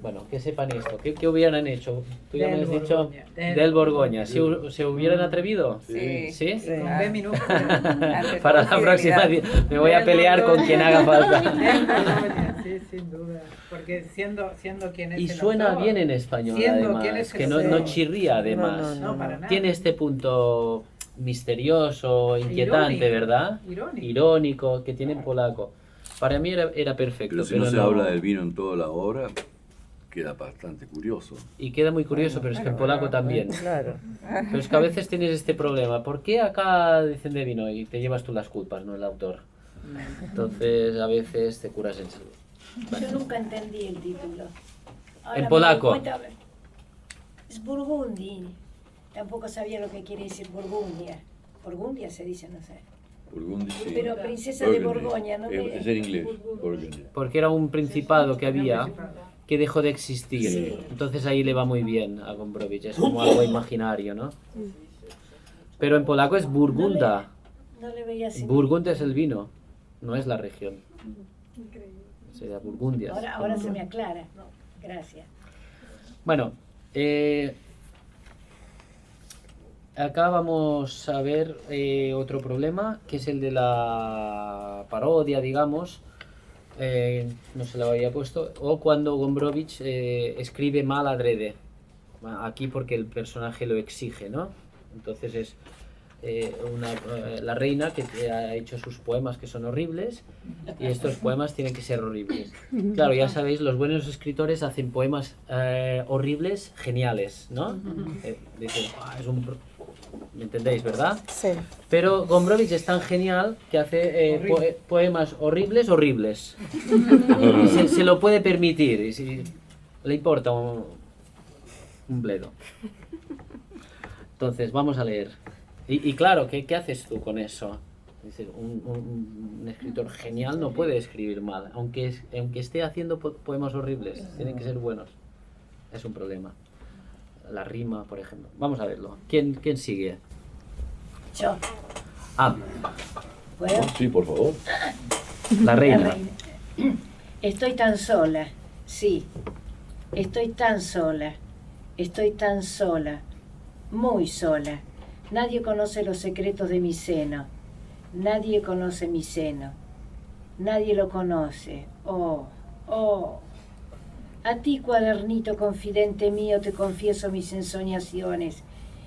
Speaker 2: Bueno, que sepan esto. ¿Qué hubieran hecho? Tú ya me has dicho
Speaker 10: Borgoña.
Speaker 2: del Borgoña. ¿Se hubieran atrevido?
Speaker 10: Sí.
Speaker 2: ¿Sí?
Speaker 10: Con B minúscula.
Speaker 2: Para la próxima me voy a pelear con quien haga falta.
Speaker 10: Del Borgoña, sí, sin duda. Porque siendo quien es
Speaker 2: Y
Speaker 10: el
Speaker 2: suena
Speaker 10: autor,
Speaker 2: bien en español,
Speaker 10: siendo quien
Speaker 2: además,
Speaker 10: es
Speaker 2: que
Speaker 10: el
Speaker 2: no
Speaker 10: autor.
Speaker 2: chirría, además.
Speaker 10: No, para nada.
Speaker 2: Tiene este punto misterioso, inquietante,
Speaker 10: Irónico.
Speaker 2: ¿verdad?
Speaker 10: Irónico.
Speaker 2: Irónico, que tiene en polaco. Para mí era perfecto.
Speaker 12: Pero si no se habla del vino en toda la obra, queda bastante curioso.
Speaker 2: Y queda muy curioso, pero es que en polaco también.
Speaker 11: Claro.
Speaker 2: Pero es que a veces tienes este problema. ¿Por qué acá dicen de vino y te llevas tú las culpas, no el autor? Entonces a veces te curas en salud.
Speaker 3: Yo nunca entendí el título. Ahora
Speaker 2: En
Speaker 3: me
Speaker 2: polaco.
Speaker 3: doy cuenta, es Burgundy. Tampoco sabía lo que quiere decir Burgundia. Burgundia se dice, no sé.
Speaker 12: Burgundy, sí.
Speaker 3: Pero princesa de
Speaker 12: Burgundy.
Speaker 3: Borgoña, ¿no?
Speaker 12: Es en inglés, Burgundy.
Speaker 2: Porque era un principado que había que dejó de existir.
Speaker 3: Sí.
Speaker 2: Entonces ahí le va muy bien a Gombrowicz. Es como algo imaginario, ¿no? Pero en polaco es Burgunda.
Speaker 3: No le veía sentido.
Speaker 2: Burgund es el vino, no es la región. Sería Burgundias.
Speaker 3: Ahora se me aclara. Gracias.
Speaker 2: Bueno, acá vamos a ver otro problema, que es el de la parodia, digamos. No se lo había puesto. O cuando Gombrowicz escribe mal adrede. Aquí porque el personaje lo exige, ¿no? Entonces es la reina que ha hecho sus poemas que son horribles y estos poemas tienen que ser horribles. Claro, ya sabéis, los buenos escritores hacen poemas horribles, geniales, ¿no? Dicen, ¿me entendéis, verdad?
Speaker 4: Sí.
Speaker 2: Pero Gombrowicz es tan genial que hace poemas horribles. Y se lo puede permitir, y si le importa un bledo. Entonces, vamos a leer. Y claro, ¿qué haces tú con eso? Es decir, un escritor genial no puede escribir mal, aunque esté haciendo poemas horribles, tienen que ser buenos. Es un problema. La rima, por ejemplo. Vamos a verlo. ¿Quién sigue?
Speaker 3: Yo.
Speaker 2: ¿Puedo?
Speaker 12: Sí, por favor.
Speaker 2: La reina.
Speaker 3: Estoy tan sola, sí. Estoy tan sola. Estoy tan sola. Muy sola. Nadie conoce los secretos de mi seno. Nadie conoce mi seno. Nadie lo conoce. Oh. A ti, cuadernito confidente mío, te confieso mis ensoñaciones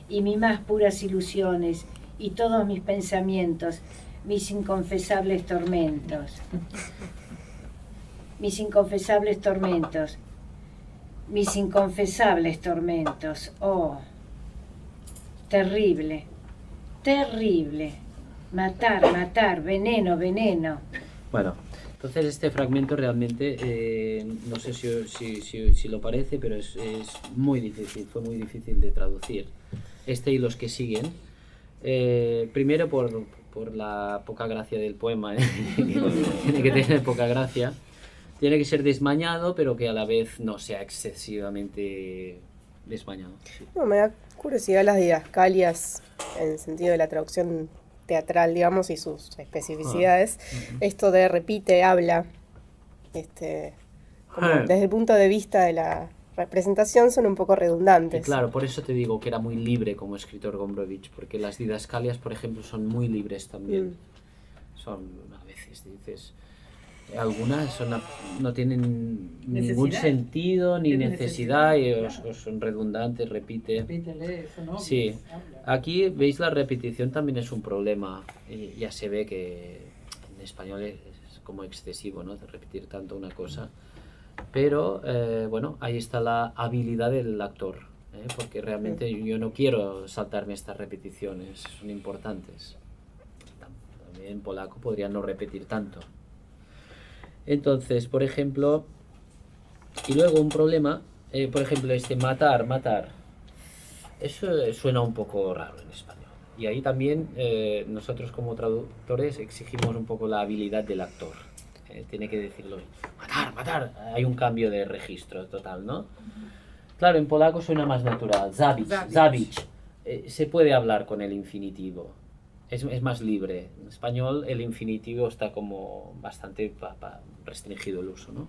Speaker 3: y mis más puras ilusiones y todos mis pensamientos, mis inconfesables tormentos. Mis inconfesables tormentos. Mis inconfesables tormentos. Oh. Terrible, terrible. Matar, veneno.
Speaker 2: Bueno, entonces este fragmento realmente, no sé si lo parece, pero es muy difícil, fue muy difícil de traducir. Este y los que siguen. Primero por la poca gracia del poema, tiene que tener poca gracia. Tiene que ser desmañado, pero que a la vez no sea excesivamente desmañado. Sí.
Speaker 4: No, me da curiosidad las didascalias en el sentido de la traducción teatral, digamos, y sus especificidades. Esto de repite, habla, como desde el punto de vista de la representación son un poco redundantes.
Speaker 2: Y claro, por eso te digo que era muy libre como escritor Gombrowicz, porque las didascalias, por ejemplo, son muy libres también. Son, a veces dices, algunas no tienen ningún sentido ni necesidad o son redundantes,
Speaker 10: Repítele eso, ¿no?
Speaker 2: Sí, aquí veis la repetición también es un problema y ya se ve que en español es como excesivo, ¿no? De repetir tanto una cosa, pero bueno, ahí está la habilidad del actor, porque realmente yo no quiero saltarme estas repeticiones, son importantes. También en polaco podría no repetir tanto. Entonces, por ejemplo, y luego un problema, por ejemplo, matar, eso suena un poco raro en español. Y ahí también nosotros como traductores exigimos un poco la habilidad del actor. Tiene que decirlo, matar, hay un cambio de registro total, ¿no? Claro, en polaco suena más natural, zabić. Se puede hablar con el infinitivo. Es más libre. En español el infinitivo está como bastante restringido el uso, ¿no?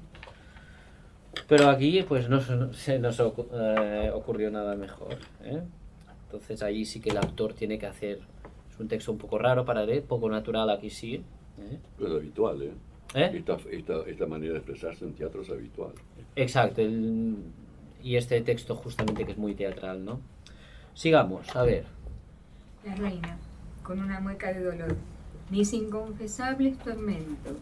Speaker 2: Pero aquí pues no se nos ocurrió nada mejor, ¿eh? Entonces ahí sí que el autor tiene que hacer, es un texto un poco raro para leer, poco natural aquí sí, ¿eh?
Speaker 12: Pero es habitual, ¿eh? Esta manera de expresarse en teatro es habitual.
Speaker 2: Exacto, y este texto justamente que es muy teatral, ¿no? Sigamos, a ver.
Speaker 18: La reina, con una mueca de dolor. Mis inconfesables tormentos.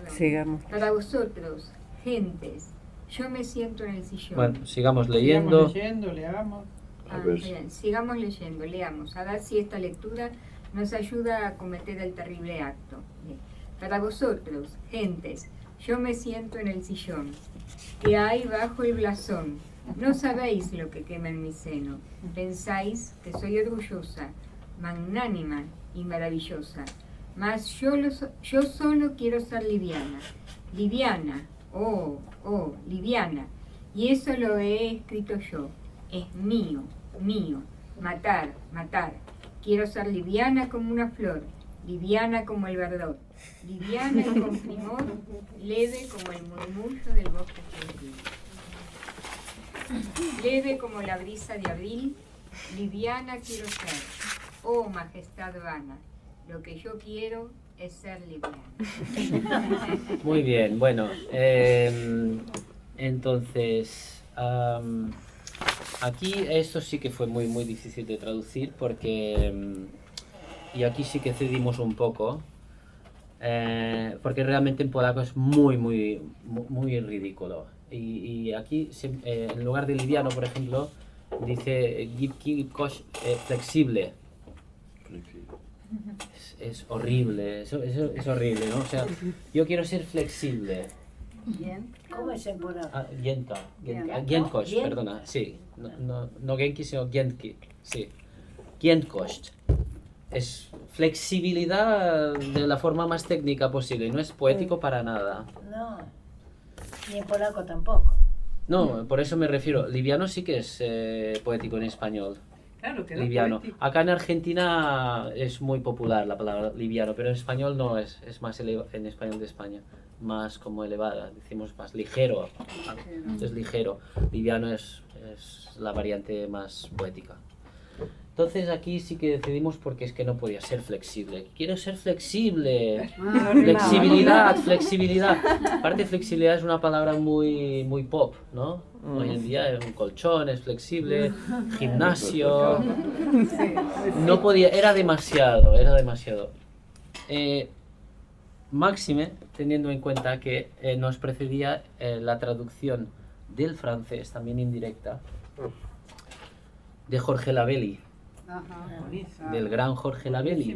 Speaker 11: Sigamos.
Speaker 18: Para vosotros, gentes, yo me siento en el sillón.
Speaker 2: Bueno, sigamos leyendo.
Speaker 10: Sigamos leyendo, leamos.
Speaker 18: Bien, sigamos leyendo, leamos. A ver si esta lectura nos ayuda a cometer el terrible acto. Bien. Para vosotros, gentes, yo me siento en el sillón, que hay bajo el blasón. No sabéis lo que quema en mi seno. Pensáis que soy orgullosa, magnánima y maravillosa. Mas yo solo quiero ser liviana. Liviana, oh, liviana. Y eso lo he escrito yo. Es mío, mío. Matar, matar. Quiero ser liviana como una flor, liviana como el verdor, liviana y con primor, leve como el murmullo del bosque gentil. Leve como la brisa de abril, liviana quiero ser, oh majestad vana, lo que yo quiero es ser liviana.
Speaker 2: Muy bien, bueno, entonces, aquí esto sí que fue muy difícil de traducir porque, y aquí sí que cedimos un poco, porque realmente en polaco es muy ridículo. Y aquí, en lugar de liviano, por ejemplo, dice gibki-kosh flexible. Es horrible, es horrible, ¿no? O sea, yo quiero ser flexible.
Speaker 3: ¿Cómo es en polaco?
Speaker 2: Giętkość, perdona, sí. No genki, sino giętki, sí. Giętkość. Es flexibilidad de la forma más técnica posible, no es poético para nada.
Speaker 3: No, ni en polaco tampoco.
Speaker 2: No, por eso me refiero. Liviano sí que es poético en español.
Speaker 10: Claro, que
Speaker 2: liviano.
Speaker 10: Poético.
Speaker 2: Acá en Argentina es muy popular la palabra liviano, pero en español no es más en español de España, más como elevada, decimos más ligero, es ligero. Liviano es la variante más poética. Entonces aquí sí que decidimos porque es que no podía ser flexible. Quiero ser flexible. Flexibilidad, flexibilidad. Aparte flexibilidad es una palabra muy pop, ¿no? Hoy en día un colchón es flexible, gimnasio. No podía, era demasiado. Máxime, teniendo en cuenta que nos precedía la traducción del francés, también indirecta, de Jorge Labelli. Del gran Jorge Labelli.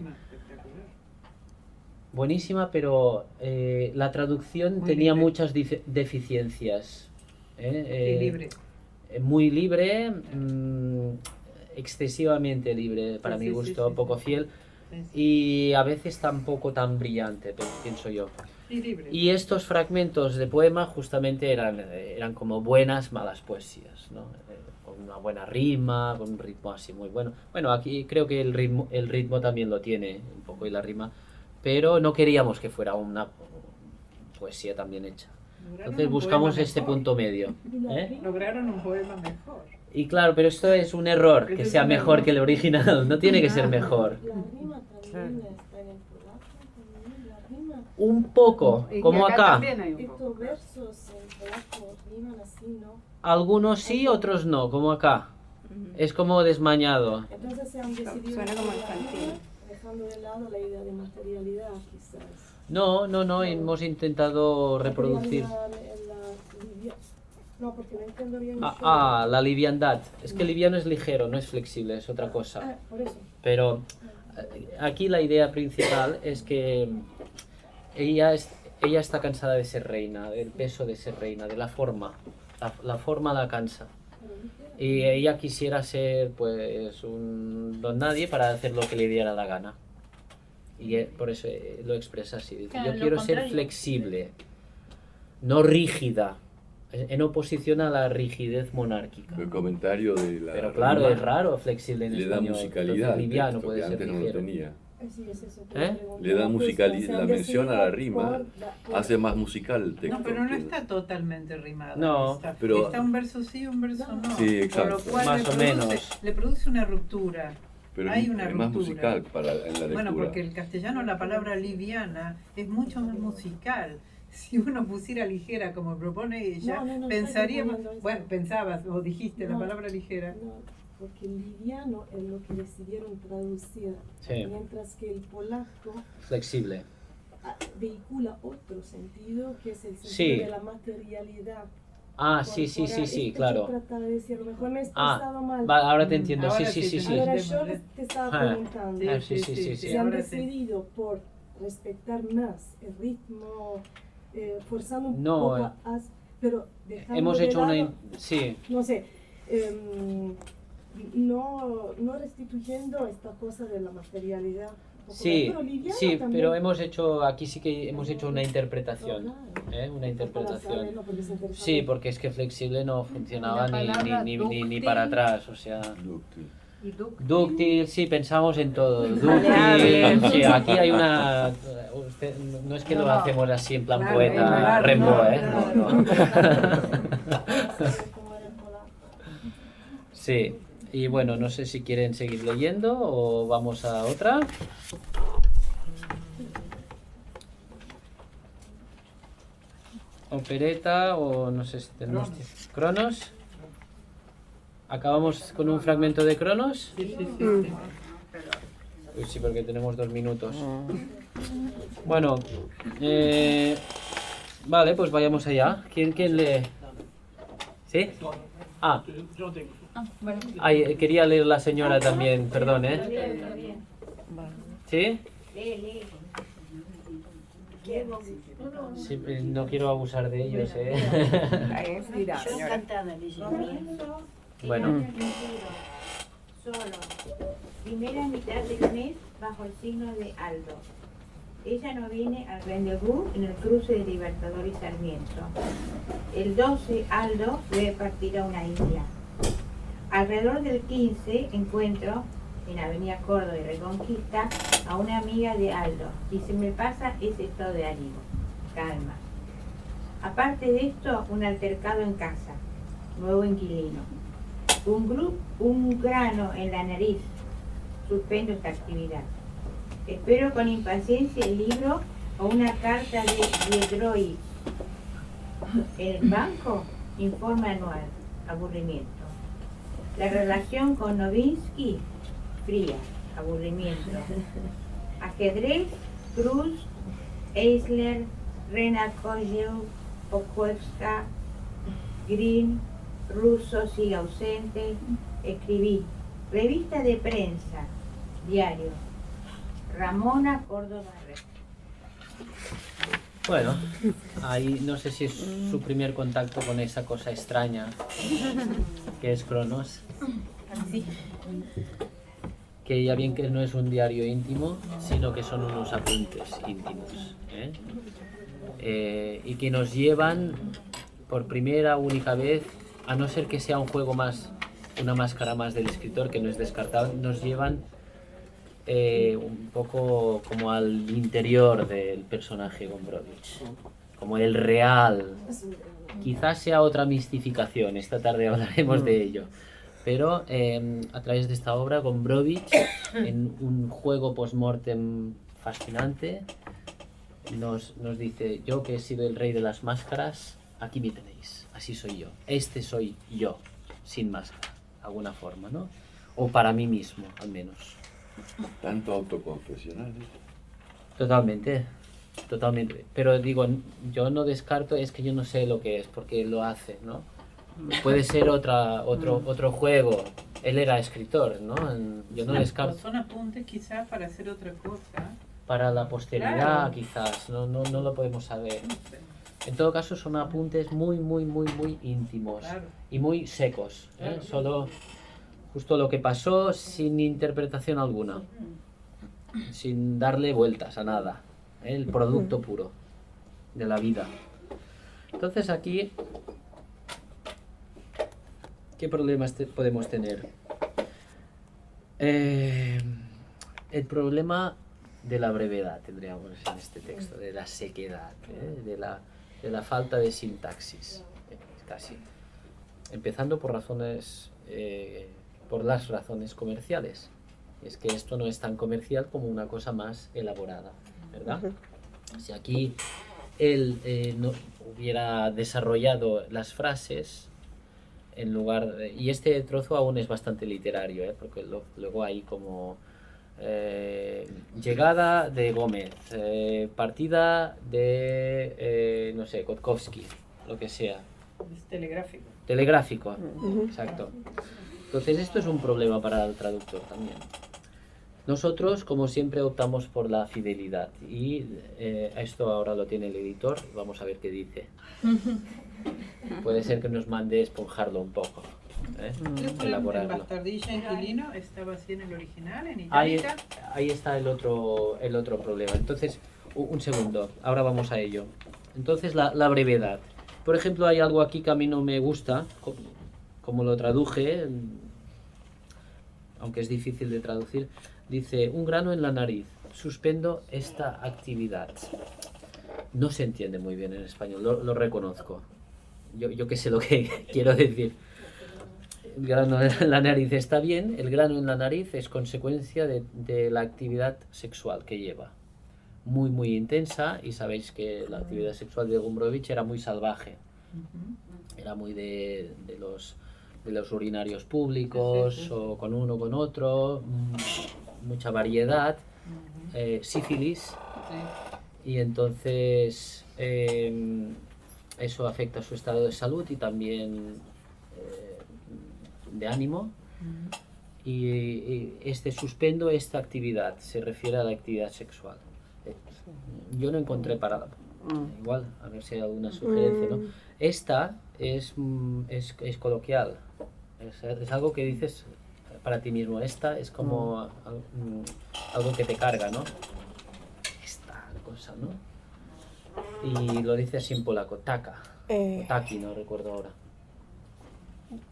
Speaker 2: Buenísima, pero la traducción tenía muchas deficiencias.
Speaker 10: Y libre.
Speaker 2: Muy libre, excesivamente libre para mi gusto, poco fiel, y a veces tampoco tan brillante, pienso yo. Y estos fragmentos de poema justamente eran como buenas, malas poesías, ¿no? Con una buena rima, con un ritmo así muy bueno. Bueno, aquí creo que el ritmo también lo tiene un poco y la rima, pero no queríamos que fuera una poesía tan bien hecha. Entonces buscamos este punto medio.
Speaker 10: Lograron un poema mejor.
Speaker 2: Y claro, pero esto es un error, que sea mejor que el original, no tiene que ser mejor.
Speaker 13: La rima también está en el polaco, la rima.
Speaker 2: Un poco, como acá.
Speaker 13: Estos versos en polaco riman así, ¿no?
Speaker 2: Algunos sí, otros no, como acá. Es como desmañado.
Speaker 13: Entonces se han decidido
Speaker 14: Suena como infantil.
Speaker 13: dejando de lado la idea de materialidad, quizás.
Speaker 2: No, hemos intentado reproducir.
Speaker 13: No, porque no entiendo bien.
Speaker 2: La liviandad. Es que liviano es ligero, no es flexible, es otra cosa.
Speaker 13: Por eso.
Speaker 2: Pero aquí la idea principal es que ella está cansada de ser reina, del peso de ser reina, de la forma. La forma la cansa. Y ella quisiera ser pues un don nadie para hacer lo que le diera la gana. Y por eso lo expresa así. Dice,
Speaker 6: Claro,
Speaker 2: yo quiero ser flexible, no rígida, en oposición a la rigidez monárquica.
Speaker 12: El comentario de la
Speaker 2: Pero claro,
Speaker 12: rima
Speaker 2: es raro flexible en
Speaker 12: le da
Speaker 2: español.
Speaker 12: musicalidad.
Speaker 2: Entonces, liviano
Speaker 12: texto,
Speaker 2: puede
Speaker 12: que
Speaker 2: ser
Speaker 12: antes no lo
Speaker 2: ligero.
Speaker 12: tenía.
Speaker 13: Sí, es eso,
Speaker 12: Le dan musicalidad, la mención a la rima, hace más musical el texto.
Speaker 10: No, pero no está totalmente rimado.
Speaker 2: No,
Speaker 12: pero
Speaker 10: está un verso sí, un verso no.
Speaker 12: Sí, exacto.
Speaker 10: Por lo cual
Speaker 2: Más o menos.
Speaker 10: Le produce una ruptura.
Speaker 12: Pero
Speaker 10: hay una
Speaker 12: es
Speaker 10: ruptura.
Speaker 12: más musical en la lectura.
Speaker 10: Bueno, porque el castellano, la palabra liviana es mucho más musical. Si uno pusiera ligera como propone ella, pensaríamos, bueno, pensabas o dijiste la palabra ligera.
Speaker 13: No, porque liviano es lo que decidieron traducir, mientras que el polaco
Speaker 2: flexible
Speaker 13: vehicula otro sentido, que es el sentido de la materialidad.
Speaker 2: Ah, sí, claro.
Speaker 13: Trata de decir, a lo mejor me he expresado mal.
Speaker 2: Ahora te entiendo, sí.
Speaker 13: Ahora yo te estaba preguntando,
Speaker 2: sí.
Speaker 13: han decidido por respetar más el ritmo, forzando un poco, pero dejando
Speaker 2: hemos
Speaker 13: de
Speaker 2: hecho
Speaker 13: lado,
Speaker 2: sí.
Speaker 13: No sé, no restituyendo esta cosa de la materialidad.
Speaker 2: Sí, pero hemos hecho, aquí sí que hemos hecho una interpretación, una interpretación. Sí, porque es que flexible no funcionaba ni para atrás, o sea... Dúctil, sí, pensamos en todo. Dúctil, sí, aquí hay una... no es que lo hacemos así en plan poeta, Rimbaud, no. Sí. Y bueno, no sé si quieren seguir leyendo o vamos a otra. Opereta o no sé si tenemos... Cronos. ¿Acabamos con un fragmento de Cronos?
Speaker 10: Sí.
Speaker 2: Uy, sí, porque tenemos 2 minutos. Bueno, vale, pues vayamos allá. ¿Quién lee? ¿Sí?
Speaker 14: Yo tengo. Bueno.
Speaker 2: Ay, quería leer la señora también, perdón, ¿Sí? Sí, no quiero abusar de ellos,
Speaker 3: Yo encantada leyendo.
Speaker 2: Bueno.
Speaker 8: Solo. Primera mitad del mes bajo el signo de Aldo. Ella no viene al rendezvous en el cruce de Libertador y Sarmiento. El 12, Aldo debe partir a una isla. Alrededor del 15 encuentro en Avenida Córdoba y Reconquista a una amiga de Aldo y se me pasa ese estado de ánimo. Calma. Aparte de esto, un altercado en casa. Nuevo inquilino. Un grano en la nariz. Suspendo esta actividad. Espero con impaciencia el libro o una carta de Diedroy. En el banco, informe anual. Aburrimiento. La relación con Novinsky, fría, aburrimiento. Ajedrez, Cruz, Eisler, Renakoyev, Okoevska, Green, Russo sigue ausente. Escribí. Revista de prensa, diario. Ramona Córdoba.
Speaker 2: Bueno, ahí no sé si es su primer contacto con esa cosa extraña que es Cronos.
Speaker 6: Sí.
Speaker 2: Que ya bien que no es un diario íntimo, sino que son unos apuntes íntimos. Y que nos llevan por primera, única vez, a no ser que sea un juego más, una máscara más del escritor, que no es descartable, nos llevan un poco como al interior del personaje Gombrowicz, como el real. Quizás sea otra mistificación, esta tarde hablaremos de ello, pero a través de esta obra Gombrowicz, en un juego post-mortem fascinante, nos dice: yo que he sido el rey de las máscaras, aquí me tenéis, así soy yo, este soy yo, sin máscara, de alguna forma, ¿no? O para mí mismo, al menos.
Speaker 12: Tanto autoconfesional.
Speaker 2: Totalmente, totalmente. Pero digo, yo no descarto, es que yo no sé lo que es, porque lo hace, ¿no? Puede ser otro juego. Él era escritor, ¿no? Yo no descarto.
Speaker 10: Son apuntes quizás para hacer otra cosa.
Speaker 2: Para la posteridad, claro. Quizás, no lo podemos saber. En todo caso, son apuntes muy íntimos, claro. Y muy secos, claro. Solo justo lo que pasó, sin interpretación alguna, sin darle vueltas a nada, el producto puro de la vida. Entonces aquí, ¿qué problemas podemos tener? El problema de la brevedad, tendríamos en este texto, de la sequedad, de la falta de sintaxis, casi. Empezando por por las razones comerciales. Es que esto no es tan comercial como una cosa más elaborada, ¿verdad? Si aquí él no hubiera desarrollado las frases en lugar de, y este trozo aún es bastante literario, porque luego hay como llegada de Gómez, partida de no sé, Kotkowski, lo que sea.
Speaker 10: Es telegráfico.
Speaker 2: Telegráfico, exacto. Entonces esto es un problema para el traductor también. Nosotros, como siempre, optamos por la fidelidad y esto ahora lo tiene el editor, vamos a ver qué dice. Puede ser que nos mande esponjarlo un poco, elaborarlo.
Speaker 10: ¿El bastardilla inquilino estaba así en el original, en itálica?
Speaker 2: Ahí está el otro problema. Entonces, un segundo, ahora vamos a ello. Entonces, la brevedad. Por ejemplo, hay algo aquí que a mí no me gusta, como lo traduje, aunque es difícil de traducir. Dice, un grano en la nariz, suspendo esta actividad. No se entiende muy bien en español, lo reconozco. Yo que sé lo que quiero decir. El grano en la nariz está bien, el grano en la nariz es consecuencia de la actividad sexual que lleva. Muy, muy intensa, y sabéis que la actividad sexual de Gombrowicz era muy salvaje. Era muy de los urinarios públicos, o con uno con otro, mucha variedad, sífilis, y entonces eso afecta a su estado de salud y también de ánimo. Y suspendo esta actividad, se refiere a la actividad sexual. Yo no encontré para igual, a ver si hay alguna sugerencia, ¿no? Esta es coloquial, es algo que dices para ti mismo. Esta es como algo que te carga, ¿no? Esta cosa, ¿no? Y lo dices en polaco, taka, o taki, no recuerdo ahora.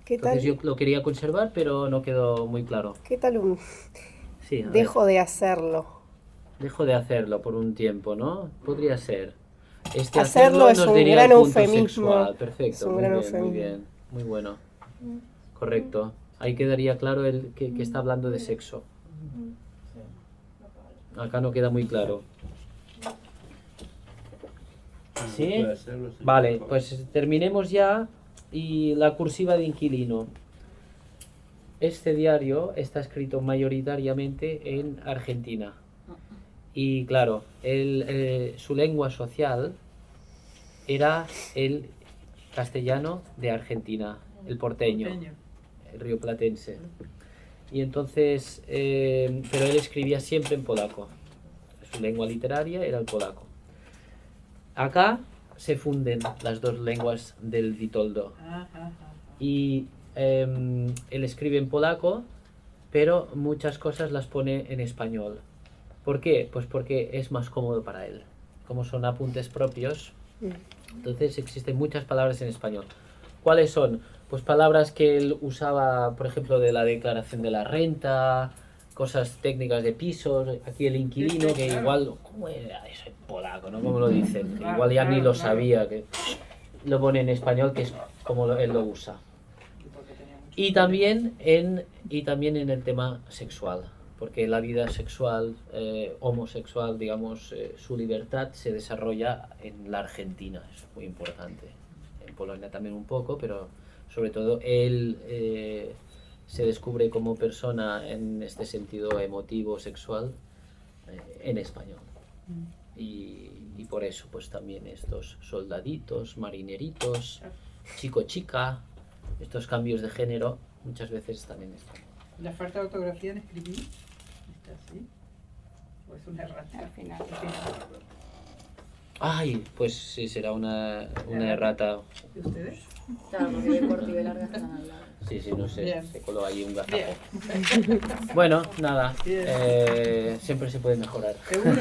Speaker 4: ¿Qué tal?
Speaker 2: Entonces yo lo quería conservar, pero no quedó muy claro.
Speaker 4: ¿Qué tal
Speaker 2: Sí,
Speaker 4: dejo de hacerlo?
Speaker 2: Dejo de hacerlo por un tiempo, ¿no? Podría ser.
Speaker 4: Hacerlo es un gran eufemismo.
Speaker 2: Perfecto, muy bien, muy bueno. Correcto. Ahí quedaría claro que está hablando de sexo. Acá no queda muy claro. ¿Sí? Vale, pues terminemos ya. Y la cursiva de inquilino. Este diario está escrito mayoritariamente en Argentina. Y claro, su lengua social era el castellano de Argentina, el porteño, el rioplatense. Y entonces, pero él escribía siempre en polaco. Su lengua literaria era el polaco. Acá se funden las dos lenguas del Witoldo. Y él escribe en polaco, pero muchas cosas las pone en español. ¿Por qué? Pues porque es más cómodo para él. Como son apuntes propios, entonces existen muchas palabras en español. ¿Cuáles son? Pues palabras que él usaba, por ejemplo, de la declaración de la renta, cosas técnicas de pisos. Aquí el inquilino, que igual, ¿cómo era eso en polaco, no? ¿Cómo lo dicen? Que igual ya ni lo sabía, que lo pone en español, que es como él lo usa. Y también en el tema sexual. Porque la vida sexual, homosexual, digamos, su libertad se desarrolla en la Argentina, es muy importante. En Polonia también un poco, pero sobre todo él se descubre como persona en este sentido emotivo, sexual, en español. Y por eso pues también estos soldaditos, marineritos, chico-chica, estos cambios de género muchas veces están en español.
Speaker 10: ¿La falta de ortografía en escribir está así? ¿O es una errata? Al final.
Speaker 2: Ay, pues sí, será una errata.
Speaker 10: ¿De ustedes?
Speaker 14: Claro, porque de corto y de larga están al lado.
Speaker 2: Sí, no sé,
Speaker 10: Bien.
Speaker 2: se coló ahí un gazapo. Bueno, nada, siempre se puede mejorar.
Speaker 10: Seguro.